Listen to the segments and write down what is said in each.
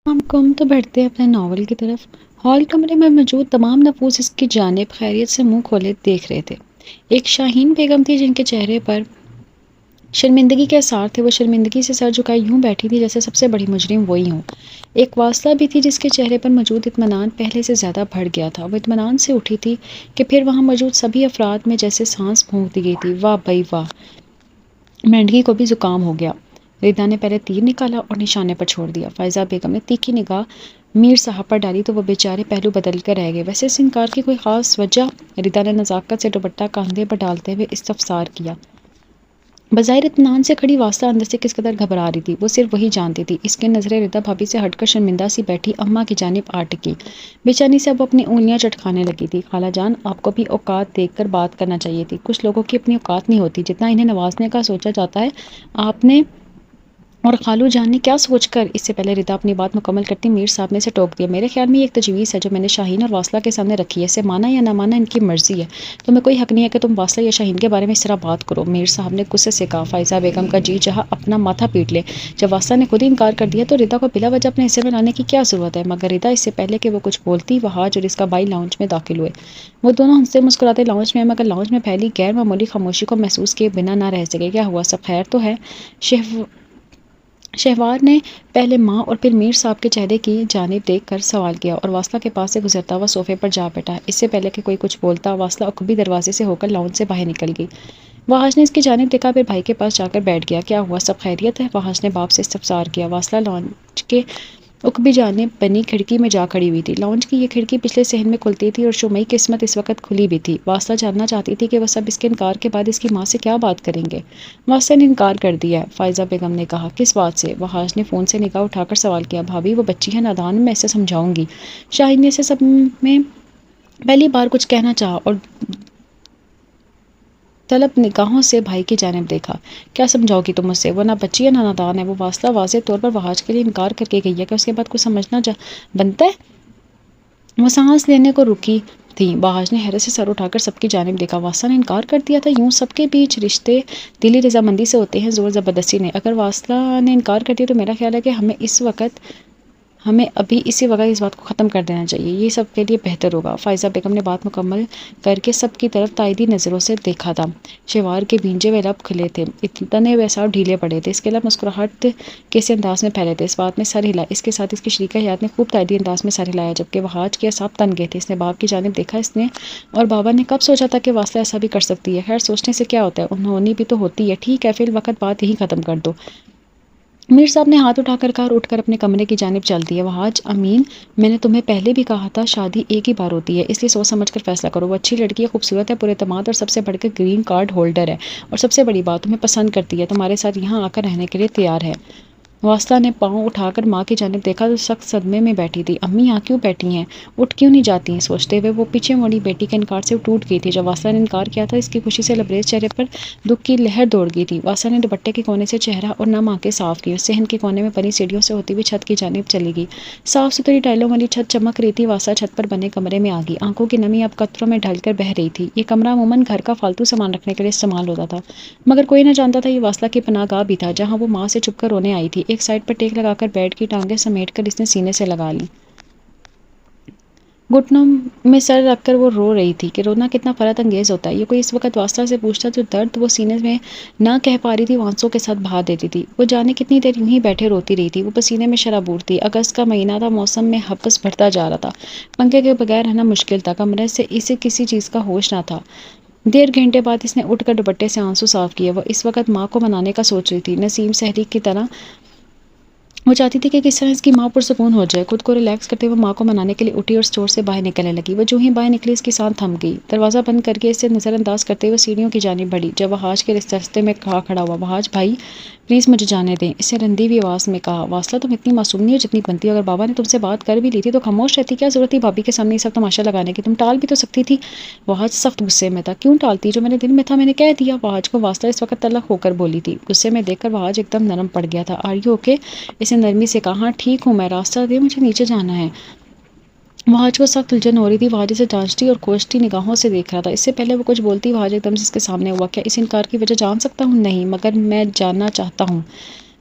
ہم تو بڑھتے ہیں اپنے ناول کی طرف۔ ہال کمرے میں موجود تمام نفوس اس کی جانب خیریت سے منہ کھولے دیکھ رہے تھے۔ ایک شاہین بیگم تھی جن کے چہرے پر شرمندگی کے آثار تھے۔ وہ شرمندگی سے سر جھکائے یوں بیٹھی تھی جیسے سب سے بڑی مجرم وہی ہوں۔ ایک واصلہ بھی تھی جس کے چہرے پر موجود اطمینان پہلے سے زیادہ بڑھ گیا تھا۔ وہ اطمینان سے اٹھی تھی کہ پھر وہاں موجود سبھی افراد میں جیسے سانس پھونک دی گئی تھی۔ واہ بھئی واہ، مینڈھی کو بھی زکام ہو گیا۔ ردا نے پہلے تیر نکالا اور نشانے پر چھوڑ دیا۔ فائزہ بیگم نے تیکھی نگاہ میر صاحب پر ڈالی تو وہ بیچارے پہلو بدل کر رہ گئے۔ ویسے اس انکار کی کوئی خاص وجہ؟ ردا نے نزاکت سے دوپٹہ کاندھے پر ڈالتے ہوئے استفسار کیا۔ بظاہر اطمینان سے کھڑی واصلہ اندر سے کس قدر گھبرا رہی تھی وہ صرف وہی جانتی تھی۔ اس کی نظریں ردا بھابھی سے ہٹ کر شرمندہ سی بیٹھی اماں کی جانب آ ٹکی۔ بے چینی سے اب اپنی انگلیاں چٹکانے لگی تھی۔ خالہ جان، آپ کو بھی اوقات دیکھ کر بات کرنا چاہیے تھی۔ کچھ لوگوں کی اپنی اوقات نہیں ہوتی، جتنا انہیں نوازنے کا سوچا جاتا ہے آپ نے اور خالو جان نے کیا سوچ کر۔ اس سے پہلے ردا اپنی بات مکمل کرتی میر صاحب نے اسے ٹوک دیا۔ میرے خیال میں یہ ایک تجویز ہے جو میں نے شاہین اور واصلہ کے سامنے رکھی ہے، اسے مانا یا نہ مانا ان کی مرضی ہے۔ تمہیں کوئی حق نہیں ہے کہ تم واصلہ یا شاہین کے بارے میں اس طرح بات کرو، میر صاحب نے غصے سے کہا۔ فائزہ بیگم کا جی چاہا اپنا ماتھا پیٹ لے۔ جب واصلہ نے خود ہی انکار کر دیا تو ردا کو بلا وجہ اپنے حصے میں لانے کی کیا ضرورت ہے؟ مگر ردا اس سے پہلے کہ وہ کچھ بولتی وہاج اور اس کا بھائی لاؤنج میں داخل ہوئے۔ وہ دونوں ہنستے مسکراتے لاؤنج میں، مگر لاؤنج میں پھیلی غیر معمولی خاموشی کو محسوس کیے بنا نہ رہ سکے۔ کیا ہوا؟ سب خیر تو ہے؟ شہوار نے پہلے ماں اور پھر میر صاحب کے چہرے کی جانب دیکھ کر سوال کیا اور واصلہ کے پاس سے گزرتا ہوا صوفے پر جا بیٹھا۔ اس سے پہلے کہ کوئی کچھ بولتا واصلہ عقبی دروازے سے ہو کر لاؤنج سے باہر نکل گئی۔ وحاج نے اس کی جانب دیکھا، پھر بھائی کے پاس جا کر بیٹھ گیا۔ کیا ہوا؟ سب خیریت ہے؟ وحاج نے باپ سے استفسار کیا۔ واصلہ لاؤنج کے عقبی جانب بنی کھڑکی میں جا کھڑی ہوئی تھی۔ لاؤنج کی یہ کھڑکی پچھلے صحن میں کھلتی تھی اور شومئی قسمت اس وقت کھلی بھی تھی۔ واصلہ جاننا چاہتی تھی کہ وہ سب اس کے انکار کے بعد اس کی ماں سے کیا بات کریں گے۔ واصلہ نے انکار کر دیا ہے، فائزہ بیگم نے کہا۔ کس بات سے؟ وحاج نے فون سے نگاہ اٹھا کر سوال کیا۔ بھابھی وہ بچی ہے نادان، میں اسے سمجھاؤں گی۔ شاہین نے اسے سب میں پہلی بار کچھ کہنا چاہا اور طلب نگاہوں سے بھائی کی جانب دیکھا۔ کیا سمجھاؤ گی تم اسے؟ وہ نہ بچی ہے نہ نادان ہے۔ وہ واصلہ واضح طور پر وحاج کے لیے انکار کر کے گئی ہے کہ اس کے بعد کچھ سمجھنا بنتا ہے۔ وہ سانس لینے کو رکی تھی۔ وحاج نے حیرت سے سر اٹھا کر سب کی جانب دیکھا۔ واصلہ نے انکار کر دیا تھا؟ یوں سب کے بیچ رشتے دلی رضامندی سے ہوتے ہیں، زور زبردستی نہیں۔ اگر واصلہ نے انکار کر دیا تو میرا خیال ہے کہ ہمیں ابھی اسی وقت اس بات کو ختم کر دینا چاہیے، یہ سب کے لیے بہتر ہوگا۔ فائزہ بیگم نے بات مکمل کر کے سب کی طرف تائیدی نظروں سے دیکھا تھا۔ شہوار کے بھینجے ہوئے لب کھلے تھے، تنے ہوئے اعصاب ڈھیلے پڑے تھے، اس کے لب مسکراہٹ کے سے انداز میں پھیلے تھے۔ اس بات میں سر ہلا۔ اس کے ساتھ اس کی شریکہ حیات نے خوب تائیدی انداز میں سر ہلایا، جبکہ وحاج کے اعصاب تن گئے تھے۔ اس نے باپ کی جانب دیکھا۔ اس نے اور بابا نے کب سوچا تھا کہ واصلہ ایسا بھی کر سکتی ہے؟ خیر سوچنے سے کیا ہوتا ہے، ہونی بھی تو ہوتی ہے۔ ٹھیک ہے، فی الوقت بات یہی ختم کر دو۔ میر صاحب نے ہاتھ اٹھا کر کہا اور اٹھ کر اپنے کمرے کی جانب چل دیے۔ وحاج امین، میں نے تمہیں پہلے بھی کہا تھا شادی ایک ہی بار ہوتی ہے، اس لیے سوچ سمجھ کر فیصلہ کرو۔ وہ اچھی لڑکی ہے، خوبصورت ہے، پراعتماد اور سب سے بڑھ کر گرین کارڈ ہولڈر ہے، اور سب سے بڑی بات تمہیں پسند کرتی ہے، تمہارے ساتھ یہاں آ کر رہنے کے لیے تیار ہے۔ واصلہ نے پاؤں اٹھا کر ماں کی جانب دیکھا تو سخت صدمے میں بیٹھی تھی۔ امی یہاں کیوں بیٹھی ہیں؟ اٹھ کیوں نہیں جاتی ہیں؟ سوچتے ہوئے وہ پیچھے مڑی۔ بیٹی کے انکار سے ٹوٹ گئی تھی۔ جب واصلہ نے انکار کیا تھا اس کی خوشی سے لبریز چہرے پر دکھ کی لہر دوڑ گئی تھی۔ واصلہ نے دوپٹے کے کونے سے چہرہ اور نم آنکھیں صاف کی اور صحن کے کونے میں بنی سیڑھیوں سے ہوتی ہوئی چھت کی جانب چلی گئی۔ صاف ستھری ٹائلوں والی چھت چمک رہی تھی۔ واصلہ چھت پر بنے کمرے میں آ گئی۔ آنکھوں کی نمی اب قطروں میں ڈھل کر بہہ رہی تھی۔ یہ کمرہ عموماً گھر کا فالتو سامان رکھنے کے لیے استعمال ہوتا تھا، مگر کوئی نہ جانتا تھا یہ واصلہ کی پناہ گاہ بھی تھا، جہاں وہ ماں سے چھپ کر رونے آئی تھی۔ ایک سائیڈ پر ٹیک لگا کر بیڈ کی ٹانگیں سمیٹ کر اس نے سینے سے لگا لی۔ گھٹنوں میں سر رکھ کر وہ رو رہی تھی کہ رونا کتنا فرحت انگیز ہوتا ہے۔ یہ کوئی اس وقت واصلہ سے پوچھتا جو درد وہ سینے میں نہ کہہ پا رہی تھی وہ آنسوں کے ساتھ بہا دیتی تھی۔ وہ جانے کتنی دیر یوں ہی بیٹھے روتی رہی تھی۔ وہ پسینے میں شرابور تھی۔ اگست کا مہینہ تھا، موسم میں ہپس بڑھتا جا رہا تھا۔ پنکھے کے بغیر رہنا مشکل تھا۔ کمرے سے اسے کسی چیز کا ہوش نہ تھا۔ 1.5 گھنٹے بعد اس نے اٹھ کر دوپٹے سے آنسو صاف کیے۔ وہ اس وقت ماں کو منانے کا سوچ رہی تھی، نسیم سحری کی طرح۔ وہ چاہتی تھی کہ کس طرح اس کی ماں پرسکون ہو جائے۔ خود کو ریلیکس کرتے ہوئے ماں کو منانے کے لیے اٹھی اور اسٹور سے باہر نکلنے لگی۔ وہ جو ہی باہر نکلی اس کی سانس تھم گئی۔ دروازہ بند کر کے اسے نظر انداز کرتے ہوئے سیڑھیوں کی جانب بڑھی۔ جب وحاج کے راستے میں کھڑا ہوا۔ وحاج بھائی پلیز مجھے جانے دیں، اس نے رندی ہوئی آواز میں کہا۔ واصلہ تم اتنی معصوم نہیں ہو جتنی بنتی ہو، اگر بابا نے تم سے بات کر بھی لی تھی تو خاموش رہتی، کیا ضرورت تھی بھابھی کے سامنے یہ سب تماشا لگانے کی؟ تم ٹال بھی تو سکتی تھی۔ وحاج سخت غصے میں تھا۔ کیوں ٹالتی؟ جو میرے دل میں تھا میں نے کہہ دیا۔ وحاج کو واصلہ اس وقت تلخ ہو کر بولی تھی۔ غصے میں دیکھ کر وحاج ایک دم نرم پڑ گیا تھا۔ Are you okay? اس نے نرمی سے کہا۔ ہاں ٹھیک ہوں میں، راستہ دے، مجھے نیچے جانا ہے۔ وحاج کو سخت الجھن ہو رہی تھی۔ وحاج اسے جانچتی اور کھوجتی نگاہوں سے دیکھ رہا تھا۔ اس سے پہلے وہ کچھ بولتی وحاج ایک دم سے اس کے سامنے ہوا۔ کیا اس انکار کی وجہ جان سکتا ہوں؟ نہیں، مگر میں جاننا چاہتا ہوں۔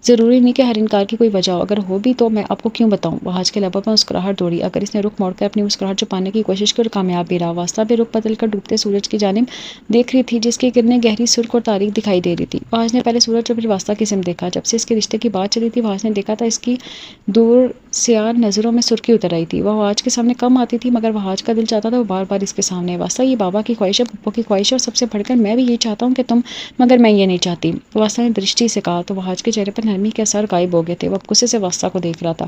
ضروری نہیں کہ ہر انکار کی کوئی وجہ ہو، اگر ہو بھی تو میں آپ کو کیوں بتاؤں؟ وحاج کے لبوں پر مسکراہٹ دوڑی، اگر اس نے رخ موڑ کر اپنی مسکراہٹ چھپانے کی کوشش کی اور کامیاب بھی رہا۔ واسطہ بھی رخ بدل کر ڈوبتے سورج کی جانب دیکھ رہی تھی، جس کی کرنیں گہری سرخ اور تاریک دکھائی دے رہی تھی۔ وحاج نے پہلے سورج اور پھر واسطہ کی سمت دیکھا۔ جب سے اس کے رشتے کی بات چلی تھی، وحاج نے دیکھا تھا اس کی دور سیاہ نظروں میں سرخی اتر آئی تھی۔ وہ وحاج کے سامنے کم آتی تھی، مگر وحاج کا دل چاہتا تھا وہ بار بار اس کے سامنے۔ واسطہ، یہ بابا کی خواہش ہے، پھپھو کی خواہش ہے، اور سب سے بڑھ کر میں بھی یہ چاہتا ہوں کہ تم، مگر میں یہ نہیں چاہتی، واسطہ نے درشٹی سے کہا۔ تو وحاج کے چہرے پر نرمی کے اثر غائب ہو گئے تھے، وہ اب غصے سے واسطہ کو دیکھ رہا تھا۔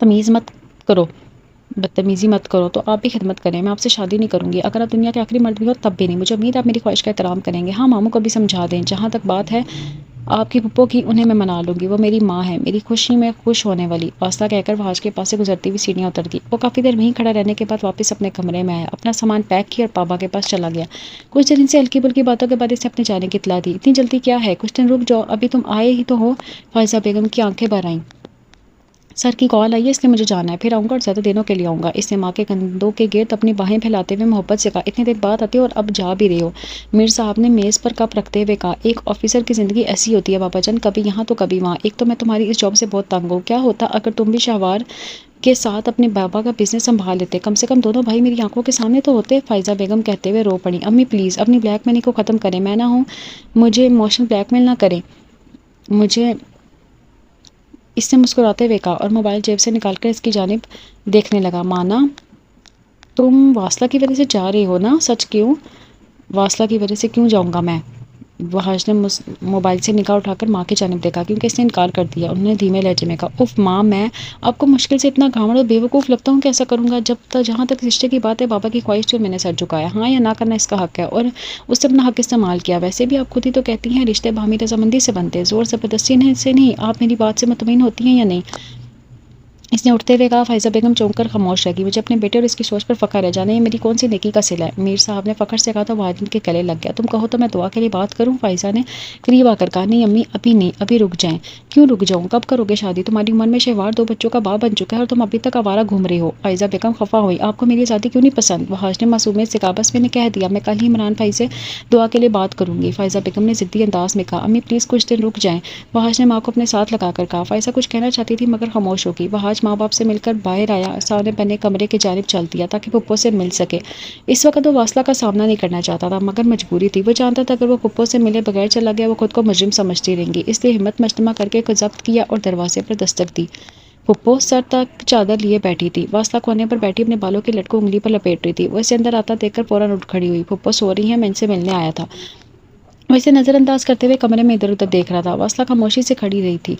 تمیز مت کرو، بدتمیزی مت کرو تو آپ بھی خدمت کریں، میں آپ سے شادی نہیں کروں گی، اگر آپ دنیا کے آخری مرد بھی ہو تب بھی نہیں، مجھے امید آپ میری خواہش کا احترام کریں گے۔ ہاں، ماموں کو بھی سمجھا دیں، جہاں تک بات ہے آپ کی پھپھو کی، انہیں میں منا لوں گی، وہ میری ماں ہے، میری خوشی میں خوش ہونے والی۔ واسطہ کہہ کر وحاج کے پاس سے گزرتی ہوئی سیڑھیاں اتر دی۔ وہ کافی دیر وہیں کھڑا رہنے کے بعد واپس اپنے کمرے میں آیا، اپنا سامان پیک کیا اور بابا کے پاس چلا گیا۔ کچھ دن سے ہلکی پھلکی باتوں کے بعد اسے اپنے جانے کی اطلاع دی۔ اتنی جلدی کیا ہے؟ کچھ دن رک جاؤ، ابھی تم آئے ہی تو ہو۔ فائزہ بیگم کی آنکھیں بھر آئیں۔ سر کی کال آئی ہے، اس لیے مجھے جانا ہے، پھر آؤں گا اور زیادہ دنوں کے لیے آؤں گا۔ اس نے ماں کے کندھوں کے گرد اپنی باہیں پھیلاتے ہوئے محبت سے کہا۔ اتنی دیر بعد آتے ہو اور اب جا بھی رہے ہو؟ میر صاحب نے میز پر کپ رکھتے ہوئے کہا۔ ایک آفیسر کی زندگی ایسی ہوتی ہے بابا جان، کبھی یہاں تو کبھی وہاں۔ ایک تو میں تمہاری اس جاب سے بہت تنگ ہوں، کیا ہوتا اگر تم بھی شہوار کے ساتھ اپنے بابا کا بزنس سنبھال لیتے؟ کم سے کم دونوں بھائی میری آنکھوں کے سامنے تو ہوتے۔ فائزہ بیگم کہتے ہوئے رو پڑی۔ امی پلیز اپنی بلیک میلنگ کو ختم کریں، میں نہ ہوں، مجھے ایموشنل بلیک میل نہ کریں مجھے، اس نے مسکراتے ہوئے کہا اور موبائل جیب سے نکال کر اس کی جانب دیکھنے لگا۔ مانا، تم واصلہ کی وجہ سے جا رہی ہو نا؟ سچ کیوں؟ واصلہ کی وجہ سے کیوں جاؤں گا میں؟ وحاج نے موبائل سے نگاہ اٹھا کر ماں کی جانب دیکھا، کیونکہ اس نے انکار کر دیا۔ انہوں نے دھیمے لہجے میں کہا، اف ماں، میں آپ کو مشکل سے اتنا گھامڑ اور بیوقوف لگتا ہوں کہ ایسا کروں گا؟ جہاں تک رشتے کی بات ہے، بابا کی خواہش تھی اور میں نے سر جھکایا، ہاں یا نہ کرنا اس کا حق ہے، اور اس سے اپنا حق استعمال کیا۔ ویسے بھی آپ خود ہی تو کہتی ہیں رشتے باہمی رضامندی سے بنتے ہیں، زور زبردستی سے نہیں۔ آپ میری بات سے مطمئن ہوتی ہیں یا نہیں؟ اس نے اٹھتے ہوئے کہا۔ فائزہ بیگم چونک کر خاموش رہ گئی۔ مجھے اپنے بیٹے اور اس کی سوچ پر فخر ہے، جانے یہ میری کون سی نیکی کا صلہ ہے؟ میر صاحب نے فخر سے کہا تو وحاج کے گلے لگ گیا۔ تم کہو تو میں دعا کے لیے بات کروں؟ فائزہ نے قریب آ کر کہا۔ نہیں امی، ابھی نہیں، ابھی رک جائیں۔ کیوں رک جاؤں؟ کب کرو گے شادی؟ تمہاری عمر میں شہوار 2 بچوں کا باپ بن چکا ہے اور تم ابھی تک آوارہ گھوم رہی ہو۔ فائزہ بیگم خفا ہوئی۔ آپ کو میری آزادی کیوں نہیں پسند؟ وحاج نے معصومیت سے کہا۔ بس میں نے کہہ دیا، میں کل ہی عمران بھائی سے دعا کے لیے بات کروں گی۔ فائزہ بیگم نے ضدی انداز میں کہا۔ امی پلیز کچھ دن رک جائیں۔ وحاج نے ماں کو اپنے ساتھ لگا کر کہا۔ فائزہ کچھ کہنا چاہتی تھی مگر خاموش ہو گئی۔ وحاج ماں باپ سے مل کر باہر آیا، سامنے بنے کمرے کی جانب چل دیا تاکہ پھپھو سے مل سکے۔ اس وقت وہ واصلہ کا سامنا نہیں کرنا چاہتا تھا، مگر مجبوری تھی۔ وہ جانتا تھا اگر وہ پھپھو سے ملے بغیر چلا گیا وہ خود کو مجرم سمجھتی رہیں گی، اس لیے ہمت مجتمع کر کے ضبط کیا اور دروازے پر دستک دی۔ پھپھو سر تک چادر لیے بیٹھی تھی، واصلہ کونے پر بیٹھی اپنے بالوں کے لٹ کو انگلی پر لپیٹ رہی تھی۔ وہ اسے اندر آتا دیکھ کر فوراً اٹھ کھڑی ہوئی۔ پھپھو سو رہی ہیں، میں ان سے ملنے آیا تھا۔ وہ اسے نظر انداز کرتے ہوئے کمرے میں ادھر ادھر دیکھ رہا تھا۔ واصلہ خاموشی سے کھڑی رہی تھی۔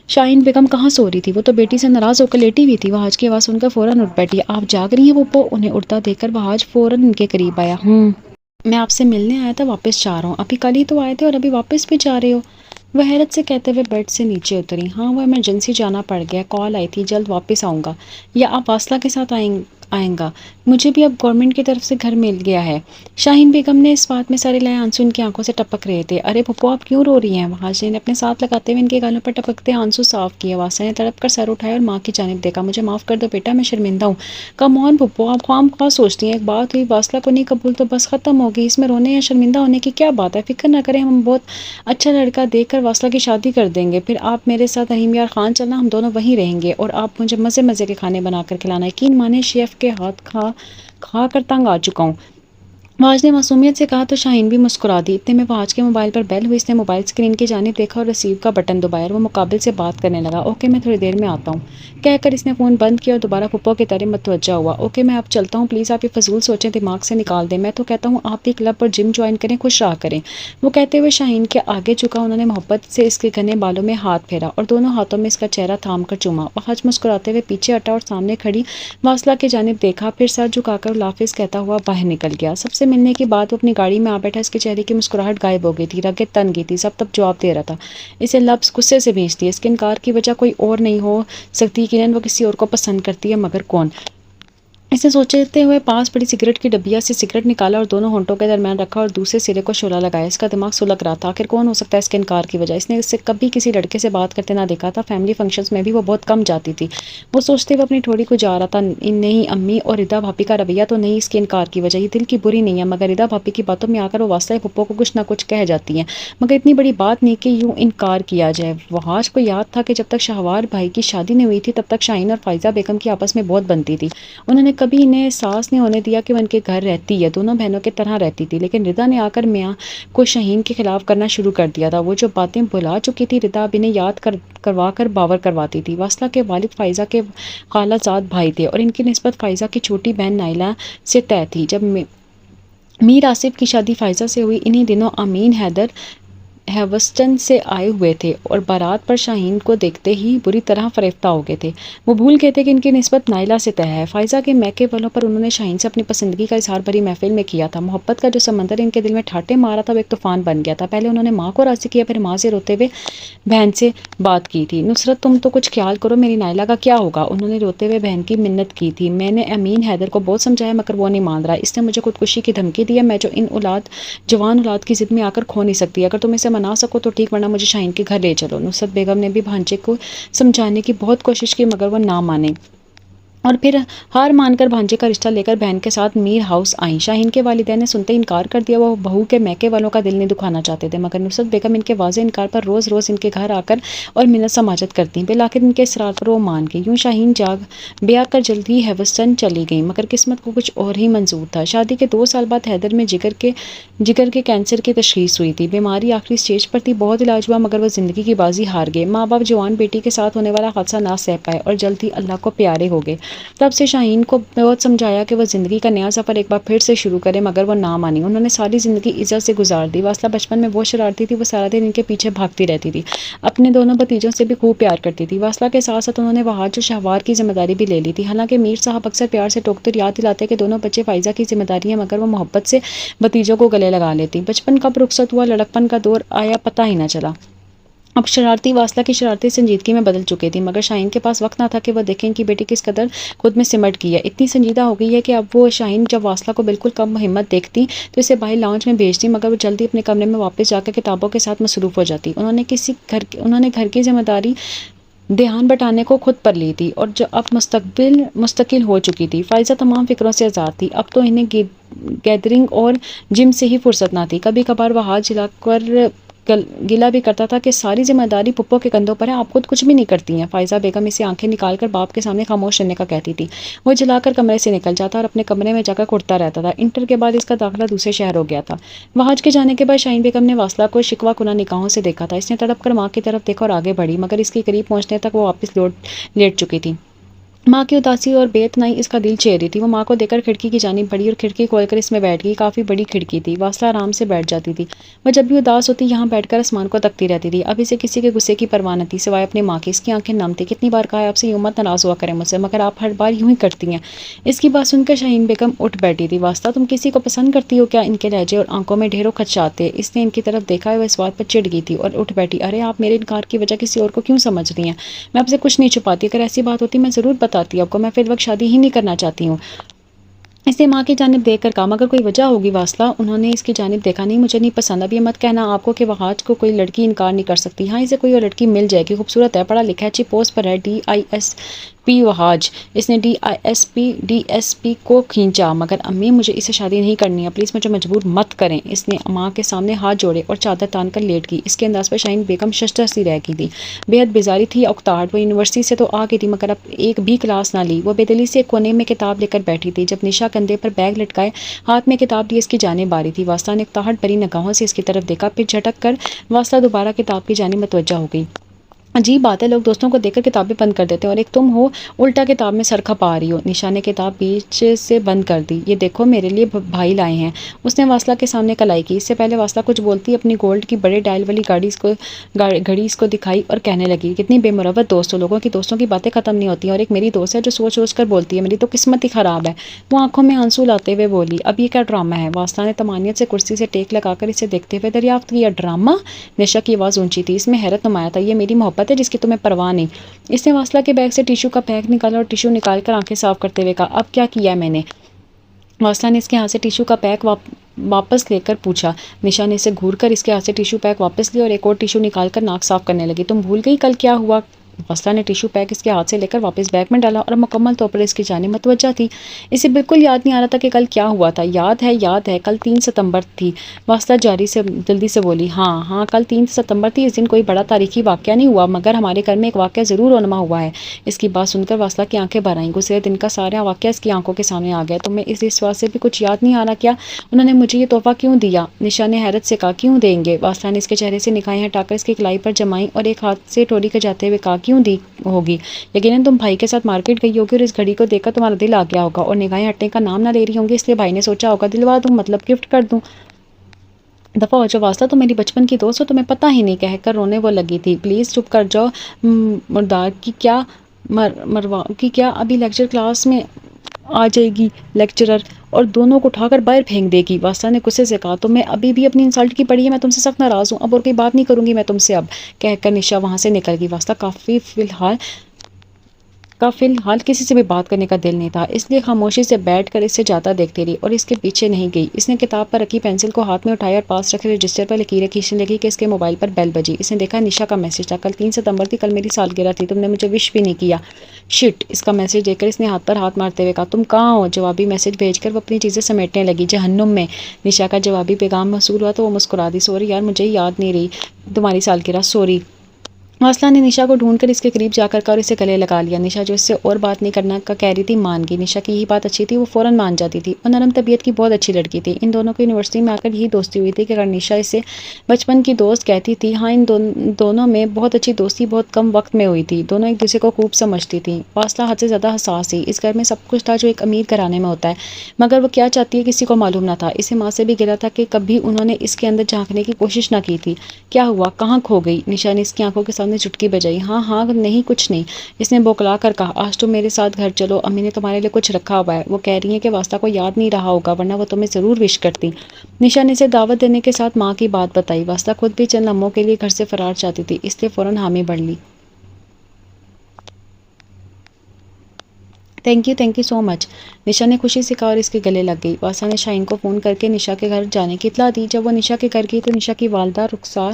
شاہین بیگم کہاں سو رہی تھی؟ وہ تو بیٹی سے ناراض ہو کر لیٹی ہوئی تھی۔ وحاج کی آواز سن کر فوراً اٹھ بیٹھی۔ آپ جاگ رہی ہیں پھپھو؟ انہیں اٹھتا دیکھ کر وحاج فوراً ان کے قریب آیا۔ میں آپ سے ملنے آیا تھا، واپس جا رہا ہوں۔ ابھی کل ہی تو آئے تھے اور ابھی واپس بھی جا رہے ہو؟ وہ حیرت سے کہتے ہوئے بیڈ سے نیچے اتری۔ ہاں، وہ ایمرجنسی جانا پڑ گیا، کال آئی تھی، جلد واپس آؤں گا۔ یا آپ واصلہ کے ساتھ آئیں گا؟ مجھے بھی اب گورنمنٹ کی طرف سے گھر مل گیا ہے۔ شاہین بیگم نے اس بات میں سارے لائے آنسو ان کی آنکھوں سے ٹپک رہے تھے۔ ارے پھپھو، آپ کیوں رو رہی ہیں؟ وحاج نے اپنے ساتھ لگاتے ہوئے ان کے گالوں پر ٹپکتے آنسو صاف کیے۔ واصلہ نے تڑپ کر سر اٹھایا اور ماں کی جانب دیکھا۔ مجھے معاف کر دو بیٹا، میں شرمندہ ہوں۔ کم آن پھپھو، آپ خواہ مخواہ سوچتی ہیں، ایک بات ہوئی، واصلہ کو نہیں قبول تو بس ختم ہوگی، اس میں رونے یا شرمندہ ہونے کی کیا بات ہے؟ فکر نہ کریں، ہم بہت اچھا لڑکا دیکھ کر واصلہ کی شادی کر دیں گے، پھر آپ میرے ساتھ رحیم یار خان چلنا، ہم دونوں وہیں رہیں گے، اور آپ مجھے مزے مزے کے کھانے بنا کر کھلانا۔ یقین مانے شیف کے ہاتھ کھا کھا کر تنگ آ چکا ہوں۔ وحاج نے معصومیت سے کہا تو شاہین بھی مسکرا دی۔ اتنے میں وحاج کے موبائل پر بیل ہوئی۔ اس نے موبائل اسکرین کی جانب دیکھا اور ریسیو کا بٹن دبایا اور وہ مقابل سے بات کرنے لگا۔ اوکے، میں تھوڑی دیر میں آتا ہوں، کہہ کر اس نے فون بند کیا اور دوبارہ پھپھو کی طرف متوجہ ہوا۔ اوکے، میں اب چلتا ہوں، پلیز آپ یہ فضول سوچیں دماغ سے نکال دیں، میں تو کہتا ہوں آپ بھی کلب اور جم جوائن کریں، خوش رہا کریں۔ وہ کہتے ہوئے شاہین کے آگے جھکا، انہوں نے محبت سے اس کے گھنے بالوں میں ہاتھ پھیرا اور دونوں ہاتھوں میں اس کا چہرہ تھام کر چوما۔ وحاج مسکراتے ہوئے پیچھے ہٹا اور سامنے کھڑی واصلہ کی جانب دیکھا، پھر سر جھکا کر اللہ حافظ کہتا ہوا باہر نکل گیا۔ سب سے ملنے کے بعد وہ اپنی گاڑی میں آ بیٹھا۔ اس کے چہرے کی مسکراہٹ غائب ہو گئی تھی، رگیں تن گئی تھی، سب تب جواب دے رہا تھا۔ اسے لفظ غصے سے بھیج دیے۔ اس کے انکار کی وجہ کوئی اور نہیں ہو سکتی، یقیناً وہ کسی اور کو پسند کرتی ہے، مگر کون؟ اسے سوچتے ہوئے پاس پڑی سگریٹ کی ڈبیا سے سگریٹ نکالا اور دونوں ہونٹوں کے درمیان رکھا اور دوسرے سرے کو شعلہ لگایا۔ اس کا دماغ سلگ رہا تھا، آخر کون ہو سکتا ہے اس کے انکار کی وجہ؟ اس نے اسے کبھی کسی لڑکے سے بات کرتے نہ دیکھا تھا، فیملی فنکشنز میں بھی وہ بہت کم جاتی تھی۔ وہ سوچتے ہوئے اپنی ٹھوڑی کو جا رہا تھا، نہیں امی اور ردا بھابی کا رویہ تو نہیں اس کے انکار کی وجہ، یہ دل کی بری نہیں ہے، مگر ردا بھابی کی باتوں میں آ کر وہ واسطہ پھپھو کو کچھ نہ کچھ کہہ جاتی ہیں، مگر اتنی بڑی بات نہیں کہ یوں انکار کیا جائے۔ وحاش کو یاد تھا کہ جب تک شہوار بھائی کی شادی نہیں ہوئی تھی تب تک شاہین اور فائزہ بیگم کی آپس میں بہت بنتی تھی۔ انہوں نے کبھی انہیں احساس نہیں ہونے دیا کہ وہ ان کے گھر رہتی ہے، دونوں بہنوں کی طرح رہتی تھی، لیکن ردا نے آ کر میاں کو شاہین کے خلاف کرنا شروع کر دیا تھا۔ وہ جو باتیں بھلا چکی تھی ردا اب انہیں یاد کروا کر باور کرواتی تھی۔ واصلہ کے والد فائزہ کے خالہ زاد بھائی تھے اور ان کی نسبت فائزہ کی چھوٹی بہن نائلہ سے طے تھی۔ جب میر آصف کی شادی فائزہ سے ہوئی، انہی دنوں امین حیدر ہیوسٹن سے آئے ہوئے تھے اور بارات پر شاہین کو دیکھتے ہی بری طرح فریفتہ ہو گئے تھے۔ وہ بھول گئے تھے کہ ان کی نسبت نائلہ سے طے ہے۔ فائزہ کے میکے والوں پر انہوں نے شاہین سے اپنی پسندگی کا اظہار بھری محفل میں کیا تھا۔ محبت کا جو سمندر ان کے دل میں ٹھاٹھے مارا تھا وہ ایک طوفان بن گیا تھا۔ پہلے انہوں نے ماں کو راضی کیا، پھر ماں سے روتے ہوئے بہن سے بات کی تھی۔ نصرت تم تو کچھ خیال کرو، میری نائلہ کا کیا ہوگا؟ انہوں نے روتے ہوئے بہن کی منت کی تھی۔ میں نے امین حیدر کو بہت سمجھایا مگر وہ نہیں مان رہا، اس نے مجھے خودکشی کی دھمکی دی ہے، میں جو ان جوان اولاد کی ضد میں آ کر کھو نہیں سکتی، اگر تم اسے منا سکو تو ٹھیک ورنہ مجھے شاہین کے گھر لے چلو۔ نصرت بیگم نے بھی بھانجے کو سمجھانے کی بہت کوشش کی مگر وہ نہ مانے اور پھر ہار مان کر بھانجے کا رشتہ لے کر بہن کے ساتھ میر ہاؤس آئیں۔ شاہین کے والدین نے سنتے انکار کر دیا، وہ بہو کے میکے والوں کا دل نہیں دکھانا چاہتے تھے، مگر نصرت بیگم ان کے واضح انکار پر روز روز ان کے گھر آ کر اور منت سماجت کرتی۔ بالآخر ان کے اصرار پر وہ مان گئی۔ یوں شاہین بیاہ کر جلد ہی ہیوسٹن چلی گئیں، مگر قسمت کو کچھ اور ہی منظور تھا۔ شادی کے 2 سال بعد حیدر میں جگر کے کینسر کی تشخیص ہوئی تھی۔ بیماری آخری سٹیج پر تھی، بہت علاج ہوا مگر وہ زندگی کی بازی ہار گئے۔ ماں باپ جوان بیٹی کے ساتھ ہونے والا حادثہ نہ سہ پائے اور جلد ہی اللہ کو پیارے ہو گئے۔ تب سے شاہین کو بہت سمجھایا کہ وہ زندگی کا نیا سفر ایک بار پھر سے شروع کرے مگر وہ نہ مانی۔ انہوں نے ساری زندگی عزت سے گزار دی۔ واصلہ بچپن میں بہت شرارتی تھی، وہ سارا دن ان کے پیچھے بھاگتی رہتی تھی، اپنے دونوں بھتیجوں سے بھی خوب پیار کرتی تھی۔ واصلہ کے ساتھ ساتھ انہوں نے وحاج اور شہوار کی ذمہ داری بھی لے لی تھی، حالانکہ میر صاحب اکثر پیار سے ٹوکتے اور یاد دلاتے کہ دونوں بچے فائزہ کی ذمہ داری ہیں، مگر وہ محبت سے بھتیجوں کو گلے لگا لیتی۔ بچپن کب رخصت ہوا، لڑکپن کا دور آیا، پتہ ہی نہ چلا۔ اب شرارتی واصلہ کی شرارتیں سنجیدگی میں بدل چکی تھی، مگر شاہین کے پاس وقت نہ تھا کہ وہ دیکھیں کہ بیٹی کس قدر خود میں سمٹ گئی ہے۔ اتنی سنجیدہ ہو گئی ہے کہ اب وہ شاہین جب واصلہ کو بالکل کم ہمت دیکھتی تو اسے باہر لاؤنج میں بھیجتی، مگر وہ جلدی اپنے کمرے میں واپس جا کر کتابوں کے ساتھ مصروف ہو جاتی۔ انہوں نے گھر کی ذمہ داری دھیان بٹانے کو خود پر لی تھی اور جو اب مستقل ہو چکی تھی۔ فائزہ تمام فکروں سے آزاد تھی، اب تو انہیں گیدرنگ اور جم سے ہی فرصت نہ تھی۔ کبھی کبھار وہ ہاتھ جلا کر گلا بھی کرتا تھا کہ ساری ذمہ داری پھپھو کے کندھوں پر ہے، آپ خود کچھ بھی نہیں کرتی ہیں۔ فائزہ بیگم اسے آنکھیں نکال کر باپ کے سامنے خاموش رہنے کا کہتی تھی۔ وہ جلا کر کمرے سے نکل جاتا اور اپنے کمرے میں جا کر کھڑتا رہتا تھا۔ انٹر کے بعد اس کا داخلہ دوسرے شہر ہو گیا تھا۔ وحاج کے جانے کے بعد شاہین بیگم نے واصلہ کو شکوہ کناں نگاہوں سے دیکھا تھا۔ اس نے تڑپ کر ماں کی طرف دیکھا اور آگے بڑھی، مگر اس کے قریب پہنچنے تک وہ واپس لیٹ چکی تھی۔ ماں کی اداسی اور بے اتنائی اس کا دل چیر رہی تھی۔ وہ ماں کو دیکھ کر کھڑکی کی جانب بڑھی اور کھڑکی کھول کر اس میں بیٹھ گئی۔ کافی بڑی کھڑکی تھی، واصلہ آرام سے بیٹھ جاتی تھی۔ وہ جب بھی اداس ہوتی یہاں بیٹھ کر آسمان کو تکتی رہتی تھی۔ اب اسے کسی کے غصے کی پرواہ نہ تھی سوائے اپنی ماں کی۔ اس کی آنکھیں نم تھیں۔ کتنی بار کہا ہے آپ سے یوں مت ناراض ہوا کریں مجھ سے، مگر آپ ہر بار یوں ہی کرتی ہیں۔ اس کی بات سن کر شاہین بیگم اٹھ بیٹھی تھی۔ واصلہ تم کسی کو پسند کرتی ہو کیا؟ ان کے لہجے اور آنکھوں میں ڈھیروں خدشات تھے۔ اس نے ان کی طرف دیکھا، وہ اس بات پر چڑ گئی تھی اور اٹھ بیٹھی۔ ارے آپ میرے انکار کی وجہ کسی اور کو کیوں سمجھ رہی ہیں؟ میں آپ سے کچھ نہیں چھپاتی، اگر ایسی بات ہوتی میں ضرور بتاتی آپ کو، میں فی الوقت شادی ہی نہیں کرنا چاہتی ہوں۔ اس نے ماں کی جانب دیکھ کر کہا، مگر کوئی وجہ ہوگی واصلہ؟ انہوں نے اس کی جانب دیکھا، نہیں مجھے نہیں پسند۔ اب یہ مت کہنا آپ کو کہ وحاج کو کوئی لڑکی انکار نہیں کر سکتی۔ ہاں اسے کوئی اور لڑکی مل جائے گی، خوبصورت ہے، پڑھا لکھا ہے، اچھی پوسٹ پر ہے، DISP وحاج۔ اس نے DSP کو کھینچا، مگر امی مجھے اسے شادی نہیں کرنی ہے، پلیز مجھے مجبور مت کریں۔ اس نے ماں کے سامنے ہاتھ جوڑے اور چادر تان کر لیٹ گئی۔ اس کے انداز پر شاہین بیگم ششدر سی رہ گئی تھی، بے حد بیزاری تھی، اکتاہٹ۔ وہ یونیورسٹی سے تو آ گئی تھی مگر اب ایک بھی کلاس نہ لی۔ وہ بے دلی سے ایک کونے میں کتاب لے کر بیٹھی تھی جب نشا کندھے پر بیگ لٹکائے ہاتھ میں کتاب لیے اس کی جانب آ رہی تھی۔ واصلہ نے اکتاہٹ بھری نگاہوں سے اس کی طرف دیکھا، پھر جھٹک کر واصلہ دوبارہ کتاب کی جانب متوجہ ہو گئی۔ عجیب بات ہے، لوگ دوستوں کو دیکھ کر کتابیں بند کر دیتے ہیں اور ایک تم ہو الٹا کتاب میں سر کھپا رہی ہو۔ نشا نے کتاب بیچ سے بند کر دی۔ یہ دیکھو میرے لیے بھائی لائے ہیں۔ اس نے واصلہ کے سامنے کلائی کی۔ اس سے پہلے واصلہ کچھ بولتی اپنی گولڈ کی بڑے ڈائل والی گھڑی اس کو دکھائی اور کہنے لگی، کتنی بے مروت دوست ہو، لوگوں کی دوستوں کی باتیں ختم نہیں ہوتی ہیں، اور ایک میری دوست ہے جو سوچ سوچ کر بولتی ہے، میری تو قسمت ہی خراب ہے۔ وہ آنکھوں میں آنسو لاتے ہوئے بولی، اب یہ کیا ڈرامہ ہے؟ واصلہ نے طمانینت سے کرسی سے ٹیک لگا کر اسے دیکھتے ہوئے دریافت کیا، ڈرامہ؟ نشا کی آواز اونچی تھی، اس میں حیرت نمایاں تھا۔ یہ میری محبت محبت ہے جس کی تمہیں پرواہ نہیں۔ اس نے واصلہ کے بیگ سے ٹیشو کا پیک نکالا اور ٹیشو نکال کر آنکھیں صاف کرتے ہوئے کہا، اب کیا کیا میں نے؟ واصلہ نے اس کے ہاتھ سے ٹیشو کا پیک واپس لے کر پوچھا۔ نشا نے اسے گھور کر اس کے ہاتھ سے ٹیشو پیک واپس لیا اور ایک اور ٹیشو نکال کر ناک صاف کرنے لگی۔ تم بھول گئی کل کیا ہوا؟ واصلہ نے ٹیشو پیک اس کے ہاتھ سے لے کر واپس بیگ میں ڈالا اور مکمل طور پر اس کی جانب متوجہ تھی۔ اسے بالکل یاد نہیں آ رہا تھا کہ کل کیا ہوا تھا۔ یاد ہے، کل 3 ستمبر تھی۔ واصلہ جلدی سے بولی۔ ہاں، کل 3 ستمبر تھی۔ اس دن کوئی بڑا تاریخی واقعہ نہیں ہوا، مگر ہمارے گھر میں ایک واقعہ ضرور رونما ہوا ہے۔ اس کی بات سن کر واصلہ کی آنکھیں بھر آئیں۔ گزرے دن کا سارا واقعہ اس کی آنکھوں کے سامنے آ گیا۔ تمہیں اس بات سے بھی کچھ یاد نہیں آ رہا کیا؟ انہوں نے مجھے یہ تحفہ کیوں دیا؟ نشا نے حیرت سے کہا، کیوں دیں گے؟ واصلہ نے اس کے چہرے سے نگاہیں ہٹا کر اس کی کلائی پر جمائیں اور ایک ہاتھ سے ٹوری کے جاتے ہوئے کہا، کیوں دی ہوگی؟ یقیناً تم بھائی کے ساتھ مارکیٹ گئی ہوگی اور اس گھڑی کو دیکھ کر تمہارا دل آ گیا ہوگا اور نگاہیں ہٹنے کا نام نہ لے رہی ہوں گی، اس لیے بھائی نے سوچا ہوگا دلوا دوں، مطلب گفٹ کر دوں۔ دفعہ ہو جاؤ واصلہ، تم میری بچپن کی دوست ہو، تمہیں پتہ ہی نہیں، کہہ کر رونے وہ لگی تھی۔ پلیز چپ کر جاؤ، مردار کی کیا ابھی لیکچر کلاس میں آ جائے گی لیکچرر اور دونوں کو اٹھا کر باہر پھینک دے گی۔ واصلہ نے غصے سے کہا، تمہیں ابھی بھی اپنی انسلٹ کی پڑی ہے، میں تم سے سخت ناراض ہوں، اب اور کوئی بات نہیں کروں گی میں تم سے اب، کہہ کر نشا وہاں سے نکل گئی۔ واصلہ کا فی الحال کسی سے بھی بات کرنے کا دل نہیں تھا، اس لیے خاموشی سے بیٹھ کر اسے جاتا دیکھتی رہی اور اس کے پیچھے نہیں گئی۔ اس نے کتاب پر رکھی پینسل کو ہاتھ میں اٹھایا اور پاس رکھے رجسٹر پر لکیریں کھینچنے لگی کہ اس کے موبائل پر بیل بجی۔ اس نے دیکھا نشا کا میسج تھا، کل 3 ستمبر تھی، کل میری سالگرہ تھی، تم نے مجھے وش بھی نہیں کیا۔ شٹ! اس کا میسج دیکھ کر اس نے ہاتھ پر ہاتھ مارتے ہوئے کہا، تم کہاں ہو؟ جوابی میسج بھیج کر وہ اپنی چیزیں سمیٹنے لگی۔ جہنم میں! نشا کا جوابی پیغام موصول ہوا تو وہ مسکرا دی، سوری یار، مجھے یاد نہیں رہی تمہاری سالگرہ، سوری۔ واصلہ نے نشا کو ڈھونڈ کر اس کے قریب جا کر اور اسے گلے لگا لیا۔ نشا جو اس سے اور بات نہیں کرنا کا کہہ رہی تھی مان گئی۔ نشا کی یہی بات اچھی تھی، وہ فوراً مان جاتی تھی۔ وہ نرم طبیعت کی بہت اچھی لڑکی تھی۔ ان دونوں کو یونیورسٹی میں آ کر یہی دوستی ہوئی تھی کہ اگر نشا اسے بچپن کی دوست کہتی تھی، ہاں ان دونوں میں بہت اچھی دوستی بہت کم وقت میں ہوئی تھی۔ دونوں ایک دوسرے کو خوب سمجھتی تھیں۔ واصلہ حد سے زیادہ حساس تھی۔ اس گھر میں سب کچھ تھا جو ایک امیر گھرانے میں ہوتا ہے، مگر وہ کیا چاہتی ہے کسی کو معلوم نہ تھا۔ اسے ماں سے بھی گلا تھا کہ کبھی انہوں نے اس کے اندر جھانکنے کی کوشش نہ کی تھی۔ کیا ہوا؟ کہاں کھو گئی؟ نشا نے اس کی آنکھوں کے سامنے چٹکی بجائی۔ ہاں نہیں، کچھ نہیں، اس نے بوکلا کر کہا، آج تم میرے ساتھ گھر چلو، امی نے تمہارے لیے کچھ رکھا ہوا ہے۔ وہ کہہ رہی ہیں کہ واصلہ کو یاد نہیں رہا ہوگا ورنہ وہ تمہیں ضرور وش کرتی۔ نشا نے اسے دعوت دینے کے ساتھ ماں کی بات بتائی۔ واصلہ خود بھی چند لمحوں کے لیے گھر سے فرار چاہتی تھی، اس لیے فوراً حامی بھر لی۔ تھینک یو سو مچ، نشا نے خوشی سے کہا اور اس کے گلے لگ گئی۔ واصلہ نے شاہین کو فون کر کے نشا کے گھر جانے کی اطلاع دی۔ جب وہ نشا کے گھر گئی تو نشا کی والدہ رخسار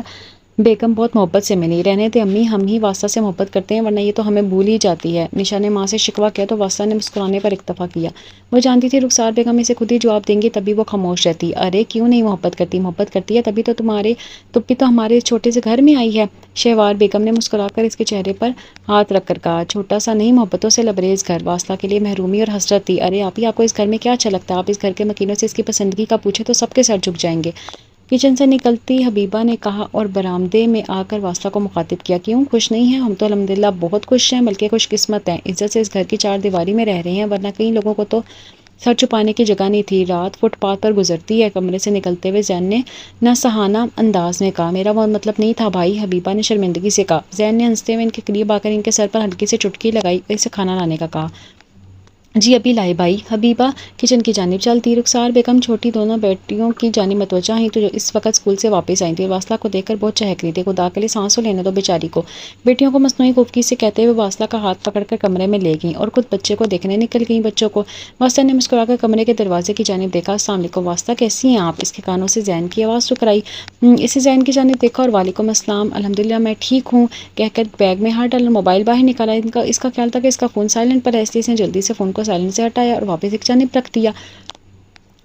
بیگم بہت محبت سے ملی۔ رہنے دے امی، ہم ہی واصلہ سے محبت کرتے ہیں ورنہ یہ تو ہمیں بھول ہی جاتی ہے۔ نشا نے ماں سے شکوہ کیا تو واصلہ نے مسکرانے پر اکتفا کیا۔ وہ جانتی تھی رخسار بیگم اسے خود ہی جواب دیں گی، تبھی وہ خاموش رہتی۔ ارے کیوں نہیں محبت کرتی ہے، تبھی تو ہمارے چھوٹے سے گھر میں آئی ہے۔ شہوار بیگم نے مسکرا کر اس کے چہرے پر ہاتھ رکھ کر کہا، چھوٹا سا نہیں، محبتوں سے لبریز گھر۔ واصلہ کے لیے محرومی اور حسرت تھی۔ ارے آپ کو اس گھر میں کیا اچھا لگتا ہے؟ آپ اس گھر کے مکینوں سے اس کی پسندگی کا پوچھے تو سب کے سر جھک جائیں گے۔ کچن سے نکلتی حبیبہ نے کہا اور برآمدے میں آ کر واصلہ کو مخاطب کیا، کیوں خوش نہیں ہیں؟ ہم تو الحمدللہ بہت خوش ہیں، بلکہ خوش قسمت ہیں، عزت سے اس گھر کی 4 دیواری میں رہ رہے ہیں، ورنہ کئی لوگوں کو تو سر چھپانے کی جگہ نہیں تھی۔ رات فٹ پاتھ پر گزرتی ہے۔ کمرے سے نکلتے ہوئے زین نے نہ سہانا انداز میں کہا، میرا وہ مطلب نہیں تھا بھائی، حبیبہ نے شرمندگی سے کہا۔ زین نے ہنستے ہوئے ان کے قریب آ کر ان کے سر پر ہلکی سے چٹکی لگائی اور اسے کھانا لانے کا کہا۔ جی ابھی لائے بھائی۔ حبیبہ کچن کی جانب چل دی۔ رخسار بیگم چھوٹی دونوں بیٹیوں کی جانب متوجہ ہیں تو جو اس وقت اسکول سے واپس آئی تھی اور واصلہ کو دیکھ کر بہت چہک رہی تھی۔ خدا کے لیے سانس تو لینے دو بیچاری کو، بیٹیوں کو مصنوعی خفگی سے کہتے ہوئے واصلہ کا ہاتھ پکڑ کر کمرے میں لے گئیں اور خود بچے کو دیکھنے نکل گئیں۔ بچوں کو واصلہ نے مسکرا کر کمرے کے دروازے کی جانب دیکھا۔ السلام علیکم واصلہ، کیسی ہیں آپ؟ اس کے کانوں سے زین کی آواز ٹکرائی۔ اسے زین کی جانب دیکھا اور وعلیکم السلام، الحمدللہ میں ٹھیک ہوں کہہ کر بیگ میں ہاتھ ڈالا، موبائل باہر نکالا۔ اس کا خیال تھا کہ اس کا فون سائلنٹ پر ہے، اس لیے اس نے جلدی سے فون کو سائلنٹ سے ہٹایا اور واپس ایک جانب رکھ دیا۔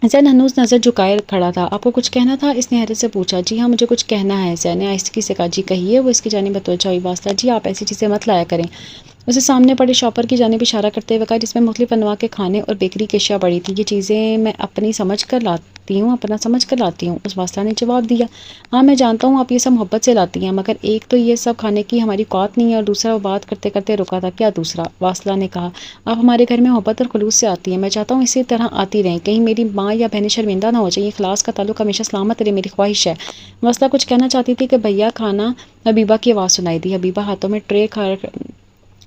زین ہنوز نظر جھکائے کھڑا تھا۔ آپ کو کچھ کہنا تھا؟ اس نے حیرت سے پوچھا۔ جی ہاں مجھے کچھ کہنا ہے، زین نے آہستگی سے کہا۔ جی کہیے، وہ اس کی جانب متوجہ ہوئی۔ واصلہ جی آپ ایسی چیزیں مت لایا کریں، اسے سامنے پڑے شاپر کی جانب اشارہ کرتے ہوئے کہا جس میں مختلف انواع کے کھانے اور بیکری کی اشیاء پڑی تھی۔ یہ چیزیں میں اپنا سمجھ کر لاتی ہوں، اس واصلہ نے جواب دیا۔ ہاں میں جانتا ہوں آپ یہ سب محبت سے لاتی ہیں، مگر ایک تو یہ سب کھانے کی ہماری اوقات نہیں ہے اور دوسرا وہ بات کرتے کرتے رکا تھا۔ کیا دوسرا؟ واصلہ نے کہا، آپ ہمارے گھر میں محبت اور خلوص سے آتی ہیں، میں چاہتا ہوں اسی طرح آتی رہیں، کہیں میری ماں یا بہنیں شرمندہ نہ ہو جائیں، اخلاص کا تعلق ہمیشہ سلامت رہے، میری خواہش ہے۔ واصلہ کچھ کہنا چاہتی تھی کہ بھیا کھانا، حبیبہ کی آواز سنائی دی۔ حبیبہ ہاتھوں میں ٹرے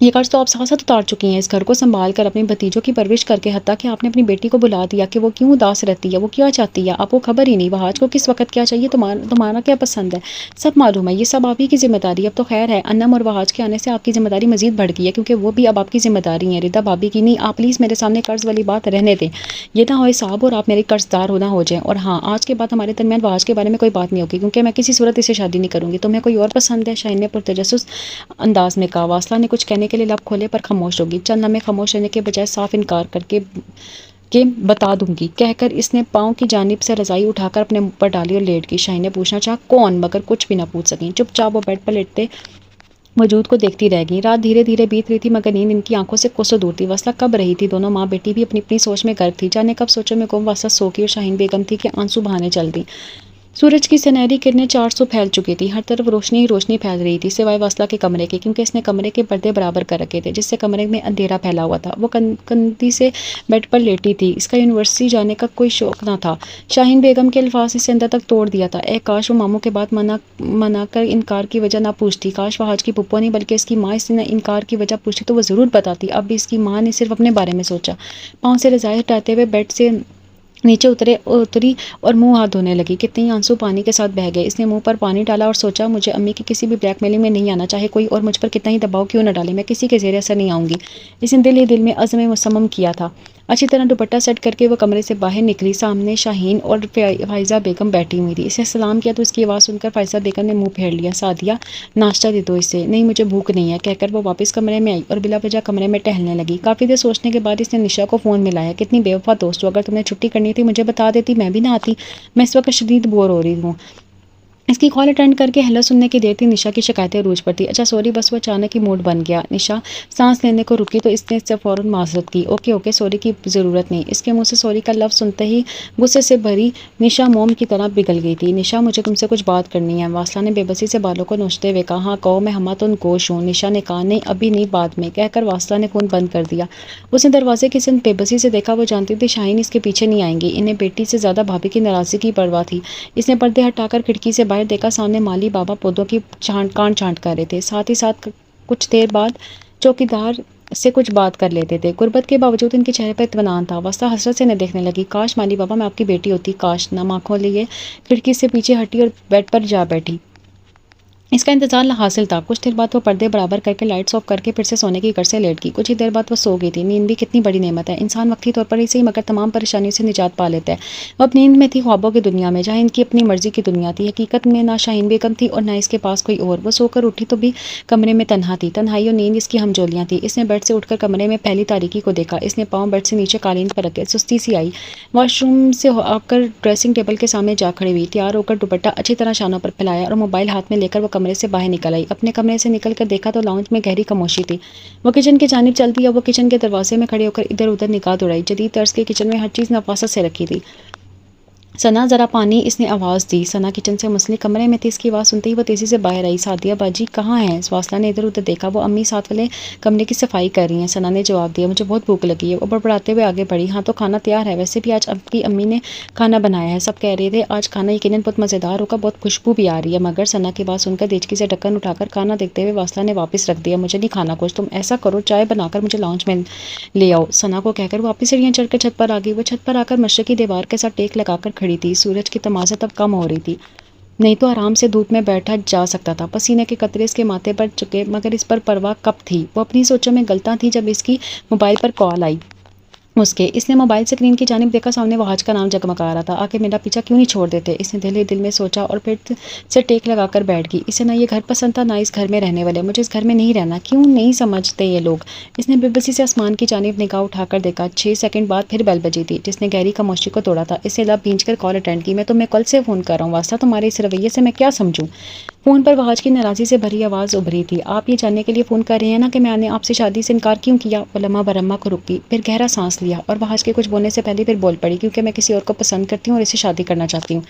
یہ قرض تو آپ ساتھ ساتھ اتار چکی ہیں، اس گھر کو سنبھال کر اپنے بھتیجوں کی پرورش کر کے، حتیٰ کہ آپ نے اپنی بیٹی کو بلا دیا کہ وہ کیوں اداس رہتی ہے، وہ کیا چاہتی ہے، آپ کو خبر ہی نہیں، وہاج کو کس وقت کیا چاہیے، تمہارا کیا پسند ہے، سب معلوم ہے، یہ سب آپ ہی کی ذمہ داری ہے۔ اب تو خیر ہے، انم اور وہاج کے آنے سے آپ کی ذمہ داری مزید بڑھ گئی ہے، کیونکہ وہ بھی اب آپ کی ذمہ داری ہیں، ردا بھابی کی نہیں۔ آپ پلیز میرے سامنے قرض والی بات رہنے دیں، یہ نہ ہوئے صاحب اور آپ میرے قرض دار ہونا ہو جائیں۔ اور ہاں، آج کے بعد ہمارے درمیان وہاج کے بارے میں کوئی بات نہیں ہوگی، کیونکہ میں کسی صورت اسے شادی نہیں کروں گی۔ تمہیں کوئی اور پسند ہے؟ شاہین نے پرتجسس انداز میں کہا۔ واصلہ نے کچھ کہنے کے لیے لب کھولے پر خاموش ہوگی، چند لمحے خاموش رہنے کے بجائے صاف انکار کر کے بتا دوں گی کہہ کر اس نے پاؤں کی جانب سے رضائی اٹھا کر اپنے منہ پر ڈالی اور لیٹ گئی۔ شاہین نے پوچھنا چاہا کون، مگر کچھ بھی نہ پوچھ سکیں، چپ چاپ وہ بیڈ پر لیٹتے وجود کو دیکھتی رہ گئی۔ رات دھیرے دھیرے بیت رہی تھی، مگر نیند ان کی آنکھوں سے کوسوں دور تھی۔ واصلہ کب رہی تھی، دونوں ماں بیٹی بھی اپنی اپنی سوچ میں غرق تھی، جانے کب سوچوں میں گم واصلہ سو گئی اور شاہین بیگم تھی کہ آنسو بہانے چل دی۔ سورج کی سنہری کرنیں 400 پھیل چکی تھی، ہر طرف روشنی ہی روشنی پھیل رہی تھی سوائے واصلہ کے کمرے کے، کیونکہ اس نے کمرے کے پردے برابر کر رکھے تھے، جس سے کمرے میں اندھیرا پھیلا ہوا تھا۔ وہ کندھی سے بیڈ پر لیٹی تھی، اس کا یونیورسٹی جانے کا کوئی شوق نہ تھا۔ شاہین بیگم کے الفاظ اسے اندر تک توڑ دیا تھا۔ کاش وہ ماموں کے بعد منع کر انکار کی وجہ نہ پوچھتی، کاش وہ حاج کی پھپھو نہیں بلکہ اس کی ماں اس نے انکار کی وجہ پوچھی تو وہ ضرور بتاتی۔ اب بھی اس کی ماں نے صرف اپنے بارے میں سوچا۔ پاؤں سے رضائی ہٹاتے ہوئے بیڈ سے نیچے اتری اور منہ ہاتھ دھونے لگی۔ کتنے آنسو پانی کے ساتھ بہہ گئے۔ اس نے منہ پر پانی ڈالا اور سوچا، مجھے امی کی کسی بھی بلیک میلنگ میں نہیں آنا، چاہے کوئی اور مجھ پر کتنا ہی دباؤ کیوں نہ ڈالے، میں کسی کے زیر اثر نہیں آؤں گی۔ اس نے دل ہی دل میں عزم مصمم کیا تھا۔ اچھی طرح دوپٹہ سیٹ کر کے وہ کمرے سے باہر نکلی۔ سامنے شاہین اور فائزہ بیگم بیٹھی ہوئی تھی۔ اسے سلام کیا تو اس کی آواز سن کر فائزہ بیگم نے منہ پھیر لیا۔ سعدیہ، ناشتہ دے دو اسے۔ نہیں، مجھے بھوک نہیں ہے، کہہ کر وہ واپس کمرے میں آئی اور بلا وجہ کمرے میں ٹہلنے لگی۔ کافی دیر سوچنے کے بعد اس نے نشا کو فون ملایا۔ کتنی بے وفا دوست ہو، اگر تمہیں چھٹی کرنی تھی مجھے بتا دیتی، میں بھی نہ آتی، میں اس وقت شدید بور ہو رہی ہوں۔ اس کی کال اٹینڈ کر کے ہیلو سننے کی دیر تھی، نشا کی شکایتیں عروج پر تھی۔ اچھا سوری، بس وہ اچانک ہی موڈ بن گیا۔ نشا سانس لینے کو رکی تو اس نے اس سے فوراً معذرت کی۔ اوکے، سوری کی ضرورت نہیں۔ اس کے منہ سے سوری کا لفظ سنتے ہی غصے سے بھری نشا موم کی طرح پگھل گئی تھی۔ نشا، مجھے تم سے کچھ بات کرنی ہے، واصلہ نے بے بسی سے بالوں کو نوچتے ہوئے کہا۔ ہاں کہو، میں ہمہ گوش ہوں۔ نشا نے کہا۔ نہیں، ابھی نہیں، بعد میں، کہہ کر واصلہ نے فون بند کر دیا۔ اس نے دروازے کی سمت بے بسی سے دیکھا۔ وہ جانتی تھی شاہین اس کے پیچھے نہیں آئیں گی، انہیں بیٹی سے زیادہ بھابھی کی ناراضگی کی پرواہ تھی۔ اس نے پردے ہٹا کر کھڑکی سے باہر دیکھا، سامنے مالی بابا پودوں کی کان چھانٹ کر رہے تھے، ساتھ ہی ساتھ کچھ دیر بعد چوکیدار سے کچھ بات کر لیتے تھے۔ غربت کے باوجود ان کے چہرے پر اطمینان تھا۔ واصلہ حسرت سے انہیں دیکھنے لگی۔ کاش مالی بابا میں آپ کی بیٹی ہوتی، کاش۔ نم آنکھوں لیے کھڑکی سے پیچھے ہٹی اور بیڈ پر جا بیٹھی۔ اس کا انتظار حاصل تھا۔ کچھ دیر بعد وہ پردے برابر کر کے لائٹس آف کر کے پھر سے سونے کی کر سے لیٹ گئی۔ کچھ ہی دیر بعد وہ سو گئی تھی۔ نیند بھی کتنی بڑی نعمت ہے، انسان وقتی طور پر ہی صحیح مگر تمام پریشانیوں سے نجات پا لیتا ہے۔ وہ اپنی نیند میں تھی، خوابوں کی دنیا میں، جہاں ان کی اپنی مرضی کی دنیا تھی۔ حقیقت میں نہ شاہین بیگم تھی اور نہ اس کے پاس کوئی اور۔ وہ سو کر اٹھی تو بھی کمرے میں تنہا تھی، تنہائی اور نیند اس کی ہمجولیاں تھیں۔ اس نے بیڈ سے اٹھ کر کمرے میں پھیلی تاریکی کو دیکھا۔ اس نے پاؤں بیڈ سے نیچے قالین پر رکھے، سستی سی آئی، واش روم سے آ کر ڈریسنگ ٹیبل کے سامنے جا کھڑی ہوئی، تیار ہو کر دوپٹہ اچھی طرح شانوں پر پھیلایا اور موبائل ہاتھ میں لے کر وہ کمرے سے باہر نکل آئی۔ اپنے کمرے سے نکل کر دیکھا تو لاؤنج میں گہری خاموشی تھی۔ وہ کچن کی جانب چل دی۔ اب وہ کچن کے دروازے میں کھڑے ہو کر ادھر ادھر نگاہ دوڑائی۔ جدید طرز کے کچن میں ہر چیز نفاست سے رکھی تھی۔ ثنا، ذرا پانی، اس نے آواز دی۔ ثنا کچن سے منسلک کمرے میں تھی۔ اس کی آواز سنتے ہی وہ تیزی سے باہر آئی۔ سعدیہ باجی کہاں ہیں؟ واصلہ نے ادھر ادھر دیکھا۔ وہ امی ساتھ والے کمرے کی صفائی کر رہی ہیں، ثنا نے جواب دیا۔ مجھے بہت بھوک لگی ہے، وہ بڑبڑاتے ہوئے آگے بڑھی۔ ہاں تو کھانا تیار ہے، ویسے بھی آج آپ کی امی نے کھانا بنایا ہے، سب کہہ رہے تھے آج کھانا یقیناً بہت مزیدار ہوگا، بہت خوشبو بھی آ رہی ہے۔ مگر ثنا کی بات سن کر دیچکی سے ڈھکن اٹھا کر کھانا دیکھتے ہوئے واصلہ نے واپس رکھ دیا۔ مجھے نہیں کھانا کچھ، تم ایسا کرو چائے بنا کر مجھے لاؤنج میں لے آؤ، ثنا کو کہہ کر وہ واپس سیڑھیاں چڑھ کر چھت پر آ گئی۔ وہ چھت پر آ کر مشرقی دیوار کے ساتھ ٹیک لگا کر کھڑی تھی۔ سورج کی تمازت اب کم ہو رہی تھی، نہیں تو آرام سے دھوپ میں بیٹھا جا سکتا تھا۔ پسینے کے قطرے اس کے ماتھے پر چکے، مگر اس پر پرواہ کب تھی؟ وہ اپنی سوچوں میں غلطاں تھی جب اس کی موبائل پر کال آئی اس نے موبائل اسکرین کی جانب دیکھا، سامنے وہاج کا نام جگمگا رہا تھا۔ آگے میرا پیچھا کیوں نہیں چھوڑ دیتے، اس نے دل ہی دل میں سوچا اور پھر سے ٹیک لگا کر بیٹھ گئی۔ اسے نہ یہ گھر پسند تھا، نہ اس گھر میں رہنے والے۔ مجھے اس گھر میں نہیں رہنا، کیوں نہیں سمجھتے یہ لوگ؟ اس نے بے بسی سے آسمان کی جانب نگاہ اٹھا کر دیکھا۔ 6 سیکنڈ بعد پھر بیل بجی تھی، جس نے گہری خاموشی کو توڑا تھا۔ اسے لب بھینچ کر کال اٹینڈ کی۔ میں تمہیں کل سے فون کر رہا ہوں واصلہ، تمہارے اس رویے سے میں کیا سمجھوں؟ فون پر وہاج کی ناراضی سے بھری آواز ابھری تھی۔ آپ یہ جاننے کے لیے فون کر رہے ہیں نا کہ میں نے آپ سے شادی سے انکار کیوں کیا؟ وہ لمحہ برہمہ کو رکی، پھر گہرا سانس لیا اور وہاج کے کچھ بولنے سے پہلے پھر بول پڑی، کیونکہ میں کسی اور کو پسند کرتی ہوں اور اسے شادی کرنا چاہتی ہوں۔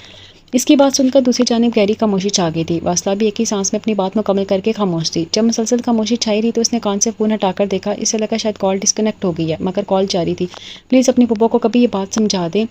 اس کی بات سن کر دوسری جانب گہری خاموشی چھا گئی تھی۔ واصلہ بھی ایک ہی سانس میں اپنی بات مکمل کر کے خاموش تھی۔ جب مسلسل خاموشی چھائی رہی تو اس نے کان سے فون ہٹا کر دیکھا۔ اسے لگا شاید کال ڈسکنیکٹ ہو گئی ہے، مگر کال جاری تھی۔ پلیز اپنی پھپھو کو کبھی یہ بات سمجھا دیں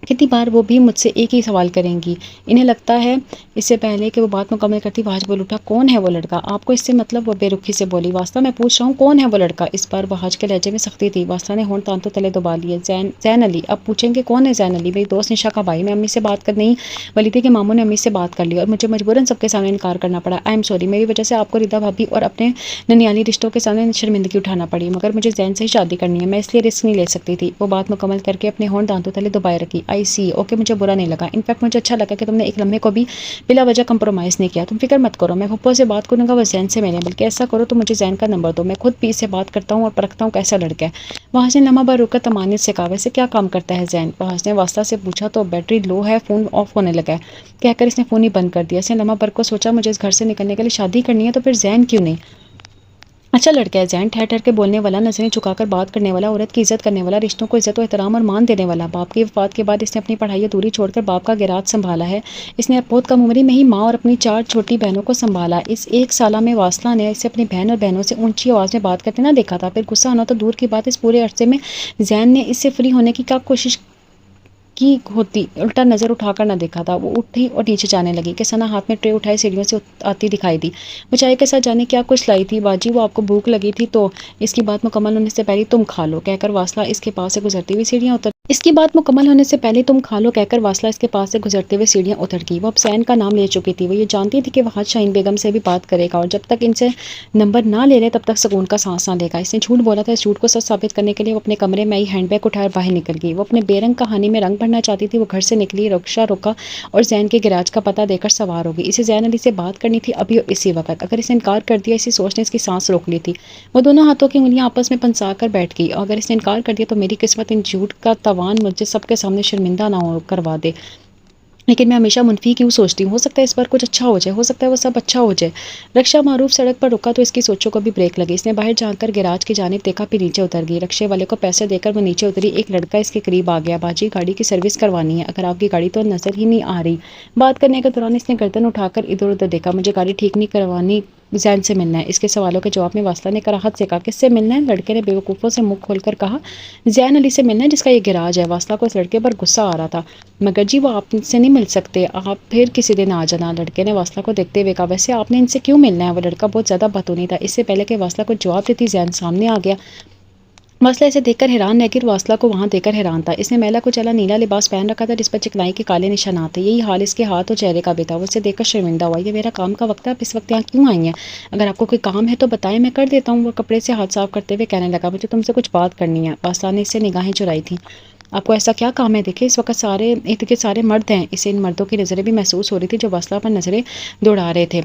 کتنی بار وہ بھی مجھ سے ایک ہی سوال کریں گی. انہیں لگتا ہے. اس سے پہلے کہ وہ بات مکمل کرتی وحاج بول اٹھا. کون ہے وہ لڑکا؟ آپ کو اس سے مطلب؟ وہ بے رخی سے بولی. واسطہ میں پوچھ رہا ہوں کون ہے وہ لڑکا؟ اس بار وحاج کے لہجے میں سختی تھی. واسطہ نے ہونٹ تانتوں تلے دبا لیے. زین علی. اب پوچھیں گے کون ہے زین علی؟ میری دوست نشا کا بھائی. میں امی سے بات کر نہیں والی تھی کہ ماموں نے امی سے بات کر لی اور مجھے مجبوراً سب کے سامنے انکار کرنا پڑا. I am sorry. میری وجہ سے آپ کو ردا بھابی اور اپنے ننیالی رشتوں کے سامنے شرمندگی اٹھانا پڑی. مگر مجھے زین سے ہی شادی کرنی ہے. میں اس لیے رسک نہیں لے سکتی تھی. وہ بات مکمل کر کے اپنے ہونٹ دانتوں تلے دبائے رکھی. آئی سی. اوکے. مجھے برا نہیں لگا. انفیکٹ مجھے اچھا لگا کہ تم نے ایک لمحے کو بھی بلا وجہ کمپرومائز نہیں کیا. تم فکر مت کرو. میں پھپھو سے بات کروں گا وہ زین سے ملیں. بلکہ ایسا کرو تو مجھے زین کا نمبر دو. میں خود بھی اس سے بات کرتا ہوں اور پرکھتا ہوں کیسا لڑکا ہے. وہاں سے لمحہ بھر رک کر تمانیت سے کہا. ویسے کیا کام کرتا ہے زین؟ وہاں نے واسطہ سے پوچھا. تو بیٹری لو ہے. فون آف ہونے لگا ہے. کہہ کر اس نے فون ہی بند کر دیا. اس نے لمحہ بھر کو سوچا مجھے اس گھر سے نکلنے کے لیے شادی کرنی ہے تو پھر زین کیوں نہیں؟ اچھا لڑکا ہے زین. ٹھہر ٹھہر کے بولنے والا, نظریں چکا کر بات کرنے والا, عورت کی عزت کرنے والا, رشتوں کو عزت و احترام اور مان دینے والا. باپ کی وفات کے بعد اس نے اپنی پڑھائی ادھوری چھوڑ کر باپ کا گیراج سنبھالا ہے. اس نے بہت کم عمری میں ہی ماں اور اپنی 4 چھوٹی بہنوں کو سنبھالا. اس 1 سالہ میں واصلہ نے اسے اپنی بہن اور بہنوں سے اونچی آواز میں بات کرتے نہ دیکھا تھا. پھر غصہ آنا تو دور کی بات, اس پورے عرصے میں زین نے اس سے فری ہونے کی کیا کوشش کی ہوتی. الٹا نظر اٹھا کر نہ دیکھا تھا. وہ اٹھی اور نیچے جانے لگی کہ ثنا ہاتھ میں ٹرے اٹھائے سیڑھیوں سے آتی دکھائی دی. وہ چائے کے ساتھ جانے کیا کچھ لائی تھی. باجی وہ آپ کو بھوک لگی تھی تو اس کی بات مکمل ہونے سے پہلے تم کھا لو کہہ کر واصلہ اس کے پاس سے گزرتی ہوئی سیڑھیاں اتر گئی. وہ اب زین کا نام لے چکی تھی. وہ یہ جانتی تھی کہ وہ شاہین بیگم سے بھی بات کرے گا اور جب تک ان سے نمبر نہ لے لے تب تک سکون کا سانس نہ لے گا. اس نے جھوٹ بولا تھا. اس جھوٹ کو سچ ثابت کرنے کے لیے وہ اپنے کمرے میں ہی ہینڈ بیگ اٹھائے باہر نکل گئی. وہ اپنے بے رنگ کہانی میں رنگ بھرنا چاہتی تھی. وہ گھر سے نکلی, رکشہ روکا اور زین کے گیراج کا پتہ دے کر سوار ہو گئی. اسے زین علی سے بات کرنی تھی ابھی اور اسی وقت. اگر اس نے انکار کر دیا, اسی سوچ نے اس کی سانس روک لی تھی. وہ دونوں ہاتھوں کی انگلیاں آپس میں پنسا کر بیٹھ گئی. اگر اس نے انکار کر دیا تو میری قسمت ان جھوٹ کا توان مجھے سب کے سامنے شرمندہ نہ کروا دے. لیکن میں ہمیشہ منفی کیوں سوچتی ہوں. ہو سکتا ہے اس بار کچھ اچھا ہو جائے. ہو سکتا ہے وہ سب اچھا ہو جائے. رکشہ معروف سڑک پر رکا تو اس کی سوچوں کو بھی بریک لگی. اس نے باہر جا کر گیراج کی جانب دیکھا پھر نیچے اتر گئی. رکشے والے کو پیسے دے کر وہ نیچے اتری. ایک لڑکا اس کے قریب آ گیا. باجی گاڑی کی سروس کروانی ہے. اگر آپ کی گاڑی تو نظر ہی نہیں آ رہی. بات کرنے کے دوران اس نے گردن اٹھا کر ادھر ادھر دیکھا. مجھے گاڑی ٹھیک نہیں کروانی, زین سے ملنا ہے. اس کے سوالوں کے جواب میں واصلہ نے کراہت سے کہا. کس سے ملنا ہے؟ لڑکے نے بے وقوفوں سے منہ کھول کر کہا. زین علی سے ملنا ہے جس کا یہ گیراج ہے. واصلہ کو اس لڑکے پر غصہ آ رہا تھا. مگر جی وہ آپ سے نہیں مل سکتے. آپ پھر کسی دن آ جانا. لڑکے نے واصلہ کو دیکھتے ہوئے کہا. ویسے آپ نے ان سے کیوں ملنا ہے؟ وہ لڑکا بہت زیادہ باتونی تھا. اس سے پہلے کہ واصلہ کو جواب دیتی زین سامنے آ گیا. واصلہ اسے دیکھ کر حیران رہ گئی. واصلہ کو وہاں دیکھ کر حیران تھا. اس نے میلا کچلا نیلا لباس پہن رکھا تھا جس پر چکنائی کے کالے نشانات تھے. یہی حال اس کے ہاتھ اور چہرے کا بھی تھا. وہ اسے دیکھ کر شرمندہ ہوا. یہ میرا کام کا وقت ہے. آپ اس وقت یہاں کیوں آئی ہیں؟ اگر آپ کو کوئی کام ہے تو بتائیں, میں کر دیتا ہوں. وہ کپڑے سے ہاتھ صاف کرتے ہوئے کہنے لگا. مجھے تم سے کچھ بات کرنی ہے. واصلہ نے اس سے نگاہیں چرائی تھیں. آپ کو ایسا کیا کام ہے؟ دیکھیں اس وقت سارے ارد گرد سارے مرد ہیں. اسے ان مردوں کی نظریں بھی محسوس ہو رہی تھی جو واصلہ پر نظریں دوڑا رہے تھے.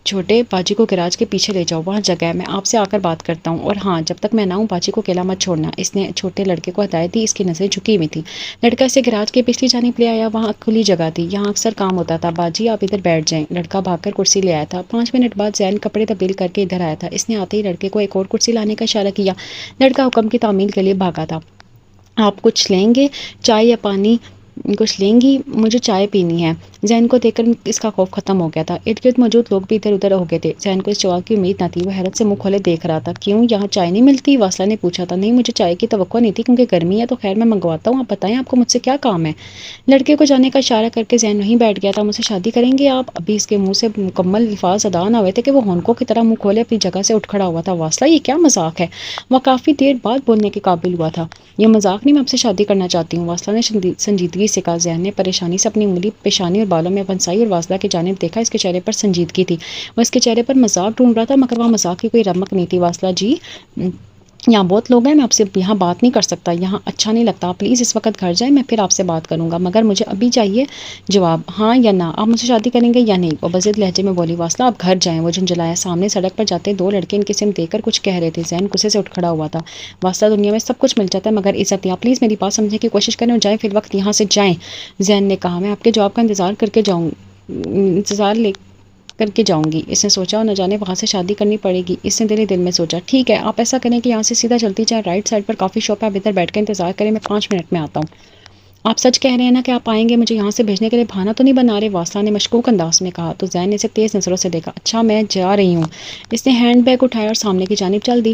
چھوٹے باجی کو گیراج کے پیچھے لے جاؤ, وہاں جگہ ہے. میں آپ سے آ کر بات کرتا ہوں. اور ہاں, جب تک میں نہ ہوں باجی کو اکیلا مت چھوڑنا. اس نے چھوٹے لڑکے کو ہدایت دی. اس کی نظریں جھکی ہوئی تھیں. لڑکا اسے گیراج کے پچھلی جانب لے آیا. وہاں کھلی جگہ تھی. یہاں اکثر کام ہوتا تھا. باجی آپ ادھر بیٹھ جائیں. لڑکا بھاگ کر کرسی لے آیا تھا. 5 منٹ بعد زین کپڑے تبدیل کر کے ادھر آیا تھا. اس نے آتے ہی لڑکے کو ایک اور کرسی لانے کا اشارہ کیا. لڑکا حکم کی تعمیل کے لیے بھاگا تھا. آپ کچھ لیں گے؟ چائے یا پانی؟ کچھ لیں گی؟ مجھے چائے پینی ہے. زین کو دیکھ کر اس کا خوف ختم ہو گیا تھا. ارد گرد موجود لوگ بھی ادھر ادھر ہو گئے تھے. زین کو اس جواب کی امید نہ تھی. وہ حیرت سے منہ کھولے دیکھ رہا تھا. کیوں یہاں چائے نہیں ملتی؟ واصلہ نے پوچھا تھا. نہیں, مجھے چائے کی توقع نہیں تھی کیونکہ گرمی ہے. تو خیر میں منگواتا ہوں. آپ بتائیں آپ کو مجھ سے کیا کام ہے؟ لڑکے کو جانے کا اشارہ کر کے زین وہیں بیٹھ گیا تھا. مجھ سے شادی کریں گے آپ؟ ابھی اس کے منہ سے مکمل الفاظ ادا نہ ہوئے تھے کہ وہ ہونکوں کی طرح منہ کھولے اپنی جگہ سے اٹھ کھڑا ہوا تھا. واصلہ یہ کیا مذاق ہے؟ وہ کافی دیر بعد بولنے کے قابل ہوا تھا. یہ مذاق نہیں, میں آپ سے شادی کرنا چاہتی ہوں. واصلہ نے سنجیدگی سے کہا. زین نے پریشانی سے اپنی انگلی پیشانی اور بالوں میں پھنسائی اور واصلہ کی جانب دیکھا. اس کے چہرے پر سنجیدگی تھی. وہ اس کے چہرے پر مذاق ڈھونڈ رہا تھا مگر وہاں مذاق کی کوئی رمق نہیں تھی. واصلہ جی, یہاں بہت لوگ ہیں, میں آپ سے یہاں بات نہیں کر سکتا. یہاں اچھا نہیں لگتا. آپ پلیز اس وقت گھر جائیں, میں پھر آپ سے بات کروں گا. مگر مجھے ابھی چاہیے جواب, ہاں یا نہ. آپ مجھ سے شادی کریں گے یا نہیں؟ وہ بضد لہجے میں بولی. واصلہ آپ گھر جائیں. وہ جھنجھلایا. سامنے سڑک پر جاتے 2 لڑکے ان کی سمت دیکھ کر کچھ کہہ رہے تھے. زین غصے سے اٹھ کھڑا ہوا تھا. واصلہ دنیا میں سب کچھ مل جاتا ہے مگر عزت نہیں. پلیز میری بات سمجھنے کی کوشش کریں اور جائیں فی الوقت یہاں سے جائیں. زین نے کہا. میں آپ کے جواب کا انتظار کر کے جاؤں گی. اس نے سوچا اور نہ جانے وہاں سے شادی کرنی پڑے گی. اس نے دل میں سوچا. ٹھیک ہے, آپ ایسا کریں کہ یہاں سے سیدھا چلتی جائیں. رائٹ سائڈ پر کافی شاپ ہے. آپ ادھر بیٹھ کے انتظار کریں, میں 5 منٹ میں آتا ہوں. آپ سچ کہہ رہے ہیں نا کہ آپ آئیں گے؟ مجھے یہاں سے بھیجنے کے لیے بہانہ تو نہیں بنا رہے؟ واصلہ نے مشکوک انداز میں کہا. تو زین نے اسے تیز نظروں سے دیکھا. اچھا, میں جا رہی ہوں. اس نے ہینڈ بیگ اٹھایا اور سامنے کی جانب چل دی.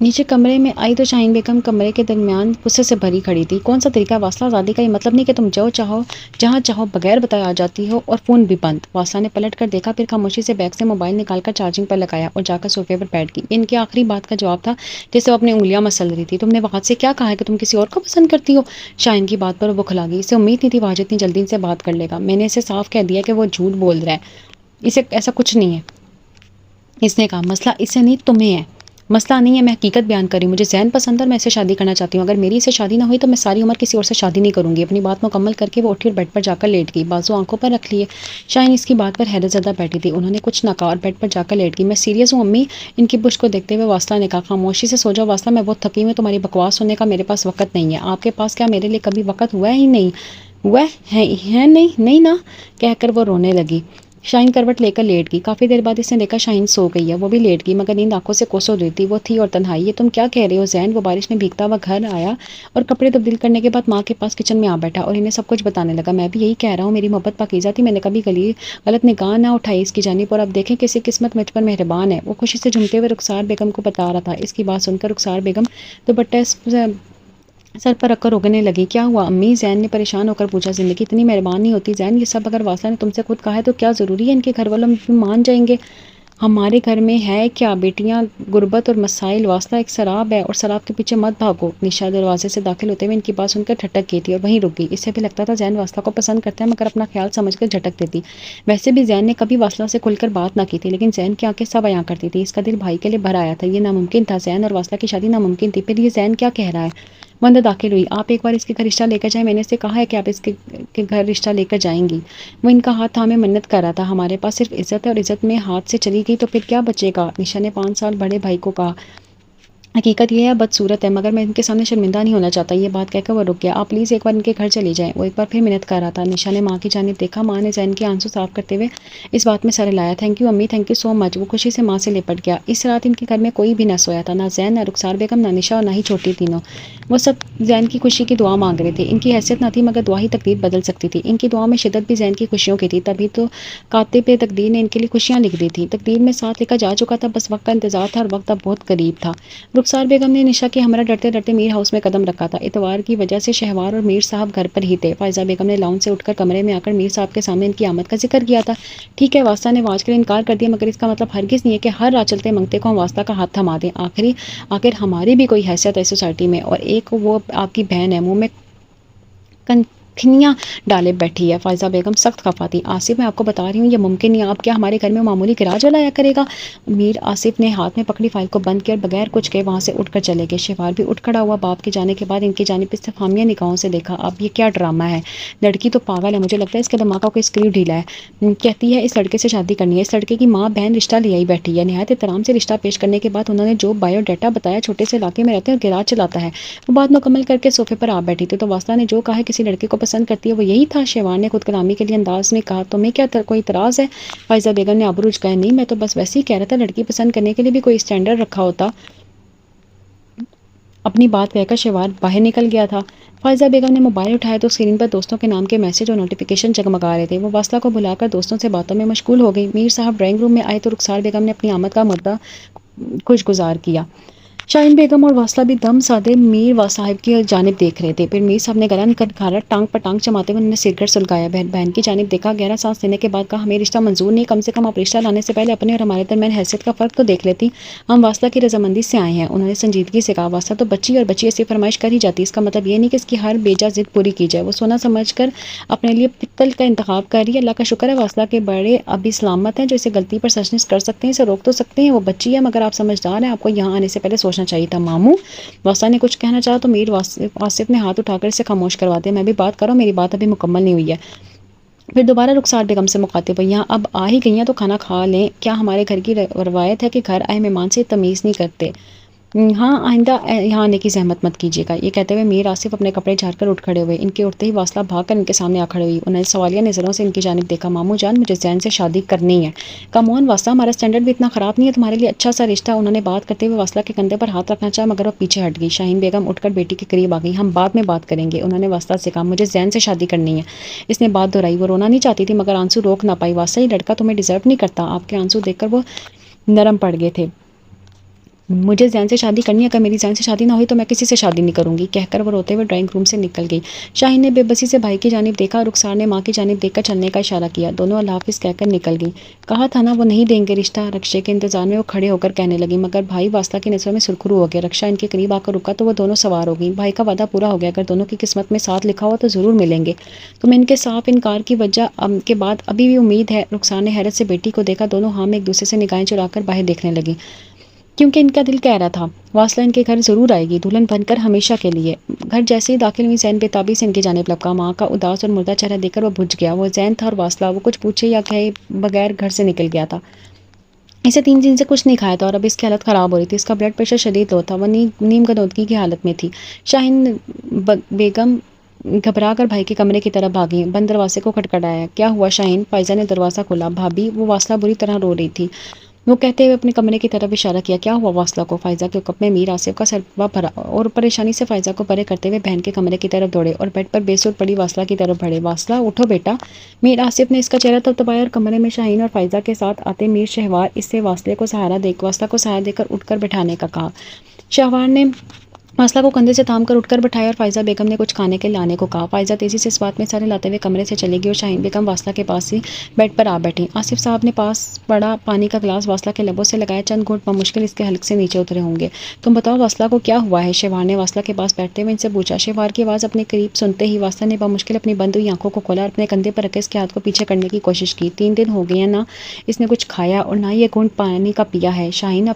نیچے کمرے میں آئی تو شاہین بیگم کمرے کے درمیان غصے سے بھری کھڑی تھی۔ کون سا طریقہ واصلہ، آزادی کا یہ مطلب نہیں کہ تم جو چاہو جہاں چاہو بغیر بتائے آ جاتی ہو، اور فون بھی بند۔ واصلہ نے پلٹ کر دیکھا، پھر خاموشی سے بیگ سے موبائل نکال کر چارجنگ پر لگایا اور جا کر صوفے پر بیٹھ گئی۔ ان کی آخری بات کا جواب تھا جیسے وہ اپنی انگلیاں مسل رہی تھی۔ تم نے وہاں سے کیا کہا ہے کہ تم کسی اور کو پسند کرتی ہو؟ شاہین کی بات پر وہ کھلا گئی۔ اسے امید نہیں تھی واجد اتنی جلدی ان سے بات کر لے گا۔ میں نے اسے صاف کہہ دیا کہ وہ جھوٹ بول رہا ہے، اسے ایسا کچھ نہیں ہے۔ اس نے کہا مسئلہ اس سے نہیں تمہیں ہے، مسئلہ نہیں ہے، میں حقیقت بیان کر رہی ہوں، مجھے زین پسند ہے اور میں اسے شادی کرنا چاہتی ہوں۔ اگر میری اسے شادی نہ ہوئی تو میں ساری عمر کسی اور سے شادی نہیں کروں گی۔ اپنی بات مکمل کر کے وہ اٹھی اور بیڈ پر جا کر لیٹ گئی، بازو آنکھوں پر رکھ لیے۔ شاہین اس کی بات پر حیرت زدہ بیٹھی تھی۔ انہوں نے کچھ نہ کہا اور بیڈ پر جا کر لیٹ گئی۔ میں سیریس ہوں امی، ان کی پشت کو دیکھتے ہوئے واصلہ نے کہا۔ خاموشی سے سو جاؤ واصلہ، میں بہت تھکی ہوں، تمہاری بکواس سننے کا میرے پاس وقت نہیں ہے۔ آپ کے پاس کیا میرے لیے کبھی وقت ہوا ہی نہیں ہوا ہے نہیں نا، کہہ کر وہ رونے لگی۔ شاہین کروٹ لے کر لیٹ گئی۔ کافی دیر بعد اس نے دیکھا شاہین سو گئی ہے، وہ بھی لیٹ گئی مگر نیند آنکھوں سے کوسوں دور تھی۔ وہ تھی اور تنہائی۔ یہ تم کیا کہہ رہے ہو زین؟ وہ بارش میں بھیگتا ہوا گھر آیا اور کپڑے تبدیل کرنے کے بعد ماں کے پاس کچن میں آ بیٹھا اور انہیں سب کچھ بتانے لگا۔ میں بھی یہی کہہ رہا ہوں، میری محبت پاکیزہ تھی، میں نے کبھی غلط نگاہ نہ اٹھائی اس کی جانب، اور اب دیکھیں کیسی قسمت مجھ پر مہربان ہے۔ وہ خوشی سے جھومتے ہوئے رخسار بیگم کو بتا رہا تھا۔ اس کی بات سن کر رخسار بیگم دوپٹہ سر پر رکھ کر روکنے لگی۔ کیا ہوا امی؟ زین نے پریشان ہو کر پوچھا۔ زندگی اتنی مہربان نہیں ہوتی زین، یہ سب اگر واصلہ نے تم سے خود کہا ہے تو کیا ضروری ہے ان کے گھر والوں مان جائیں گے؟ ہمارے گھر میں ہے کیا بیٹیاں، غربت اور مسائل، واصلہ ایک سراب ہے اور سراب کے پیچھے مت بھاگو۔ نشا دروازے سے داخل ہوتے ہوئے ان کی بات سن کر ٹھٹک گئی تھی اور وہیں رک گئی۔ اسے بھی لگتا تھا زین واصلہ کو پسند کرتا ہے مگر اپنا خیال سمجھ کر جھٹک دیتی۔ ویسے بھی زین نے کبھی واصلہ سے کھل کر بات نہ کی تھی، لیکن زین کی آنکھیں سب عیاں کرتی تھی۔ اس کا دل بھائی کے لیے بھر آیا تھا۔ یہ ناممکن تھا، زین اور واصلہ کی شادی ناممکن تھی۔ پھر یہ زین کیا کہہ رہا ہے؟ وہ اندر داخل ہوئی۔ آپ ایک بار اس کے گھر رشتہ لے کر جائیں، میں نے اسے کہا ہے کہ آپ اس کے گھر رشتہ لے کر جائیں گی۔ وہ ان کا ہاتھ تھامے منت کر رہا تھا۔ ہمارے پاس صرف عزت ہے اور عزت میں ہاتھ سے چلی گئی تو پھر کیا بچے گا؟ نشا نے 5 سال بڑے بھائی کو کہا۔ حقیقت یہ ہے بدصورت ہے مگر میں ان کے سامنے شرمندہ نہیں ہونا چاہتا۔ یہ بات کہہ کر وہ رک گیا۔ آپ پلیز ایک بار ان کے گھر چلی جائیں۔ وہ ایک بار پھر منت کر رہا تھا۔ نشا نے ماں کی جانب دیکھا۔ ماں نے زین کے آنسو صاف کرتے ہوئے اس بات میں سر ہلایا۔ تھینک یو امی، تھینک یو سو مچ۔ وہ خوشی سے ماں سے لپٹ گیا۔ اس رات ان کے گھر میں کوئی بھی نہ سویا تھا، نہ زین، نہ رخسار بیگم، نہ نشا اور نہ ہی چھوٹی تینوں۔ وہ سب زین کی خوشی کی دعا مانگ رہے تھے۔ ان کی حیثیت نہ تھی مگر دعا ہی تقدیر بدل سکتی تھی۔ ان کی دعا میں شدت بھی زین کی خوشیوں کی تھی، تبھی تو کاتب تقدیر نے ان کے لیے خوشیاں لکھ دی تھی۔ تقدیر میں ساتھ لکھا جا چکا تھا، بس وقت کا انتظار تھا اور وقت اب بہت قریب تھا۔ رخسار بیگم نے نشا کے ہمراہ ڈرتے ڈرتے میر ہاؤس میں قدم رکھا تھا۔ اتوار کی وجہ سے شہوار اور میر صاحب گھر پر ہی تھے۔ فائزہ بیگم نے لاؤنج سے اٹھ کر کمرے میں آ کر میر صاحب کے سامنے ان کی آمد کا ذکر کیا تھا۔ ٹھیک ہے، واصلہ نے واج کے لیے انکار کر دیا مگر اس کا مطلب ہرگز نہیں ہے کہ ہر رات چلتے منگتے کو ہم واصلہ کا ہاتھ تھما دیں۔ آخر ہماری بھی کوئی حیثیت ہے سوسائٹی میں، اور ایک وہ آپ کی بہن ہے، منہ میں کنکھیاں ڈالے بیٹھی ہے۔ فائزہ بیگم سخت خفا تھی۔ آصف، میں آپ کو بتا رہی ہوں یہ ممکن نہیں ہے، اب کیا ہمارے گھر میں معمولی گراج والا آیا کرے گا؟ میر آصف نے ہاتھ میں پکڑی فائل کو بند کیا اور بغیر کچھ کہے وہاں سے اٹھ کر چلے گئے۔ شہوار بھی اٹھ کھڑا ہوا۔ باپ کے جانے کے بعد ان کی جانب استفہامیہ نگاہوں سے دیکھا۔ اب یہ کیا ڈرامہ ہے؟ لڑکی تو پاگل ہے، مجھے لگتا ہے اس کے دماغ کا کوئی اسکریو ڈھیلا ہے۔ کہتی ہے اس لڑکے سے شادی کرنی ہے، اس لڑکے کی ماں بہن رشتہ لے آئی بیٹھی ہے۔ نہایت احترام سے رشتہ پیش کرنے کے بعد انہوں نے جو بایو ڈیٹا بتایا، چھوٹے سے علاقے میں رہتے ہیں اور گراج چلاتا ہے۔ وہ بات مکمل کر کے صوفے پر آ بیٹھی تھی۔ تو واصلہ نے جو کہا ہے کسی لڑکے کو پسند کرتی ہے وہ یہی تھا؟ شہوار نے خود کلامی کے لیے انداز میں کہا۔ تمہیں کیا کوئی اعتراض ہے؟ فائزہ بیگم نے آبرو جھکائے۔ نہیں، میں تو بس ویسے ہی کہہ رہا تھا، لڑکی پسند کرنے کے لیے بھی کوئی اسٹینڈرڈ رکھا ہوتا۔ اپنی بات کہہ کر شہوار باہر نکل گیا تھا۔ فائزہ بیگم نے موبائل اٹھایا تو اسکرین پر دوستوں کے نام کے میسج اور نوٹیفیکیشن جگمگا رہے تھے۔ وہ واصلہ کو بلا کر دوستوں سے باتوں میں مشغول ہو گئی۔ میر صاحب ڈرائنگ روم میں آئے تو رخسار بیگم نے اپنی آمد کا مدعا خوشگزار کیا۔ شاہین بیگم اور واصلہ بھی دم سادے میر صاحب کی جانب دیکھ رہے تھے۔ پھر میر صاحب نے گلا نکھارا، ٹانگ پر ٹانگ جماتے ہوئے انہوں نے سرگٹ سلگایا۔ بہن کی جانب دیکھا، گہرا سانس لینے کے بعد کہا، ہمیں رشتہ منظور نہیں، کم سے کم آپ رشتہ لانے سے پہلے اپنے اور ہمارے درمیان حیثیت کا فرق تو دیکھ لیتی۔ ہم واصلہ کی رضامندی سے آئے ہیں۔ انہوں نے سنجیدگی سے کہا، واصلہ تو بچی، اور بچی ایسی فرمائش کر ہی جاتی، اس کا مطلب یہ نہیں کہ اس کی ہر بیجا ضد پوری کی جائے۔ وہ سونا سمجھ کر اپنے لیے پتل کا انتخاب کر رہی ہے۔ اللہ کا شکر ہے واصلہ کے بڑے ابھی سلامت ہیں جو اسے غلطی پر سچنچ کر سکتے ہیں، اسے روک تو سکتے ہیں۔ وہ بچی ہے مگر آپ سمجھدار ہیں، آپ کو یہاں آنے سے پہلے سوچنا چاہیے تھا۔ ماموں، واصلہ نے کچھ کہنا چاہا تو میر آصف نے ہاتھ اٹھا کر اسے خاموش کروا دیا۔ میں بھی بات کروں، میری بات ابھی مکمل نہیں ہوئی ہے۔ پھر دوبارہ رخسار بیگم سے مخاطب ہوئی، یہاں اب آ ہی گئی ہیں تو کھانا کھا لیں۔ کیا ہمارے گھر کی روایت ہے کہ گھر آئے مہمان سے تمیز نہیں کرتے؟ ہاں، آئندہ یہاں آنے کی زحمت مت کیجیے گا۔ یہ کہتے ہوئے میر آصف اپنے کپڑے جھاڑ کر اٹھ کھڑے ہوئے۔ ان کے اٹھتے ہی واصلہ بھاگ کر ان کے سامنے آ کھڑی ہوئی۔ انہوں نے سوالیہ نظروں سے ان کی جانب دیکھا۔ ماموں جان، مجھے زین سے شادی کرنی ہے۔ کم آن واصلہ، ہمارا اسٹینڈرڈ بھی اتنا خراب نہیں ہے، تمہارے لیے اچھا سا رشتہ۔ انہوں نے بات کرتے ہوئے واصلہ کے کندھے پر ہاتھ رکھنا چاہا مگر وہ پیچھے ہٹ گئی۔ شاہین بیگم اٹھ کر بیٹی کے قریب آ گئی۔ ہم بعد میں بات کریں گے، انہوں نے واصلہ سے کہا۔ مجھے زین سے شادی کرنی ہے، اس نے بات دہرائی۔ وہ رونا نہیں چاہتی تھی مگر آنسو روک نہ پائی۔ واصلہ، یہ لڑکا تمہیں ڈیزرو نہیں کرتا۔ آپ کے آنسو دیکھ کر وہ نرم پڑ گئے تھے۔ مجھے زین سے شادی کرنی ہے، اگر میری زین سے شادی نہ ہوئی تو میں کسی سے شادی نہیں کروں گی، کہہ کر وہ روتے ہوئے ڈرائنگ روم سے نکل گئی۔ شاہین نے بے بسی سے بھائی کی جانب دیکھا اور رخسار نے ماں کی جانب دیکھ کر چلنے کا اشارہ کیا۔ دونوں اللہ حافظ کہہ کر نکل گئی۔ کہا تھا نا وہ نہیں دیں گے رشتہ، رکشے کے انتظار میں وہ کھڑے ہو کر کہنے لگی، مگر بھائی واصلہ کی نظروں میں سرخرو ہو گیا۔ رکشا ان کے قریب آ کر رکا تو وہ دونوں سوار ہو گئیں۔ بھائی کا وعدہ پورا ہو گیا، اگر دونوں کی قسمت میں ساتھ لکھا ہوا تو ضرور ملیں گے۔ تمہیں ان کے صاف انکار کی وجہ کے بعد ابھی بھی امید ہے؟ رخسار نے حیرت سے بیٹی کو دیکھا۔ دونوں ہاں میں ایک دوسرے سے نگاہیں چرا کر باہر دیکھنے لگیں، کیونکہ ان کا دل کہہ رہا تھا واصلہ ان کے گھر ضرور آئے گی، دلہن بن کر ہمیشہ کے لیے۔ گھر جیسے ہی داخل ہوئی زین بے تابی سے ان کی جانب لپکا۔ ماں کا اداس اور مردہ چہرہ دیکھ کر وہ بجھ گیا۔ وہ زین تھا اور واصلہ، وہ کچھ پوچھے یا کہے بغیر گھر سے نکل گیا تھا۔ اسے 3 دن سے کچھ نہیں کھایا تھا اور اب اس کی حالت خراب ہو رہی تھی۔ اس کا بلڈ پریشر شدید لو تھا، وہ نیم گنودگی کی حالت میں تھی۔ شاہین بیگم گھبرا کر بھائی کے کمرے کی طرف بھاگی، بند دروازے کو کھٹکھٹایا۔ کیا ہوا شاہین؟ فائزہ نے دروازہ کھولا۔ بھابی، وہ واصلہ بری طرح رو رہی تھی۔ وہ کہتے ہوئے اپنے کمرے کی طرف اشارہ کیا۔ کیا ہوا واصلہ کو؟ فائزہ کے حکم میں میر آصف کا سر بھرا اور پریشانی سے فائزہ کو پرے کرتے ہوئے بہن کے کمرے کی طرف دوڑے اور بیڈ پر بے سر پڑی واصلہ کی طرف بڑھے۔ واصلہ اٹھو بیٹا۔ میر آصف نے اس کا چہرہ تبتبایا اور کمرے میں شاہین اور فائزہ کے ساتھ آتے میر شہوار اس سے واصلہ کو سہارا دے کر اٹھ کر بٹھانے کا کہا۔ شہوار نے واصلہ کو کندھے سے تھام کر اٹھ کر بٹھایا اور فائزہ بیگم نے کچھ کھانے کے لانے کو کہا۔ فائزہ تیزی سے اس بات میں سارے لاتے ہوئے کمرے سے چلی گئی اور شاہین بیگم واصلہ کے پاس ہی بیڈ پر آ بیٹھی۔ آصف صاحب نے پاس پڑا پانی کا گلاس واصلہ کے لبوں سے لگایا، چند گھونٹ بمشکل اس کے حلق سے نیچے اترے ہوں گے۔ تم بتاؤ واصلہ کو کیا ہوا ہے؟ شہوار نے واصلہ کے پاس بیٹھتے ہوئے ان سے پوچھا۔ شہوار کی آواز اپنے قریب سنتے ہی واصلہ نے بمشکل اپنی بند ہوئی آنکھوں کو کھولا اور اپنے کندھے پر رکھے اس کے ہاتھ کو پیچھے کرنے کی کوشش کی۔ 3 دن ہو گئے ہیں، نہ اس نے کچھ کھایا اور نہ یہ گھونٹ پانی کا پیا ہے۔ شاہین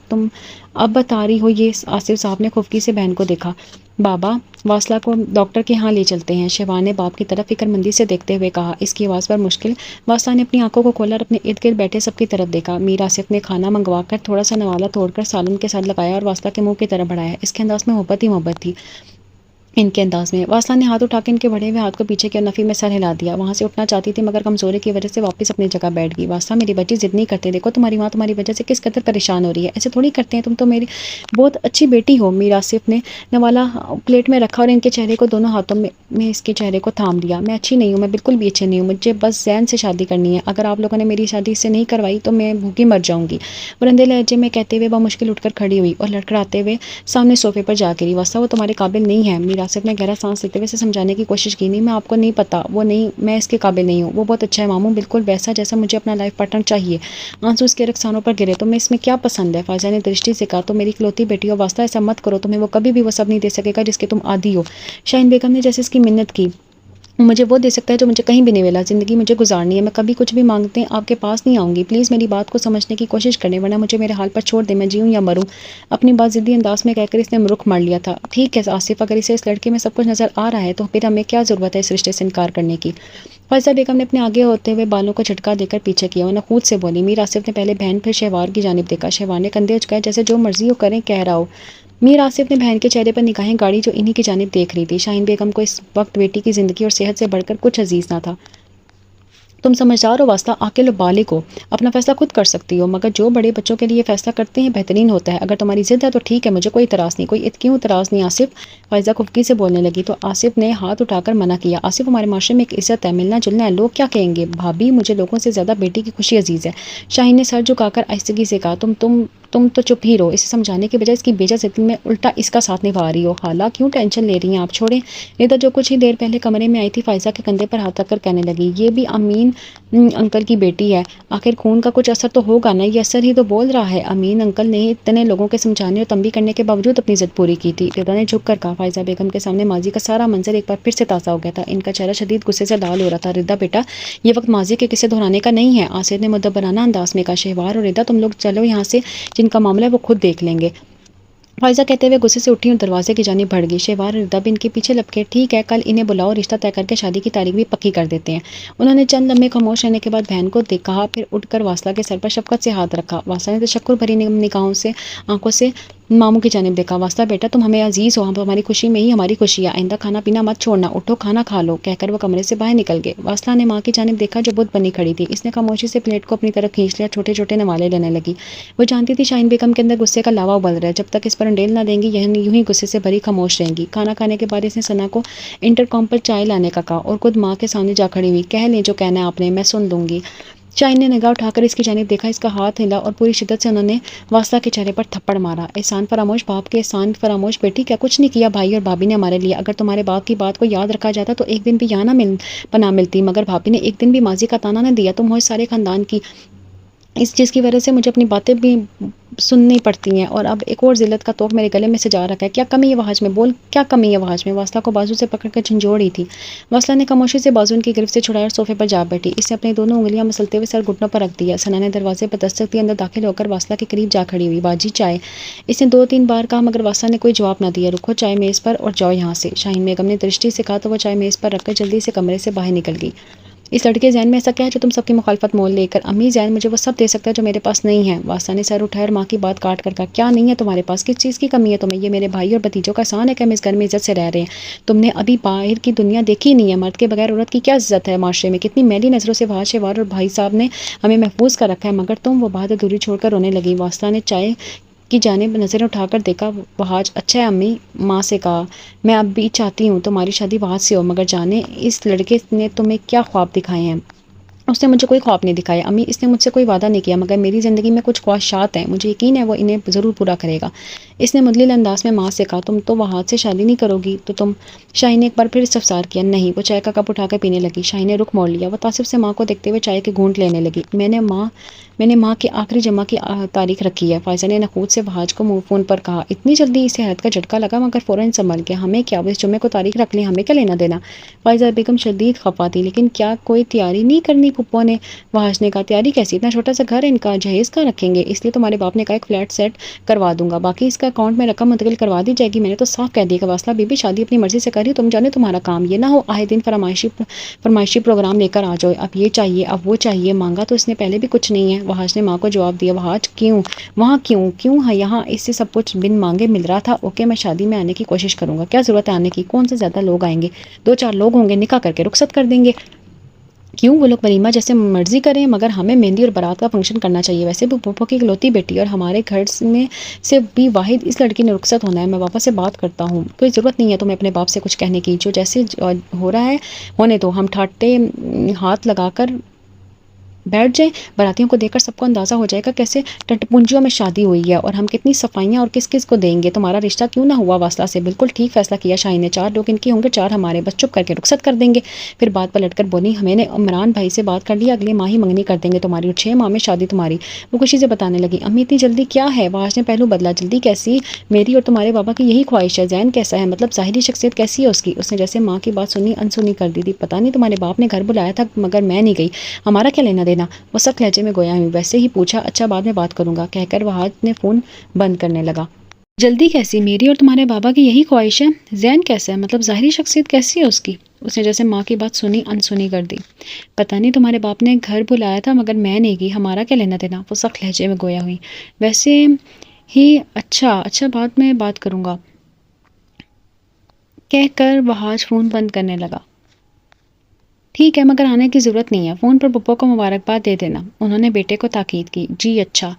اب بتا رہی ہو یہ؟ آصف صاحب نے خفگی سے بہن کو دیکھا۔ بابا، واصلہ کو ڈاکٹر کے ہاں لے چلتے ہیں، شہوار نے باپ کی طرف فکر مندی سے دیکھتے ہوئے کہا۔ اس کی آواز پر مشکل واصلہ نے اپنی آنکھوں کو کھولا اور اپنے ارد گرد بیٹھے سب کی طرف دیکھا۔ میر آصف نے کھانا منگوا کر تھوڑا سا نوالا توڑ کر سالن کے ساتھ لگایا اور واصلہ کے منہ کی طرف بڑھایا۔ اس کے انداز میں محبت ہی محبت تھی۔ ان کے انداز میں واصلہ نے ہاتھ اٹھا کے ان کے بڑھے ہوئے ہاتھ کو پیچھے کیا اور نفی میں سر ہلا دیا۔ وہاں سے اٹھنا چاہتی تھی مگر کمزوری کی وجہ سے واپس اپنی جگہ بیٹھ گئی۔ واصلہ میری بچی ضد نہیں کرتے، دیکھو تمہاری ماں تمہاری وجہ سے کس قدر پریشان ہو رہی ہے، ایسے تھوڑی کرتے ہیں، تم تو میری بہت اچھی بیٹی ہو۔ میر آصف نے نوالا پلیٹ میں رکھا اور ان کے چہرے کو دونوں ہاتھوں میں اس کے چہرے کو تھام لیا۔ میں اچھی نہیں ہوں، میں بالکل بھی اچھی نہیں ہوں، مجھے بس زین سے شادی کرنی ہے، اگر آپ لوگوں نے میری شادی سے نہیں کروائی تو میں بھوکی مر جاؤں گی، برندے لہجے میں کہتے ہوئے بمشکل اٹھ کر کھڑی ہوئی اور لڑکھڑاتے ہوئے سامنے صوفے پر جا گری۔ واصلہ وہ تمہارے قابل نہیں ہے۔ میر آصف نے گہرا سانس لیتے ہوئے اسے سمجھانے کی کوشش کی۔ نہیں، میں آپ کو نہیں پتا، وہ نہیں، میں اس کے قابل نہیں ہوں، وہ بہت اچھا ہے ماموں، بالکل ویسا جیسا مجھے اپنا لائف پارٹنر چاہیے۔ آنسو اس کے رخسانوں پر گرے۔ تمہیں اس میں کیا پسند ہے؟ فائزہ نے درشٹی سے کہا۔ تم میری اکلوتی بیٹی ہو واصلہ، ایسا مت کرو، تمہیں وہ کبھی بھی وہ سب نہیں دے سکے گا جس کے تم عادی ہو۔ شاہین بیگم نے جیسے اس کی منت کی۔ وہ مجھے وہ دے سکتا ہے جو مجھے کہیں بھی نہیں ملا، زندگی مجھے گزارنی ہے، میں کبھی کچھ بھی مانگتے آپ کے پاس نہیں آؤں گی، پلیز میری بات کو سمجھنے کی کوشش کریں ورنہ مجھے میرے حال پر چھوڑ دیں، میں جیوں یا مروں۔ اپنی بات ضدی انداز میں کہہ کر اس نے رخ موڑ لیا تھا۔ ٹھیک ہے آصف، اگر اسے اس لڑکے میں سب کچھ نظر آ رہا ہے تو پھر ہمیں کیا ضرورت ہے اس رشتے سے انکار کرنے کی؟ فائزہ بیگم نے اپنے آگے ہوتے ہوئے بالوں کو جھٹکا دے کر پیچھے کیا، وہ نخوت سے بولی۔ میر آصف نے پہلے بہن پھر شہوار کی جانب دیکھا۔ شہوار نے کندھے اچکائے جیسے جو مرضی ہو کریں، کہہ رہا ہو۔ میر آصف نے بہن کے چہرے پر نگاہیں گاڑی جو انہی کی جانب دیکھ رہی تھی۔ شاہین بیگم کو اس وقت بیٹی کی زندگی اور صحت سے بڑھ کر کچھ عزیز نہ تھا۔ تم سمجھدار ہو واصلہ، عاقل و بالغ ہو، اپنا فیصلہ خود کر سکتی ہو، مگر جو بڑے بچوں کے لیے فیصلہ کرتے ہیں بہترین ہوتا ہے۔ اگر تمہاری ضد ہے تو ٹھیک ہے، مجھے کوئی اعتراض نہیں، کوئی کیوں اعتراض نہیں آصف؟ فائزہ خفگی سے بولنے لگی تو آصف نے ہاتھ اٹھا کر منع کیا۔ آصف، ہمارے معاشرے میں ایک عزت ہے، ملنا جلنا ہے، لوگ کیا کہیں گے؟ بھابی، مجھے لوگوں سے زیادہ بیٹی کی خوشی عزیز ہے۔ شاہین نے سر جھکا کر آہستگی سے کہا۔ تم تو چپ ہی رہو، اسے سمجھانے کے بجائے اس کی بیجا ضد میں الٹا اس کا ساتھ نبھا رہی ہو۔ خالہ کیوں ٹینشن لے رہی ہیں آپ، چھوڑیں۔ ردا جو کچھ ہی دیر پہلے کمرے میں آئی تھی فائزہ کے کندھے پر ہاتھ رکھ کر کہنے لگی، یہ بھی امین انکل کی بیٹی ہے، آخر خون کا کچھ اثر تو ہوگا نا، یہ اثر ہی تو بول رہا ہے۔ امین انکل نے اتنے لوگوں کے سمجھانے اور تنبیہ کرنے کے باوجود اپنی ضد پوری کی تھی، ردا نے جھک کر کہا۔ فائزہ بیگم کے سامنے ماضی کا سارا منظر ایک بار پھر سے تازہ ہو گیا تھا، ان کا چہرہ شدید غصے سے لال ہو رہا تھا۔ ردا بیٹا، یہ وقت ماضی کے قصے دہرانے کا نہیں ہے، آصف نے مدبرانہ انداز میں کہا۔ شہوار اور ردا، تم لوگ چلو یہاں سے، جن کا معاملہ ہے وہ خود دیکھ لیں گے۔ فائزہ کہتے ہوئے غصے سے اٹھی اور دروازے کی جانب بڑھ گئی۔ شہوار اور ردا بھی ان کے پیچھے لپکے۔ ٹھیک ہے، کل انہیں بلاؤ، رشتہ طے کر کے شادی کی تاریخ بھی پکی کر دیتے ہیں۔ انہوں نے چند لمحے خاموش رہنے کے بعد بہن کو کہا، پھر اٹھ کر واصلہ کے سر پر شفقت سے ہاتھ رکھا۔ واصلہ نے تشکر بھری نگاہوں سے آنکھوں سے ماموں کی جانب دیکھا۔ واصلہ بیٹا، تم ہمیں عزیز ہو، ہماری خوشی میں ہی ہماری خوشی ہے، آئندہ کھانا پینا مت چھوڑنا، اٹھو کھانا کھا لو، کہہ کر وہ کمرے سے باہر نکل گئے۔ واصلہ نے ماں کی جانب دیکھا جو بت بنی کھڑی تھی، اس نے خاموشی سے پلیٹ کو اپنی طرف کھینچ لیا، چھوٹے چھوٹے نوالے لینے لگی۔ وہ جانتی تھی شاہین بیگم کے اندر غصے کا لاوا ابل رہا ہے، جب تک اس پر انڈیل نہ دیں گی یوں ہی غصے سے بھری خاموش رہیں گی۔ کھانا کھانے کے بعد اس نے ثنا کو انٹر کام پر چائے لانے کا کہا اور خود ماں کے سامنے جا کھڑی ہوئی۔ کہہ لیں جو کہنا ہے آپ نے، میں سن لوں گی۔ شاہین نے نگاہ اٹھا کر اس کی جانب دیکھا، اس کا ہاتھ ہلا اور پوری شدت سے انہوں نے واصلہ کے چہرے پر تھپڑ مارا۔ احسان فراموش باپ کے احسان فراموش بیٹی، کیا کچھ نہیں کیا بھائی اور بھابھی نے ہمارے لیے؟ اگر تمہارے باپ کی بات کو یاد رکھا جاتا تو ایک دن بھی یہاں نہ پناہ ملتی، مگر بھابھی نے ایک دن بھی ماضی کا تانا نہ دیا۔ تم ہو سارے خاندان کی اس چیز کی وجہ سے مجھے اپنی باتیں بھی سننی پڑتی ہیں، اور اب ایک اور ذلت کا توق میرے گلے میں سے جا رکھا ہے۔ کیا کمی ہے وہاج میں؟ بول، کیا کمی ہے وہاج میں؟ واصلہ کو بازو سے پکڑ کر جھنجھوڑ رہی تھی۔ واصلہ نے خاموشی سے بازو ان کی گرفت سے چھڑایا اور صوفے پر جا بیٹھی۔ اس نے اپنی دونوں انگلیاں مسلتے ہوئے سر گھٹنوں پر رکھ دیا۔ ثنا نے دروازے پر دستک دی، اندر داخل ہو کر واصلہ کے قریب جا کھڑی ہوئی۔ باجی چائے؟ اس نے 2-3 بار کہا مگر واصلہ نے کوئی جواب نہ دیا۔ رکھو چائے میز پر اور جاؤ یہاں سے، شاہین بیگم نے درشٹی سے کہا تو وہ چائے میز پر رکھ کر جلدی سے کمرے سے باہر نکل گئی۔ اس لڑکے ذہن میں ایسا کیا ہے جو تم سب کی مخالفت مول لے کر؟ امی ذہن مجھے وہ سب دے سکتا ہے جو میرے پاس نہیں ہے۔ واصلہ نے سر اٹھایا اور ماں کی بات کاٹ کر کہا، کیا نہیں ہے تمہارے پاس؟ کس چیز کی کمی ہے تمہیں؟ یہ میرے بھائی اور بھتیجوں کا احسان ہے کہ ہم اس گھر میں عزت سے رہ رہے ہیں۔ تم نے ابھی باہر کی دنیا دیکھی نہیں ہے، مرد کے بغیر عورت کی کیا عزت ہے معاشرے میں؟ کتنی میلی نظروں سے وہاج شیوار اور بھائی صاحب نے ہمیں محفوظ کر رکھا ہے، مگر تم؟ وہ بات دوری چھوڑ کر رونے لگی۔ واصلہ نے چائے کی جانب نظریں اٹھا کر دیکھا۔ وہاج اچھا ہے امی، ماں سے کہا، میں اب بھی چاہتی ہوں تمہاری شادی وہاج سے ہو، مگر جانے اس لڑکے نے تمہیں کیا خواب دکھائے ہیں؟ اس نے مجھے کوئی خواب نہیں دکھایا امی، اس نے مجھ سے کوئی وعدہ نہیں کیا، مگر میری زندگی میں کچھ خواہشات ہیں، مجھے یقین ہے وہ انہیں ضرور پورا کرے گا۔ اس نے مدلل انداز میں ماں سے کہا، تم تو وہاج سے شادی نہیں کرو گی تو تم؟ شاہین نے ایک بار پھر استفسار کیا۔ نہیں۔ وہ چائے کا کپ اٹھا کر پینے لگی۔ شاہین نے رخ موڑ لیا۔ وہ تعصب سے ماں کو دیکھتے ہوئے چائے کے گھونٹ لینے لگی۔ میں نے ماں کی آخری جمعہ کی تاریخ رکھی ہے، فائزہ نے نخوت سے وہاج کو فون پر کہا۔ اتنی جلدی؟ اسے حیرت کا جھٹکا لگا مگر فوراً سنبھل گیا۔ ہمیں کیا، وہ اس جمعے کو تاریخ رکھ لیں، ہمیں کیا لینا دینا؟ فائزہ بیگم شدید خفا تھی۔ لیکن کیا کوئی تیاری نہیں کرنی پھپھو نے؟ وہاج نے کہا، تیاری کیسی؟ اتنا چھوٹا سا گھر ہے، ان کا جہیز کا رکھیں گے؟ اس لیے تمہارے باپ نے کہا ایک فلیٹ سیٹ کروا دوں گا، باقی اس کا اکاؤنٹ میں رقم منتقل کروا دی جائے گی۔ میں نے تو صاف کہہ دیا کہ واصلہ بی بی شادی اپنی مرضی سے کری، تم جانے تمہارا کام، یہ نہ ہو آئے دن فرمائشی پروگرام لے کر آ جاؤ، اب یہ چاہیے اب وہ چاہیے۔ مانگا تو اس نے پہلے بھی کچھ نہیں ہے، وہاج نے ماں کو جواب دیا۔ وہاج کیوں وہاں کیوں ہے یہاں؟ اس سے سب کچھ بن مانگے مل رہا تھا۔ اوکے، میں شادی میں آنے کی کوشش کروں گا، کیا ضرورت ہے آنے کی؟ کون سے زیادہ لوگ آئیں گے؟ 2-4 لوگ ہوں گے، نکاح کر کے رخصت کر دیں گے۔ کیوں؟ وہ لوگ ولیمہ جیسے مرضی کریں، مگر ہمیں مہندی اور بارات کا فنکشن کرنا چاہیے۔ ویسے بھی پھپھو کی اکلوتی بیٹی اور ہمارے گھر میں سے بھی واحد اس لڑکی نے رخصت ہونا ہے۔ میں پاپا سے بات کرتا ہوں، کوئی ضرورت نہیں ہے تمہیں اپنے باپ سے کچھ کہنے کی، جو جیسے ہو رہا ہے ہونے دو، ہم ٹھاٹے ہاتھ لگا کر بیٹھ جائیں۔ براتیوں کو دیکھ کر سب کو اندازہ ہو جائے گا کیسے ٹٹپنجیوں میں شادی ہوئی ہے، اور ہم کتنی صفائیاں اور کس کس کو دیں گے۔ تمہارا رشتہ کیوں نہ ہوا واصلہ سے؟ بالکل ٹھیک فیصلہ کیا شاہین نے، 4 لوگ ان کے ہوں گے، 4 ہمارے، بس چپ کر کے رخصت کر دیں گے۔ پھر بات پلٹ کر بولی، میں نے عمران بھائی سے بات کر لیا، اگلے ماہ ہی منگنی کر دیں گے تمہاری، اور 6 ماہ میں شادی تمہاری۔ وہ خوشی سے بتانے لگی، امی اتنی جلدی کیا ہے؟ وہاج نے پہلو بدلا، جلدی کیسی؟ میری اور تمہارے بابا کی یہی خواہش ہے۔ ذہن کیسا ہے؟ مطلب ظاہری شخصیت کیسی ہے اس کی؟ اس نے جیسے ماں کی بات سنی انسنی کر دی تھی۔ پتہ نہیں، تمہارے باپ نے گھر بلایا تھا مگر میں نہیں گئی، ہمارا کیا لینا دینا؟ وہ سخت لہجے میں گویا ہوئی۔ ویسے ہی پوچھا، اچھا بعد میں بات کروں گا، کہہ کر وہاج نے فون بند کرنے لگا۔ جلدی کیسی؟ میری اور تمہارے بابا کی یہی خواہش ہے۔ ذہن کیسا ہے؟ مطلب ظاہری شخصیت کیسی ہے اس کی؟ اس نے جیسے ماں کی بات سنی انسنی کر دی۔ پتہ نہیں، تمہارے باپ نے گھر بلایا تھا مگر میں نہیں گئی، ہمارا کیا لینا دینا؟ وہ سخت لہجے میں گویا ہوئی۔ ویسے ہی اچھا بعد میں بات کروں گا، کہہ کر وہاج فون بند کرنے لگا۔ ٹھیک ہے، مگر آنے کی ضرورت نہیں ہے، فون پر پپو کو مبارکباد دے دینا، انہوں نے بیٹے کو تاکید کی۔ جی اچھا،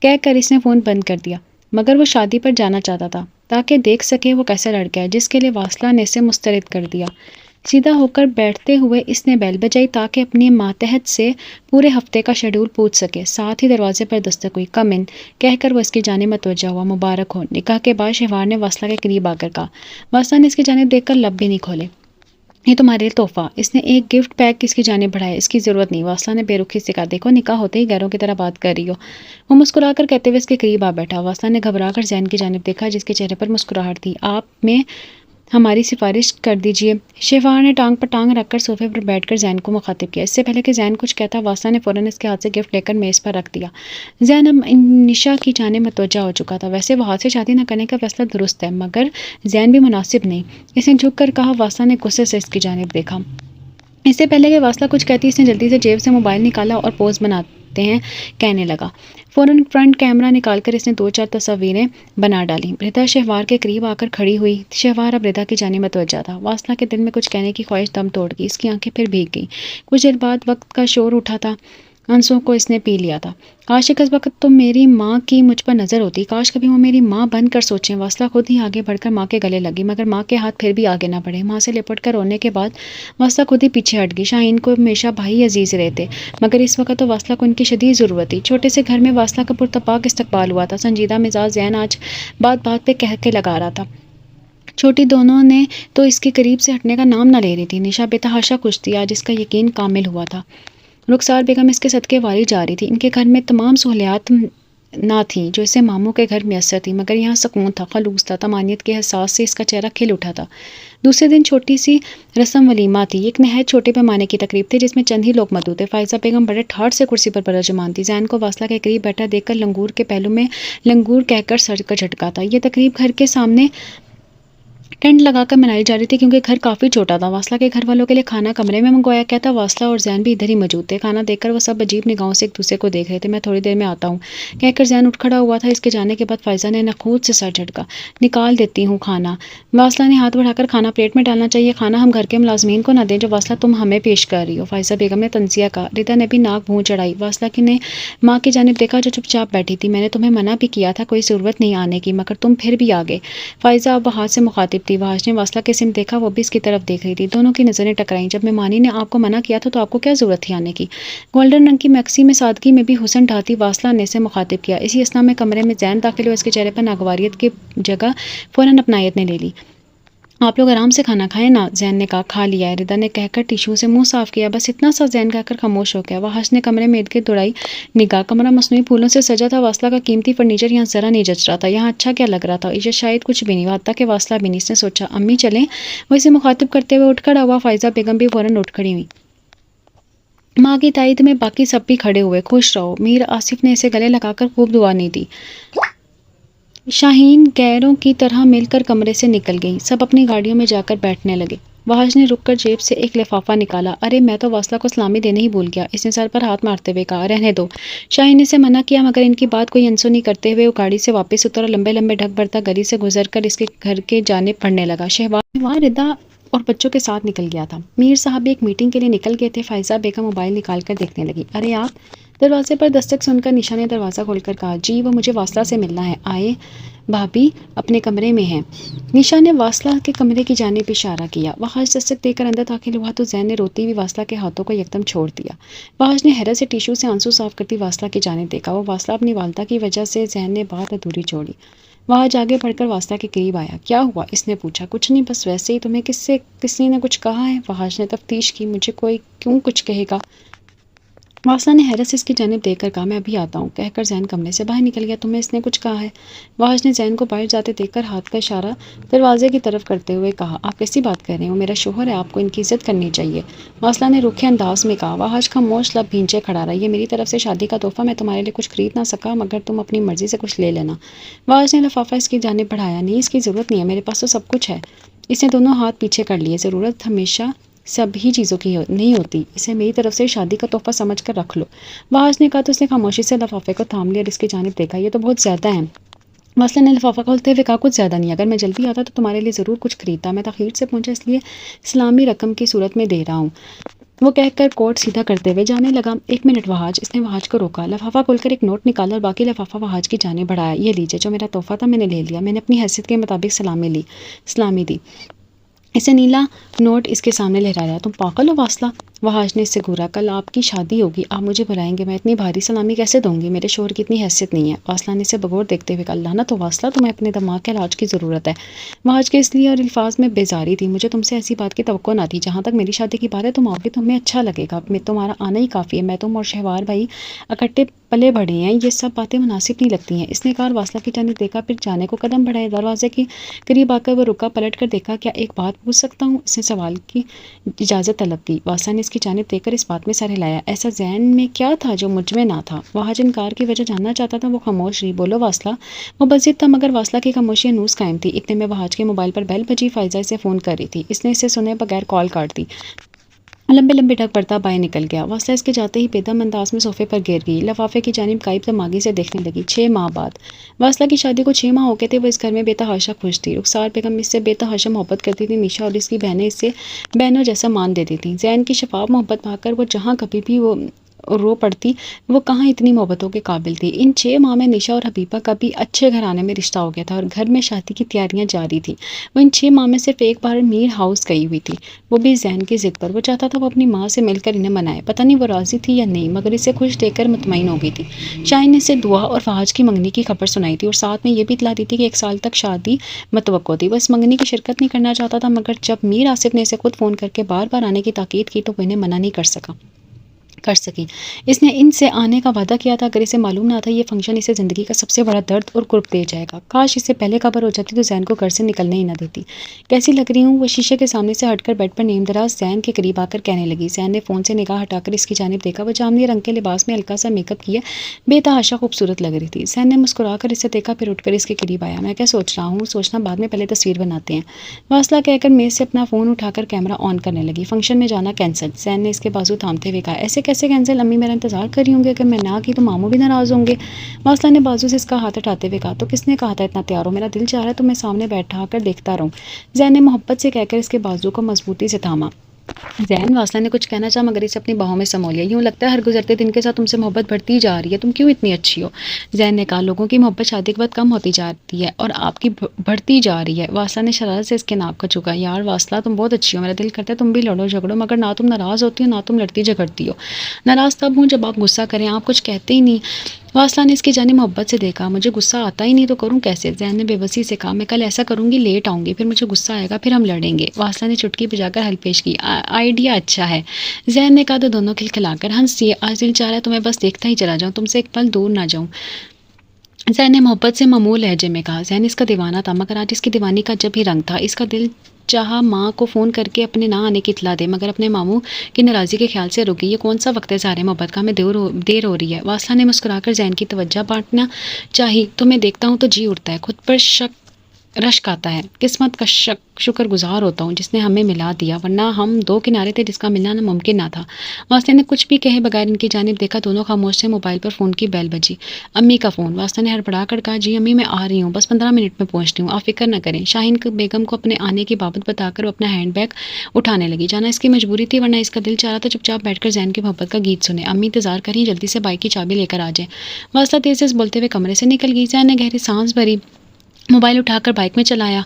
کہہ کر اس نے فون بند کر دیا۔ مگر وہ شادی پر جانا چاہتا تھا تاکہ دیکھ سکے وہ کیسا لڑکا ہے، جس کے لیے واصلہ نے اسے مسترد کر دیا۔ سیدھا ہو کر بیٹھتے ہوئے اس نے بیل بجائی تاکہ اپنی ماتحت سے پورے ہفتے کا شیڈول پوچھ سکے۔ ساتھ ہی دروازے پر دستک ہوئی۔ کم ان، کہہ کر وہ اس کی جانب متوجہ ہوا۔ مبارک ہو۔ نکاح کے بعد شہوار نے واصلہ کے قریب آ کر کہا۔ واصلہ نے اس کی جانب دیکھ کر لب بھی نہیں کھولے۔ یہ تمہارے لیے تحفہ۔ اس نے ایک گفٹ پیک اس کی جانب بڑھایا۔ اس کی ضرورت نہیں، واصلہ نے بے رخی سے کہا۔ دیکھو، نکاح ہوتے ہی غیروں کی طرح بات کر رہی ہو۔ وہ مسکرا کر کہتے ہوئے اس کے قریب آ بیٹھا۔ واصلہ نے گھبرا کر زین کی جانب دیکھا جس کے چہرے پر مسکراہٹ تھی۔ آپ میں ہماری سفارش کر دیجئے۔ شہوار نے ٹانگ پر ٹانگ رکھ کر صوفے پر بیٹھ کر زین کو مخاطب کیا۔ اس سے پہلے کہ زین کچھ کہتا، واصلہ نے فوراً اس کے ہاتھ سے گفٹ لے کر میز پر رکھ دیا۔ زین اب نشا کی جانب متوجہ ہو چکا تھا۔ ویسے وہ ہاتھ سے شادی نہ کرنے کا فیصلہ درست ہے، مگر زین بھی مناسب نہیں، اس نے جھک کر کہا۔ واصلہ نے غصے سے اس کی جانب دیکھا۔ اس سے پہلے کہ واصلہ کچھ کہتی، اس نے جلدی سے جیب سے موبائل نکالا اور پوز بناتے ہیں کہنے لگا۔ فوراً فرنٹ کیمرہ نکال کر اس نے 2-4 تصاویریں بنا ڈالیں۔ ردا شہوار کے قریب آ کر کھڑی ہوئی۔ شہوار اب ردا کی جانب متوجہ تھا۔ واصلہ کے دل میں کچھ کہنے کی خواہش دم توڑ گئی، اس کی آنکھیں پھر بھیگ گئیں۔ کچھ دیر بعد وقت کا شور اٹھا تھا۔ آنسوؤں کو اس نے پی لیا تھا۔ کاش ایک وقت تو میری ماں کی مجھ پر نظر ہوتی، کاش کبھی وہ میری ماں بن کر سوچیں۔ واصلہ خود ہی آگے بڑھ کر ماں کے گلے لگی، مگر ماں کے ہاتھ پھر بھی آگے نہ بڑھے۔ ماں سے لپٹ کر رونے کے بعد واصلہ خود ہی پیچھے ہٹ گئی۔ شاہین کو ہمیشہ بھائی عزیز رہے تھے، مگر اس وقت تو واصلہ کو ان کی شدید ضرورت تھی۔ چھوٹے سے گھر میں واصلہ کا پرتپاک استقبال ہوا تھا۔ سنجیدہ مزاج زین آج بات بات پہ کہہ کے لگا رہا تھا۔ چھوٹی دونوں نے تو اس کے قریب سے ہٹنے کا نام نہ لے رہی تھی۔ نشا بے تحاشا خوش تھی، آج اس کا یقین کامل ہوا تھا۔ رخسار بیگم اس کے صدقے واری جا رہی تھی۔ ان کے گھر میں تمام سہولیات نہ تھیں جو اسے ماموں کے گھر میسر تھی، مگر یہاں سکون تھا، خلوص تھا۔ طمانینت کے احساس سے اس کا چہرہ کھل اٹھا تھا۔ دوسرے دن چھوٹی سی رسم ولیمہ تھی۔ ایک نہایت چھوٹے پیمانے کی تقریب تھی جس میں چند ہی لوگ مدعو تھے۔ فائزہ بیگم بڑے ٹھاٹھ سے کرسی پر برجمان تھی۔ زین کو واصلہ کے قریب بیٹھا دیکھ کر لنگور کے پہلو میں لنگور کہہ کر سر کا جھٹکا تھا۔ یہ تقریب گھر کے سامنے ٹینٹ لگا کر منائی جا رہی تھی کیونکہ گھر کافی چھوٹا تھا۔ واصلہ کے گھر والوں کے لیے کھانا کمرے میں منگوایا گیا تھا۔ واصلہ اور زین بھی ادھر ہی موجود تھے۔ کھانا دیکھ کر وہ سب عجیب نگاہوں سے ایک دوسرے کو دیکھ رہے تھے۔ میں تھوڑی دیر میں آتا ہوں کہہ کر زین اٹھ کھڑا ہوا تھا۔ اس کے جانے کے بعد فائزہ نے نخوت سے سر جھٹکا۔ نکال دیتی ہوں کھانا۔ واصلہ نے ہاتھ بڑھا کر کھانا پلیٹ میں ڈالنا چاہیے، کھانا ہم گھر کے ملازمین کو نہ دیں جو واصلہ تم ہمیں پیش کر رہی ہو، فائزہ بیگم نے طنزیہ کہا۔ ردا نے بھی ناک بھون چڑھائی۔ واصلہ نے ماں کی جانب دیکھا جو چپ چاپ بیٹھی تھی۔ میں نے تمہیں منع بھی کیا تھا، کوئی ضرورت نہیں آنے کی، مگر تم پھر بھی آ گئے۔ فائزہ اب وہاں سے مخاطب تھی۔ وحاش نے واصلہ کے سمت دیکھا، وہ بھی اس کی طرف دیکھ رہی تھی۔ دونوں کی نظریں ٹکرائیں۔ جب مہمانی نے آپ کو منع کیا تھا تو آپ کو کیا ضرورت تھی آنے کی؟ گولڈن رنگ کی میکسی میں سادگی میں بھی حسن ڈھاتی واصلہ نے سے مخاطب کیا۔ اسی اثنا میں کمرے میں زین داخل ہوا۔ اس کے چہرے پر ناگواریت کی جگہ فوراً اپنائیت نے لے لی۔ آپ لوگ آرام سے کھانا کھائیں نا، زین نے کہا۔ کھا لیا ہے، ردا نے کہہ کر ٹیشو سے منہ صاف کیا۔ بس اتنا سا، زین کہہ کر خاموش ہو گیا۔ وحاش نے کمرے میں ارد گرد دوڑائی نگاہ۔ کمرہ مصنوعی پھولوں سے سجا تھا۔ واصلہ کا قیمتی فرنیچر یہاں ذرا نہیں جچ رہا تھا۔ یہاں اچھا کیا لگ رہا تھا؟ یہ شاید کچھ بھی نہیں، حتیٰ کہ واصلہ بھی نہیں۔ اس نے سوچا امی چلیں؟ وہ اسے مخاطب کرتے ہوئے اٹھ کھڑا ہوا۔ فائزہ بیگم بھی فوراً اٹھ کھڑی ہوئی۔ ماں کی تائید میں باقی سب بھی کھڑے ہوئے۔ خوش رہو۔ میر آصف نے اسے گلے لگا کر خوب دعائیں دی۔ شاہین غیروں کی طرح مل کر کمرے سے نکل گئی۔ سب اپنی گاڑیوں میں جا کر بیٹھنے لگے۔ وحاش نے رک کر جیب سے ایک لفافہ نکالا۔ ارے میں تو واصلہ کو سلامی دینے ہی بھول گیا، اس نے سر پر ہاتھ مارتے ہوئے کہا۔ رہنے دو۔ شاہین نے اسے منع کیا، مگر ان کی بات کوئی انسو نہیں کرتے ہوئے وہ گاڑی سے واپس اترا۔ لمبے لمبے ڈھک بھرتا گلی سے گزر کر اس کے گھر کے جانب بڑھنے لگا۔ شہوار ردا اور بچوں کے ساتھ نکل گیا تھا۔ میر صاحب بھی ایک میٹنگ کے لیے نکل گئے تھے۔ فائزہ بیگم موبائل نکال کر دیکھنے لگی۔ ارے آپ؟ دروازے پر دستک سن کر نشا نے دروازہ کھول کر کہا۔ جی، وہ مجھے واصلہ سے ملنا ہے۔ آئے بھابی اپنے کمرے میں ہیں۔ نشا نے واصلہ کے کمرے کی جانب اشارہ کیا۔ وحاش دستک دے کر اندر داخل ہوا تو زین نے روتی ہوئی واصلہ کے ہاتھوں کو یکدم چھوڑ دیا۔ وحاش نے حیرت سے ٹیشو سے آنسو صاف کرتی واصلہ کی جانب دیکھا۔ وہ واصلہ اپنی والدہ کی وجہ سے زین نے بات ادھوری چھوڑی۔ وحاش آگے بڑھ کر واصلہ کے قریب آیا۔ کیا ہوا؟ اس نے پوچھا۔ کچھ نہیں، بس ویسے ہی۔ تمہیں کسی نے کچھ کہا ہے؟ وحاش نے تفتیش کی۔ مجھے کوئی کیوں کچھ کہے گا؟ واصلہ نے حیرت سے اس کی جانب دیکھ کر کہا۔ میں ابھی آتا ہوں، کہہ کر زین کمرے سے باہر نکل گیا۔ تمہیں اس نے کچھ کہا ہے؟ وحاش نے زین کو باہر جاتے دیکھ کر ہاتھ کا اشارہ دروازے کی طرف کرتے ہوئے کہا۔ آپ کیسی بات کر رہے ہیں؟ وہ میرا شوہر ہے، آپ کو ان کی عزت کرنی چاہیے، واصلہ نے روکھے انداز میں کہا۔ وحاش خاموش لب بھینچے کھڑا رہا۔ یہ میری طرف سے شادی کا تحفہ، میں تمہارے لیے کچھ خرید نہ سکا، مگر تم اپنی مرضی سے کچھ لے لینا۔ وحاش نے لفافہ اس کی جانب بڑھایا۔ نہیں، اس کی ضرورت نہیں ہے، میرے پاس تو سب کچھ ہے۔ اس نے دونوں ہاتھ پیچھے کر لیے۔ ضرورت ہمیشہ سب ہی چیزوں کی نہیں ہوتی، اسے میری طرف سے شادی کا تحفہ سمجھ کر رکھ لو، وحاش نے کہا تو اس نے خاموشی سے لفافے کو تھام لیا اور اس کی جانب دیکھا۔ یہ تو بہت زیادہ ہیں۔ واصلہ نے لفافہ کھولتے ہوئے کہا۔ کچھ زیادہ نہیں، اگر میں جلدی آتا تو تمہارے لیے ضرور کچھ خریدتا، میں تاخیر سے پہنچا اس لیے اسلامی رقم کی صورت میں دے رہا ہوں، وہ کہہ کر کوٹ سیدھا کرتے ہوئے جانے لگا۔ ایک منٹ وحاش، اس نے وحاش کو روکا۔ لفافہ کھول کر ایک نوٹ نکالا اور باقی لفافہ وحاش کی جانب بڑھایا۔ یہ لیجیے، جو میرا تحفہ تھا میں نے لے لیا، میں نے اپنی حیثیت کے مطابق سلامی دی۔ اسے نیلا نوٹ اس کے سامنے لہرایا۔ تم پاگل ہو واصلہ؟ وحاش نے اس سے گھورا۔ کل آپ کی شادی ہوگی، آپ مجھے بلائیں گے، میں اتنی بھاری سلامی کیسے دوں گی؟ میرے شوہر کی اتنی حیثیت نہیں ہے۔ واصلہ نے اسے بغور دیکھتے ہوئے کہا۔ لعنت ہو واصلہ، تمہیں اپنے دماغ کے علاج کی ضرورت ہے۔ وحاش کے اس لیے اور الفاظ میں بیزاری تھی۔ مجھے تم سے ایسی بات کی توقع نہ تھی۔ جہاں تک میری شادی کی بات ہے، تم آؤ گے، تمہیں اچھا لگے گا، تمہارا آنا ہی کافی ہے۔ میں تم اور شہوار بھائی اکٹھے پلے بڑھے ہیں، یہ سب باتیں مناسب نہیں لگتی ہیں، اس نے کہا۔ واصلہ کی جانب دیکھا، پھر جانے کو قدم بڑھائے۔ دروازے کے قریب آ کر وہ رکا، پلٹ کر دیکھا۔ کیا ایک بات پوچھ سکتا ہوں؟ اس نے سوال کی اجازت طلب کی۔ واصلہ نے اس کی جانب دیکھ کر اس بات میں سر ہلایا۔ ایسا ذہن میں کیا تھا جو مجھ میں نہ تھا؟ وحاش انکار کی وجہ جاننا چاہتا تھا۔ وہ خاموش رہی۔ بولو واصلہ۔ وہ بضد تھا، مگر واصلہ کی خاموشی انوس قائم تھی۔ اتنے میں وحاش کے موبائل پر بیل بجی۔ فائزہ اسے فون کر رہی تھی۔ اس نے اسے سنے بغیر کال کاٹ دی۔ لمبے لمبے ڈھک بھرتا باہر نکل گیا۔ واصلہ اس کے جاتے ہی بے دم انداز میں صوفے پر گر گئی، لفافے کی جانب غائب دماغی سے دیکھنے لگی۔ 6 ماہ بعد واصلہ کی شادی کو 6 ماہ ہو گئے تھے۔ وہ اس گھر میں بے تحاشا خوش تھی۔ رخسار بیگم اس سے بے تحاشا محبت کرتی تھی۔ نشا اور اس کی بہنیں اسے بہنوں جیسا مان دیتی تھیں۔ زین کی شفاف محبت پا کر وہ جہاں کبھی بھی رو پڑتی وہ کہاں اتنی محبتوں کے قابل تھی۔ ان 6 ماہ میں نشا اور حبیبہ کا بھی اچھے گھرانے میں رشتہ ہو گیا تھا اور گھر میں شادی کی تیاریاں جاری تھیں۔ وہ ان 6 ماہ میں صرف ایک بار میر ہاؤس گئی ہوئی تھی، وہ بھی زین کی ضد پر۔ وہ چاہتا تھا وہ اپنی ماں سے مل کر انہیں منائے، پتہ نہیں وہ راضی تھی یا نہیں، مگر اسے خوش دیکھ کر مطمئن ہو گئی تھی۔ شاہین نے اسے دعا اور فہد کی منگنی کی خبر سنائی تھی اور ساتھ میں یہ بھی اطلاع دی تھی کہ 1 سال تک شادی متوقع تھی۔ وہ اس منگنی کی شرکت نہیں کرنا چاہتا تھا، مگر جب میر آصف نے اسے خود فون کر کے بار بار آنے کی تاکید کی تو وہ انہیں منع نہیں کر سکی۔ اس نے ان سے آنے کا وعدہ کیا تھا، اگر اسے معلوم نہ تھا یہ فنکشن اسے زندگی کا سب سے بڑا درد اور کرب دے جائے گا۔ کاش اسے پہلے خبر ہو جاتی تو زین کو گھر سے نکلنے ہی نہ دیتی۔ کیسی لگ رہی ہوں؟ وہ شیشے کے سامنے سے ہٹ کر بیڈ پر نیم دراز زین کے قریب آ کر کہنے لگی۔ زین نے فون سے نگاہ ہٹا کر اس کی جانب دیکھا۔ وہ جامنی رنگ کے لباس میں ہلکا سا میک اپ کیے بے تحاشا خوبصورت لگ رہی تھی۔ زین نے مسکرا کر اسے دیکھا، پھر اٹھ کر اس کے قریب آیا۔ میں کیا سوچ رہا ہوں؟ سوچنا بعد میں، پہلے تصویر بناتے ہیں، واصلہ کہہ کر میز سے اپنا فون اٹھا کر کیمرہ آن کرنے لگی۔ فنکشن میں جانا کینسل، زین نے اس کے بازو تھامتے ہوئے کہا۔ ایسے کیسے کینسل؟ امی میرا انتظار کر رہی ہوں گے، اگر میں نہ کی تو ماموں بھی ناراض ہوں گے۔ واصلہ نے بازو سے اس کا ہاتھ ہٹاتے ہوئے کہا۔ تو کس نے کہا تھا اتنا تیار ہو؟ میرا دل چاہ رہا ہے تمہیں سامنے بیٹھا کر دیکھتا رہوں، زین نے محبت سے کہہ کر اس کے بازو کو مضبوطی سے تھاما۔ زین، واصلہ نے کچھ کہنا چاہا مگر اسے اپنی باہوں میں سمو لیا۔ یوں لگتا ہے ہر گزرتے دن کے ساتھ تم سے محبت بڑھتی جا رہی ہے، تم کیوں اتنی اچھی ہو؟ زین نے کہا۔ لوگوں کی محبت شادی کے بعد کم ہوتی جاتی ہے اور آپ کی بڑھتی جا رہی ہے۔ واصلہ نے شرارت سے اس کے ناک کو چکا۔ یار واصلہ، تم بہت اچھی ہو، میرا دل کرتا ہے تم بھی لڑو جھگڑو، مگر نہ تم ناراض ہوتی ہو نہ تم لڑتی جھگڑتی ہو۔ ناراض تب ہوں جب آپ غصہ کریں، آپ کچھ کہتے ہی نہیں۔ واصلہ نے اس کی جانب محبت سے دیکھا۔ مجھے غصہ آتا ہی نہیں تو کروں کیسے؟ زین نے بے بسی سے کہا۔ میں کل ایسا کروں گی، لیٹ آؤں گی، پھر مجھے غصہ آئے گا، پھر ہم لڑیں گے۔ واصلہ نے چٹکی بجا کر حل پیش کی۔ آئیڈیا اچھا ہے، زین نے کہا تو دونوں کھلکھلا کر ہنس دیے۔ آج دل چاہ رہا ہے تمہیں بس دیکھتا ہی چلا جاؤں، تم سے ایک پل دور نہ جاؤں، زین نے محبت سے ممول لہجے میں کہا۔ زین اس کا دیوانہ تھا، مگر آج اس کی دیوانی کا جب ہی رنگ تھا۔ اس کا دل چاہا ماں کو فون کر کے اپنے نہ آنے کی اطلاع دے، مگر اپنے ماموں کی ناراضی کے خیال سے رکی۔ یہ کون سا وقت ہے اظہار محبت کا؟ ہمیں دیر ہو رہی ہے۔ واصلہ نے مسکرا کر زین کی توجہ بانٹنا چاہی۔ تمہیں دیکھتا ہوں تو جی اٹھتا ہے، خود پر رشک آتا ہے، قسمت کا شکر گزار ہوتا ہوں جس نے ہمیں ملا دیا، ورنہ ہم 2 کنارے تھے جس کا ملنا ممکن نہ تھا۔ واصلہ نے کچھ بھی کہے بغیر ان کی جانب دیکھا۔ دونوں خاموش سے موبائل پر فون کی بیل بجی۔ امی کا فون۔ واصلہ نے ہڑبڑا کر کہا۔ جی امی، میں آ رہی ہوں، بس 15 منٹ میں پہنچتی ہوں، آپ فکر نہ کریں۔ شاہین بیگم کو اپنے آنے کی بابت بتا کر وہ اپنا ہینڈ بیگ اٹھانے لگی۔ جانا اس کی مجبوری تھی، ورنہ اس کا دل چاہ رہا تھا چپ چاپ بیٹھ کر زین کی محبت کا گیت سنے۔ امی انتظار کر رہی ہیں، جلدی سے بائک کی چابی لے کر آ جائیں۔ واصلہ تیز تیز بولتے ہوئے کمرے سے نکل گئی۔ زین نے گہری سانس بھری، موبائل اٹھا کر بائک میں چلایا